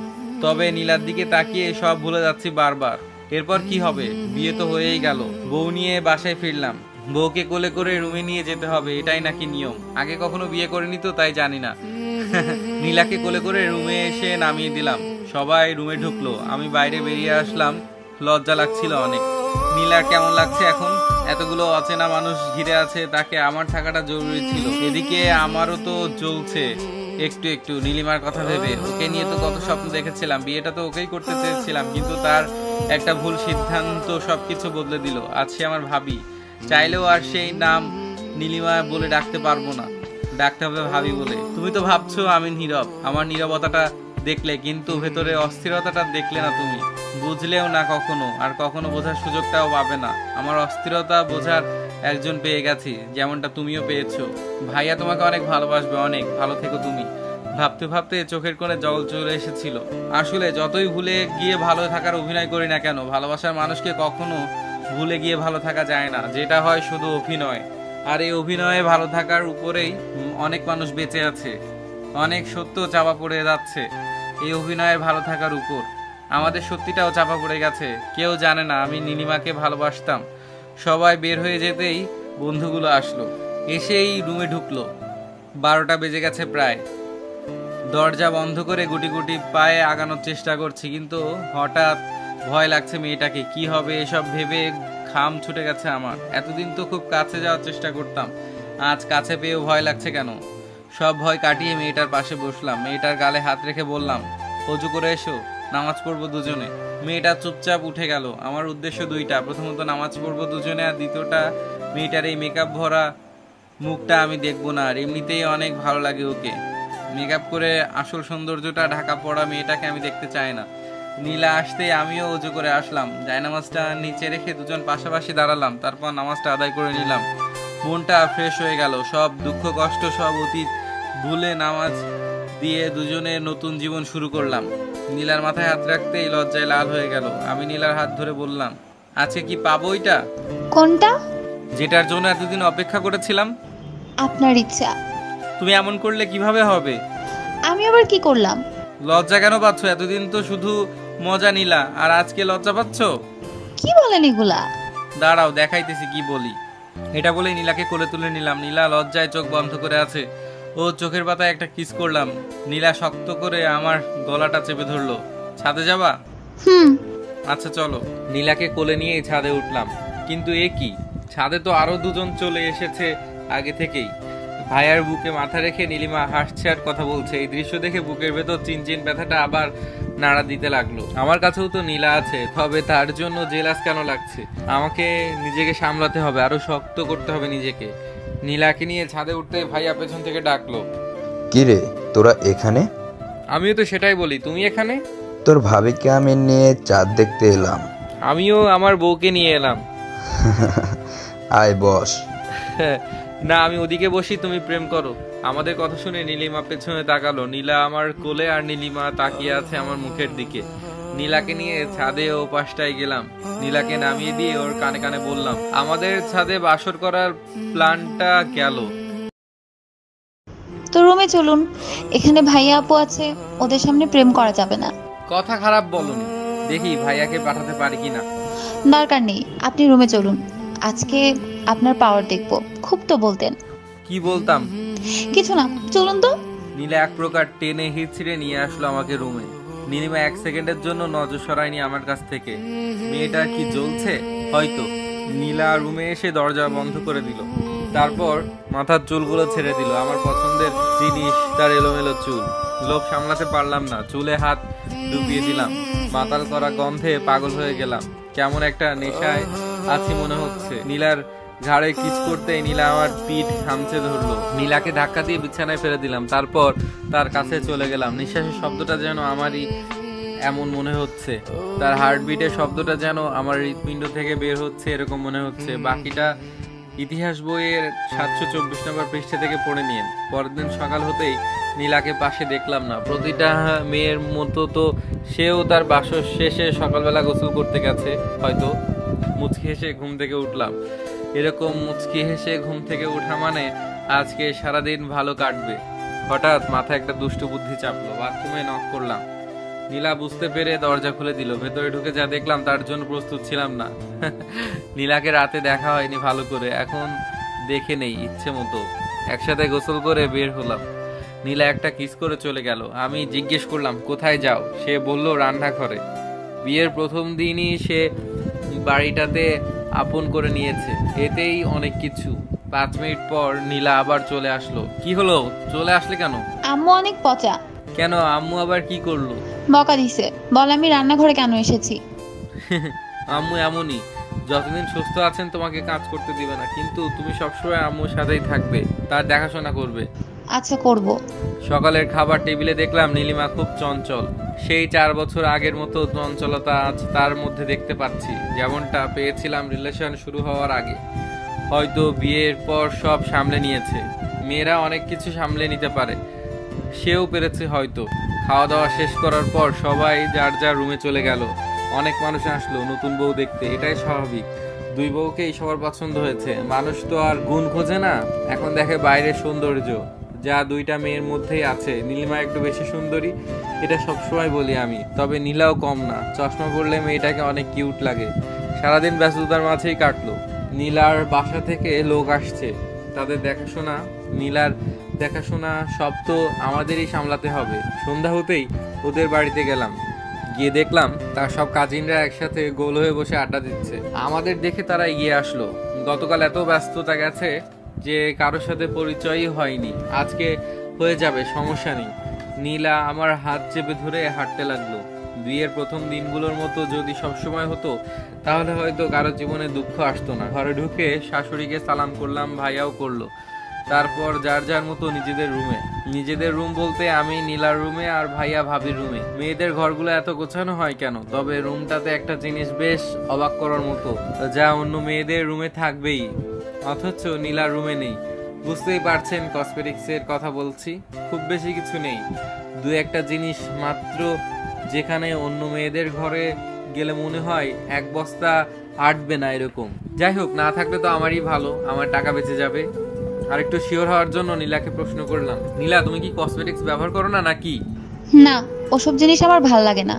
তবে নীলার দিকে তাকিয়ে সব ভুলে যাচ্ছি বারবার। এরপর কি হবে? বিয়ে তো হয়েই গেল। বউ নিয়ে বাসায় ফিরলাম। বউকে কোলে করে রুমে নিয়ে যেতে হবে, এটাই নাকি নিয়ম। আগে কখনো বিয়ে করিনি তো তাই জানি না। নীলাকে কোলে করে রুমে এসে নামিয়ে দিলাম। সবাই রুমে ঢুকলো, আমি বাইরে বেরিয়ে আসলাম। লজ্জা লাগছিল অনেক। নীলার কেমন লাগছে এখন? এতগুলো অচেনা মানুষ ঘিরে আছে, তাকে আমার থাকাটা জরুরি ছিল। এদিকে আমারও তো চলছে একটু একটু নীলিমার কথা ভেবে। ওকে নিয়ে তো কত স্বপ্ন দেখেছিলাম, বিয়েটা তো ওকেই করতে চেয়েছিলাম, কিন্তু তার একটা ভুল সিদ্ধান্ত সবকিছু বদলে দিল। আজ সে আমার ভাবি, চাইলেও আর সেই নাম নীলিমা বলে ডাকতে পারবো না, ডাকতে হবে ভাবি বলে। তুমি তো ভাবছো আমি নীরব, আমার নীরবতাটা দেখলে, কিন্তু ভেতরে অস্থিরতাটা দেখলে না তুমি, বুঝলেও না কখনো, আর কখনো বোঝার সুযোগটাও পাবে না। আমার অস্থিরতা বোঝার একজন পেয়ে গেছি, যেমনটা তুমিও পেয়েছো। ভাইয়া তোমাকে অনেক ভালোবাসবে, অনেক ভালো থেকো তুমি। ভাবতে ভাবতে চোখের কোণে জল চলে এসেছিল। আসলে যতই ভুলে গিয়ে ভালো থাকার অভিনয় করি না কেন, ভালোবাসার মানুষকে কখনো ভুলে গিয়ে ভালো থাকা যায় না। যেটা হয় শুধু অভিনয়, আর এই অভিনয়ে ভালো থাকার উপরেই অনেক মানুষ বেঁচে আছে। অনেক সত্য চাপা পড়ে যাচ্ছে এই অভিনয়ের ভালো থাকার উপর। আমাদের সত্যিটাও চাপা পড়ে গেছে, কেউ জানে না আমি নীলিমাকে ভালোবাসতাম। সবাই বের হয়ে যেতেই বন্ধুগুলো আসলো, এসেই রুমে ঢুকলো। 12টা বেজে গেছে প্রায়। দরজা বন্ধ করে গুটি গুটি পায়ে আগানোর চেষ্টা করছি, কিন্তু হঠাৎ ভয় লাগছে মেয়েটাকে কি হবে এসব ভেবে ঘাম ছুটে গেছে আমার। এতদিন তো খুব কাছে যাওয়ার চেষ্টা করতাম, আজ কাছে পেয়েও ভয় লাগছে কেন? সব ভয় কাটিয়ে মেয়েটার পাশে বসলাম। মেয়েটার গালে হাত রেখে বললাম, অজু করে এসো, নামাজ পড়বো দুজনে। মেয়েটা চুপচাপ উঠে গেল। আমার উদ্দেশ্য দুইটা, প্রথমত নামাজ পড়বো দুজনে, আর দ্বিতীয়টা মেয়েটার এই মেকআপ ভরা মুখটা আমি দেখবো না। আর এমনিতেই অনেক ভালো লাগে ওকে। মেকআপ করে আসল সৌন্দর্যটা ঢাকা পড়া মেয়েটাকে আমি দেখতে চাই না। নীলা আসতেই আমিও অজু করে আসলাম। জায়নামাজটা নিচে রেখে দুজন পাশাপাশি দাঁড়ালাম, তারপর নামাজটা আদায় করে নিলাম। মনটা ফ্রেশ হয়ে গেল, সব দুঃখ কষ্ট সব অতীত ভুলে নামাজ দিয়ে দুজনে নতুন জীবন শুরু করলাম। নীলার মাথায় হাত রাখতেই লজ্জায় লাল হয়ে গেল। আমি নীলার হাত ধরে বললাম, আজকে কি পাবো ওইটা? কোনটা? যেটার জন্য এতদিন অপেক্ষা করেছিলাম। আপনার ইচ্ছা। তুমি এমন করলে কিভাবে হবে? আমি আবার কি করলাম? লজ্জা কেন পাচ্ছ? এতদিন তো শুধু মজা নিলা, আর আজকে লজ্জা পাচ্ছ? কি বলেন এগুলা? দাঁড়াও দেখাইতেছি কি বলি। এটা বলেই নীলাকে কোলে তুলে নিলাম। নীলা লজ্জায় চোখ বন্ধ করে আছে। ও চোখের পাতায় একটা কিস করলাম। নীলা শক্ত করে আমার গলাটা চেপে ধরলো। ছাদে যাবা? আচ্ছা চলো। নীলাকে কোলে নিয়ে ছাদে উঠলাম, কিন্তু এ কি, ছাদে তো আরো দুজন চলে এসেছে আগে থেকেই। ভাইয়ার বুকে মাথা রেখে নীলিমা হাসছে আর কথা বলছে। এই দৃশ্য দেখে বুকের ভেতর চিনচিন ব্যথাটা আবার নাড়া দিতে লাগলো। আমার কাছেও তো নীলা আছে, তবে তার জন্য জেলাস কেন লাগছে? আমাকে নিজেকে সামলাতে হবে, আরো শক্ত করতে হবে নিজেকে। নীলাকে নিয়ে ছাদে উঠতে ভাইয়া পেছন থেকে ডাকলো, কি রে তোরা এখানে? আমিও তো সেটাই বলি, তুমি এখানে? তোর ভাবিকে আমি নিয়ে চাঁদ দেখতে এলাম। আমিও আমার বউকে নিয়ে এলাম। আয় বস। না, আমি ওদিকে বসি, তুমি প্রেম করো। আমাদের কথা শুনে নীলিমা পেছনে তাকালো। নীলা আমার কোলে আর নীলিমা তাকিয়ে আছে আমার মুখের দিকে। নীলাকে নিয়ে ছাদে ও পাশটায় গেলাম। নীলাকে নামিয়ে দিয়ে ওর কানে কানে বললাম, আমাদের ছাদে বাসর করার প্ল্যানটা গেল। তো রুমে চলুন, এখানে ভাইয়া আপু আছে, ওদের সামনে প্রেম করা যাবে না। কথা খারাপ বলনি, দেখি ভাইয়াকে পাঠাতে পারি কিনা। দরকার নেই, আপনি রুমে চলুন, আজকে আপনার পাওয়ার দেখবো। খুব তো বলতেন। কি বলতাম? কিছু না, চলুন তো। নীলা এক প্রকার টেনে হিঁচড়ে নিয়ে আসলো আমাকে রুমে। নীলিমা এক সেকেন্ডের জন্য নজর সরায়নি আমার কাছ থেকে। মেয়েটা কি জ্বলছে হয়তো। নীলা রুমে এসে দরজা বন্ধ করে দিল, তারপর মাথার চুলগুলো ছেড়ে দিল। আমার পছন্দের জিনিস তার এলোমেলো চুল। লোভ সামলাতে পারলাম না, চুলে হাত ডুবিয়ে দিলাম। মাতাল করা গন্ধে পাগল হয়ে গেলাম। কেমন একটা নেশায় আছি মনে হচ্ছে। নীলার ঘাড়ে কিস করতেই নীলা আমার পিঠ খামচে ধরলো। নীলাকে ধাক্কা দিয়ে বিছানায় ফেলে দিলাম, তারপর তার কাছে চলে গেলাম। নিঃশ্বাসের শব্দটা যেন আমারই এমন মনে হচ্ছে, তার হার্টবিটের শব্দটা যেন আমার হৃৎপিণ্ড থেকে বের হচ্ছে এরকম মনে হচ্ছে। বাকিটা ইতিহাস বইয়ের 724 নম্বর পৃষ্ঠা থেকে পড়ে নিন। পরের দিন সকাল হতেই নীলাকে পাশে দেখলাম না। প্রতিটা মেয়ের মতো তো সেও তার বাসর শেষে সকালবেলা গোসল করতে গেছে হয়তো। মুচকি হেসে ঘুম থেকে উঠলাম। এরকম মুচকি হেসে ঘুম থেকে ওঠা মানে আজকে সারাদিন ভালো কাটবে। হঠাৎ মাথায় একটা দুষ্টু বুদ্ধি চাপলো। বাথরুমে নক করলাম। নীলা বুঝতে পেরে দরজা খুলে দিল। ভেতরে ঢুকে যা দেখলাম তার জন্য প্রস্তুত ছিলাম না। নীলাকে রাতে দেখা হয়নি ভালো করে, এখন দেখে নেই ইচ্ছে মতো। একসাথে গোসল করে বের হলাম। নীলা একটা কিস করে চলে গেল। আমি জিজ্ঞেস করলাম, কোথায় যাও? সে বলল, রান্নাঘরে। বিয়ের প্রথম দিনই সে বাড়িটাতে আপন করে নিয়েছে, এতেই অনেক কিছু। 5 মিনিট পর নীলা আবার চলে আসলো। কি হলো, চলে আসলে কেন? আম্মু অনেক পচা। কেন, আম্মু আবার কি করলো? বকা দিছে, বল আমি রান্নাঘরে কেন এসেছি। আম্মু এমনই, যতদিন সুস্থ আছেন তোমাকে কাজ করতে দিবে না, কিন্তু তুমি সবসময় আম্মুর সাথেই থাকবে, তার দেখাশোনা করবে। আচ্ছা, করব। সকালের খাবার টেবিলে দেখলাম নীলিমা খুব চঞ্চল। সেই 4 বছর আগের মতো চঞ্চলতা আজ তার মধ্যে দেখতে পাচ্ছি, যেমনটা পেয়েছিলাম রিলেশন শুরু হওয়ার আগে। হয়তো বিয়ের পর সব সামলে নিয়েছে। মেয়েরা অনেক কিছু সামলে নিতে পারে, সেও পেরেছে হয়তো। খাওয়া দাওয়া শেষ করার পর সবাই যার যার রুমে চলে গেল। অনেক মানুষ আসলো নতুন বউ দেখতে, এটাই স্বাভাবিক। 2 বউকেই সবার পছন্দ হয়েছে। মানুষ তো আর গুণ খোঁজে না, এখন দেখে বাইরের সৌন্দর্য, যা 2টা মেয়ের মধ্যেই আছে। নীলিমা একটু বেশি সুন্দরী, এটা সবসময় বলি আমি, তবে নীলাও কম না। চশমা পরলে মেয়েটাকে অনেক কিউট লাগে। সারাদিন ব্যস্ততার মাঝেই কাটলো। নীলার বাসা থেকে লোক আসছে, তাদের দেখাশোনা, নীলার দেখাশোনা সব তো আমাদেরই সামলাতে হবে। সন্ধ্যা হতেই ওদের বাড়িতে গেলাম। গিয়ে দেখলাম তার সব কাজিনরা একসাথে গোল হয়ে বসে আড্ডা দিচ্ছে। আমাদের দেখে তারা এগিয়ে আসলো। গতকাল এত ব্যস্ততা গেছে যে কারোর সাথে পরিচয়ই হয়নি। আজকে হয়ে যাবে, সমস্যা নেই। নীলা আমার হাত চেপে ধরে হাঁটতে লাগলো। বিয়ের প্রথম দিনগুলোর মতো যদি সবসময় হতো তাহলে হয়তো কারো জীবনে দুঃখ আসতো না। ঘরে ঢুকে শাশুড়িকে সালাম করলাম, ভাইয়াও করলো। তারপর যার যার মতো নিজেদের রুমে। নিজেদের রুম বলতে আমি নীলার রুমে আর ভাইয়া ভাবির রুমে। মেয়েদের ঘরগুলো এত গোছানো হয় কেন? তবে রুমটাতে একটা জিনিস বেশ অবাক করার মতো, যা অন্য মেয়েদের রুমে থাকবেই, অথচ নীলার রুমে নেই। বুঝতেই পারছেন কসমেটিক্সের কথা বলছি। খুব বেশি কিছু নেই, 2-1টা জিনিস মাত্র, যেখানে অন্য মেয়েদের ঘরে গেলে মনে হয় 1 বস্তা আটবে না এরকম। যাই হোক, না থাকলে তো আমারই ভালো, আমার টাকা বেঁচে যাবে। আর একটু শিওর হওয়ার জন্য নীলাকে প্রশ্ন করলাম, নীলা তুমি কি কসমেটিক্স ব্যবহার করো না নাকি? না, ওসব জিনিস আমার ভাল লাগে না।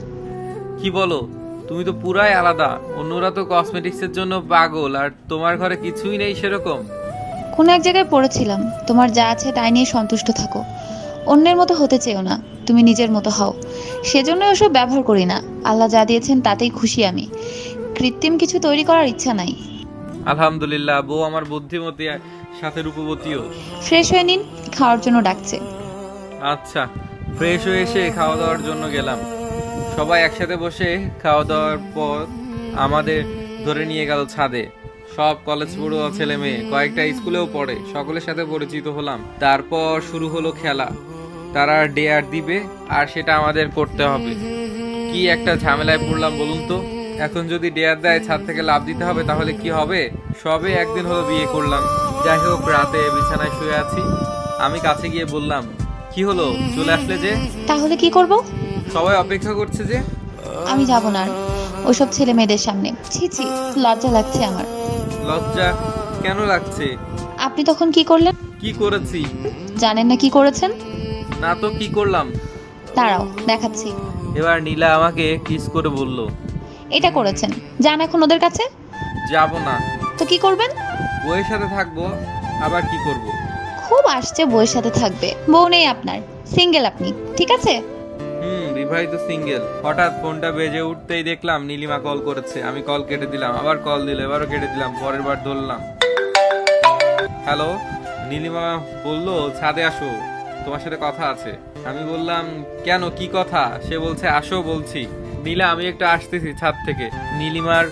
কি বলো, তুমি তো পুরাই আলাদা। অন্যরা তো কসমেটিক্সের জন্য পাগল, আর তোমার ঘরে কিছুই নেই সেরকম। কোনো এক জায়গায় পড়েছিলাম, তোমার যা আছে তাই নিয়ে সন্তুষ্ট থাকো, অন্যের মতো হতে চেও না, তুমি নিজের মতো হও। সেজন্য ওসব ব্যবহার করি না। আল্লাহ যা দিয়েছেন তাতেই খুশি আমি, কৃত্রিম কিছু তৈরি করার ইচ্ছা নাই। আলহামদুলিল্লাহ, বউ আমার বুদ্ধিমতী, সাথে রূপবতীও। ফ্রেশ হয়ে নিন, খাওয়ার জন্য ডাকছে। আচ্ছা, ফ্রেশ হয়ে এসে খাওয়া দাওয়ার জন্য গেলাম। সবাই একসাথে বসে খাওয়া দাওয়ার পর আমাদের ধরে নিয়ে গেল ছাদে। সব কলেজ পড়ুয়া ছেলে মেয়ে, কয়েকটা স্কুলেও পড়ে, সকলের সাথে পরিচিত হলাম। তারপর শুরু হলো খেলা। তারা ডেয়ার দিবে আর সেটা আমাদের করতে হবে। কি একটা ঝামেলায় পড়লাম বলুন তো। এখন যদি ডেয়ার দেয় ছাদ থেকে লাফ দিতে হবে, তাহলে কি হবে? সবে একদিন হলো বিয়ে করলাম। যাই হোক, রাতে বিছানায় শুয়ে আছি। আমি কাছে গিয়ে বললাম, কি হলো, চলে আসলে যে? তাহলে কি করব? সবাই অপেক্ষা করছে যে। আমি যাব না আর ওসব ছেলে মেয়েদের সামনে। ছি ছি, লজ্জা লাগছে আমার। লজ্জা কেন লাগছে? আপনি তখন কি করলেন? কি করেছি? জানেন না কি করেছেন? না তো, কি করলাম? দাঁড়াও, দেখাচ্ছি। এবার নীলা আমাকে কিস করে বলল। এটা করেছেন, যান এখন ওদের কাছে। যাব না। তো কি করবেন? বউয়ের সাথে থাকবো, আবার কি করব? খুব আসছে বউয়ের সাথে থাকবে। বউ নেই আপনার, সিঙ্গেল আপনি, ঠিক আছে? বিবাহিত সিঙ্গেল। হঠাৎ ফোনটা বেজে উঠতেই দেখলাম নীলিমা কল করেছে। আমি কল কেটে দিলাম, আবার কল দিল, এবারও কেটে দিলাম, পরের বার ধরলাম। হ্যালো। নীলিমা বলল, ছাদে আসো, তোমার সাথে কথা আছে। আমি বললাম, কেন, কি কথা? সে বলছে, আসো বলছি। নীলা, আমি একটু আসতেছি ছাদ থেকে। নীলিমার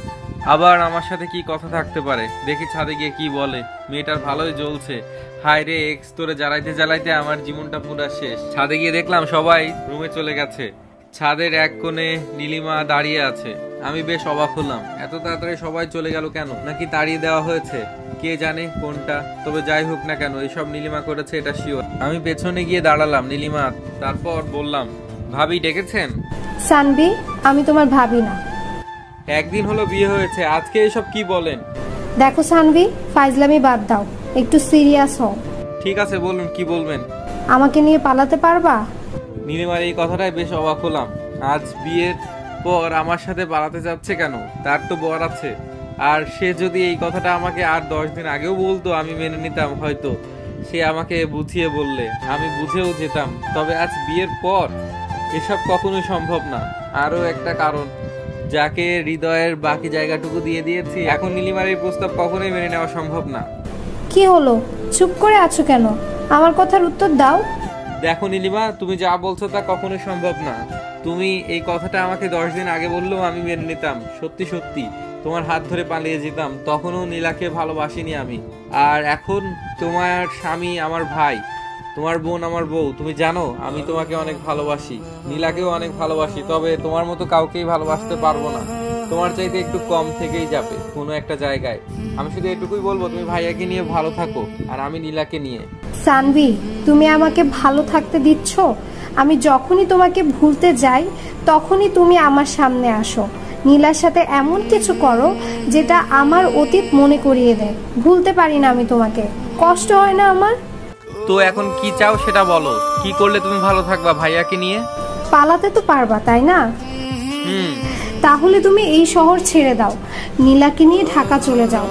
আবার আমার সাথে কি কথা থাকতে পারে, দেখি ছাদে গিয়ে কি বলে। মেয়েটার ভালোই জ্বলছে। হায় রে, এক্স তোরে জ্বালাইতে জ্বালাইতে আমার জীবনটা পুরা শেষ। ছাদে গিয়ে দেখলাম সবাই রুমে চলে গেছে। ছাদের এক কোণে নীলিমা দাঁড়িয়ে আছে। আমি বেশ অবাক হলাম, এত তাড়াতাড়ি সবাই চলে গেল কেন? নাকি তাড়িয়ে দেওয়া হয়েছে? কে জানে কোনটা। তবে যাই হোক না কেন, এসব নীলিমা করেছে এটা শিওর। আমি পেছনে গিয়ে দাঁড়ালাম নীলিমা। তারপর বললাম, ভাবি ডেকেছেন? সানভি, আমি তোমার ভাবি না। একদিন হলো বিয়ে হয়েছে, আজকে এসব কি বলেন? দেখো সানভি, ফাইজলামি বাদ দাও, একটু সিরিয়াস হও। ঠিক আছে, বলুন কি বলবেন। আমাকে নিয়ে পালাতে পারবা? নীলিমার এই কথাটাই বেশ অবাক হলাম। আজ বিয়ের পর আমার সাথে পালাতে যাচ্ছে কেন? তার তো বর আছে। আর সে যদি এই কথাটা আমাকে আর 10 দিন আগেও বলতো, আমি মেনে নিতাম হয়তো। সে আমাকে বুঝিয়ে বললে আমি বুঝেও যেতাম। তবে আজ বিয়ের পর এসব কখনোই সম্ভব না। আরও একটা কারণ, যাকে হৃদয়ের বাকি জায়গাটুকু দিয়ে দিয়েছি, এখন নীলিমার এই প্রস্তাব কখনোই মেনে নেওয়া সম্ভব না। কি হলো, চুপ করে আছো কেন? আমার কথার উত্তর দাও। দেখো নীলিমা, তুমি যা বলছো তা কখনোই সম্ভব না। তুমি এই কথাটা আমাকে 10 দিন আগে বললেও আমি মেনে নিতাম। সত্যি সত্যি তোমার হাত ধরে পালিয়ে যেতাম। তখনও নীলাকে ভালোবাসিনি আমি। আর এখন তোমার স্বামী আমার ভাই, তোমার বোন আমার বউ। তুমি জানো আমি তোমাকে অনেক ভালোবাসি, নীলাকেও অনেক ভালোবাসি। তবে তোমার মতো কাউকেই ভালোবাসতে পারবো না। তোমার চাইতে একটু কম থেকেই যাবে কোনো একটা জায়গায়। আমি শুধু এটুকুই বলবো, তুমি ভাইয়াকে নিয়ে ভালো থাকো আর আমি নীলাকে নিয়ে। সানভি, তুমি আমাকে ভালো থাকতে দিচ্ছ? আমি যখনই তোমাকে ভুলতে যাই তখনই তুমি আমার সামনে আসো। নীলার সাথে এমন কিছু করো যেটা আমার অতীত মনে করিয়ে দেয়। ভুলতে পারি না আমি তোমাকে, কষ্ট হয় না আমার? তো এখন কি চাও সেটা বলো। কি করলে তুমি ভালো থাকবা ভাইয়াকে নিয়ে? পালাতে তো পারবা, তাই না? হুম। তাহলে তুমি এই শহর ছেড়ে দাও, নীলাকে নিয়ে ঢাকা চলে যাও।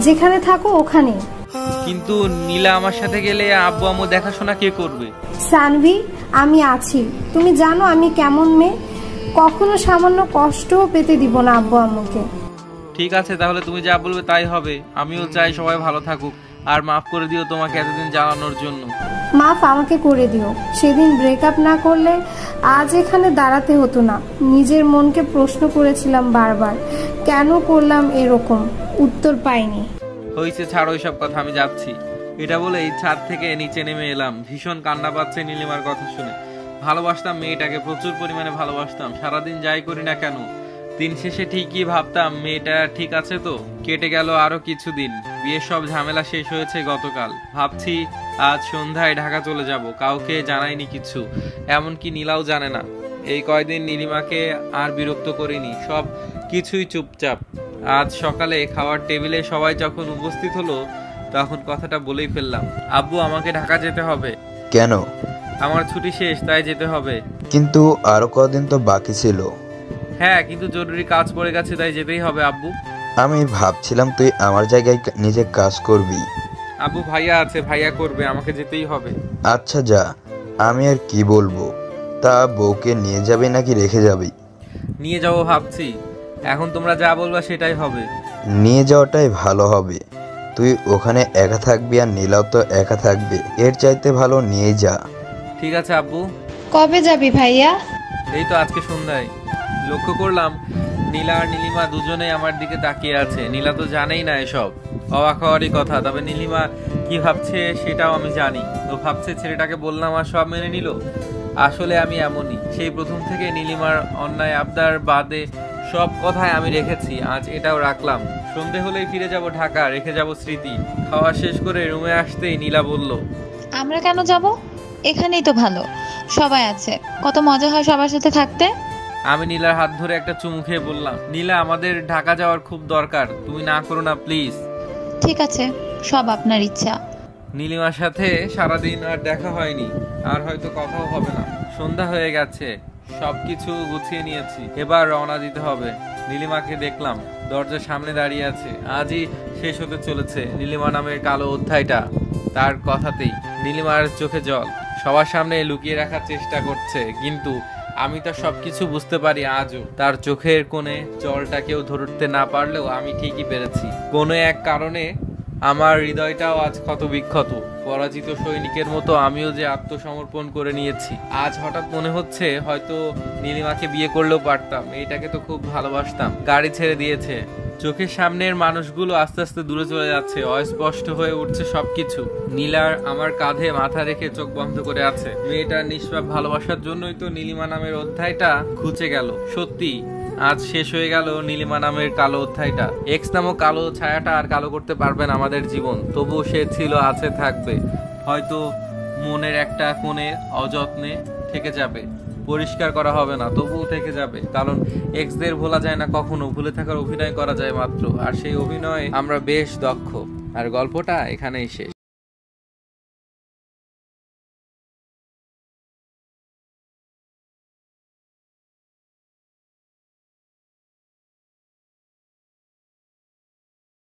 যেখানে থাকো ওখানে। কিন্তু নীলা আমার সাথে গেলে আব্বু আম্মু দেখাশোনা কে করবে? সানভি, আমি আছি। তুমি জানো আমি কেমন মেয়ে। কখনো সামান্য কষ্টও পেতে দিব না আব্বু আম্মুকে। ঠিক আছে, তাহলে তুমি যা বলবে তাই হবে। আমিও চাই সবাই ভালো থাকুক। আর মাফ করে দিও তোমাকে এতদিন জ্বালানোর জন্য। মাফ আমাকে করে দিও। সেদিন ব্রেকআপ না করলে আজ এখানে দাঁড়াতে হতো না। নিজের মনকে প্রশ্ন করেছিলাম বারবার, কেন করলাম এরকম। উত্তর পাইনি। হয়েছে, ছাড়ো ওইসব কথা, আমি যাচ্ছি। এটা বলে এই ছাদ থেকে নিচে নেমে এলাম। ভীষণ কান্না পাচ্ছে নীলিমার কথা শুনে। ভালোবাসতাম মেয়েটাকে, প্রচুর পরিমাণে ভালোবাসতাম। সারাদিন যাই করি না কেন, দিন শেষে ঠিকই ভাবতাম মেয়েটা ঠিক আছে তো। কেটে গেল আরো কিছুদিন। বিয়ের সব ঝামেলা শেষ হয়েছে গতকাল। ভাবছি আজ সন্ধ্যায় ঢাকা চলে যাব। কাউকে জানাইনি কিছু, এমনকি নীলাও জানে না। এই কয়দিন নীলিমাকে আর বিরক্ত করিনি, সব কিছুই চুপচাপ। আজ সকালে খাওয়ার টেবিলে সবাই যখন উপস্থিত হলো তখন কথাটা বলেই ফেললাম, আব্বু আমাকে ঢাকা যেতে হবে। কেন? আমার ছুটি শেষ, তাই যেতে হবে। কিন্তু আরো কদিন তো বাকি ছিল। হ্যাঁ, কিন্তু জরুরি কাজ পড়ে গেছে, তাই যেতেই হবে আব্বু। আমি ভাবছিলাম তুই আমার জায়গায় নিজে কাজ করবি। আব্বু, ভাইয়া আছে, ভাইয়া করবে, আমাকে যেতেই হবে। আচ্ছা যা, আমি আর কি বলবো। তা বউকে নিয়ে যাবি নাকি রেখে যাবি? নিয়ে যাবো ভাবছি। এখন তোমরা যা বলবা সেটাই হবে। নিয়ে যাওয়াটাই ভালো হবে। তুই ওখানে একা থাকবি আর নীলাও তো একা থাকবে, এর চাইতে ভালো নিয়ে যা। ঠিক আছে আব্বু। কবে যাবি ভাইয়া? এই তো আজকে সন্ধ্যায়। লক্ষ্য করলাম নীলা আর নীলিমা দুজনেই আমার দিকে তাকিয়ে আছে। নীলা তো জানেই না এসব, অবাক হওয়ারই কথা। তবে নীলিমা কি ভাবছে সেটাও আমি জানি। ও ভাবছে ছেলেটাকে বললাম আর সব মেনে নিল। আসলে আমি এমনই, সেই প্রথম থেকে নীলিমার অন্যায় আবদার বাদে সব কথাই আমি রেখেছি, আজ এটাও রাখলাম। সন্ধে হলেই ফিরে যাব ঢাকা, রেখে যাব স্মৃতি। খাওয়া শেষ করে রুমে আসতেই নীলা বলল, আমরা কেন যাব? এখানেই তো ভালো, সবাই আছে, কত মজা হয় সবার সাথে থাকতে। আমি নীলার হাত ধরে একটা চুমু খেয়ে বললাম, নীলা আমাদের ঢাকা যাওয়ার খুব দরকার, তুমি না করো না প্লিজ। ঠিক আছে, সব আপনার ইচ্ছা। নীলিমার সাথে সারাদিন আর দেখা হয়নি, আর হয়তো কথাও হবে না। সন্ধ্যা হয়ে গেছে, সবকিছু গুছিয়ে নিয়েছি, এবার রওনা দিতে হবে। নীলিমাকে দেখলাম দরজার সামনে দাঁড়িয়ে আছে। আজই শেষ হতে চলেছে নীলিমা নামের কালো অধ্যায়টা। তার কথাতেই নীলিমার চোখে জল, সবার সামনে লুকিয়ে রাখার চেষ্টা করছে, কিন্তু আমি তো সবকিছু বুঝতে পারি। আজও তার চোখের কোণে জলটা কেউ ধরতে না পারলেও আমি ঠিকই পেরেছি। কোনো এক কারণে আমার হৃদয়টাও আজ ক্ষত বিক্ষত। পরাজিত সৈনিকের মতো আমিও যে আত্মসমর্পণ করে নিয়েছি। আজ হঠাৎ মনে হচ্ছে হয়তো নীলিমাকে বিয়ে করলেও পারতাম, এটাকে তো খুব ভালোবাসতাম। গাড়ি ছেড়ে দিয়েছে, চোখের সামনের মানুষগুলো আস্তে আস্তে দূরে চলে যাচ্ছে, অস্পষ্ট হয়ে উঠছে সবকিছু। নীলার আমার কাঁধে মাথা রেখে চোখ বন্ধ করে আছে। মেয়েটার নিষ্পাপ ভালোবাসার জন্যই তো নীলিমা নামের অধ্যায়টা ঘুচে গেল। সত্যি আজ শেষ হয়ে গেল নীলিমা নামের কালো অধ্যায়টা। এক্স নামক কালো ছায়াটা আর কালো করতে পারবে না আমাদের জীবন। তবুও সে ছিল, আছে, থাকবে। হয়তো মনের একটা কোণে অযত্নে থেকে যাবে, পরিষ্কার করা হবে না, তবুও থেকে যাবে। কারণ এক্সদের ভোলা যায় না কখনো, ভুলে থাকার অভিনয় করা যায় মাত্র। আর সেই অভিনয়ে আমরা বেশ দক্ষ। আর গল্পটা এখানেই শেষ।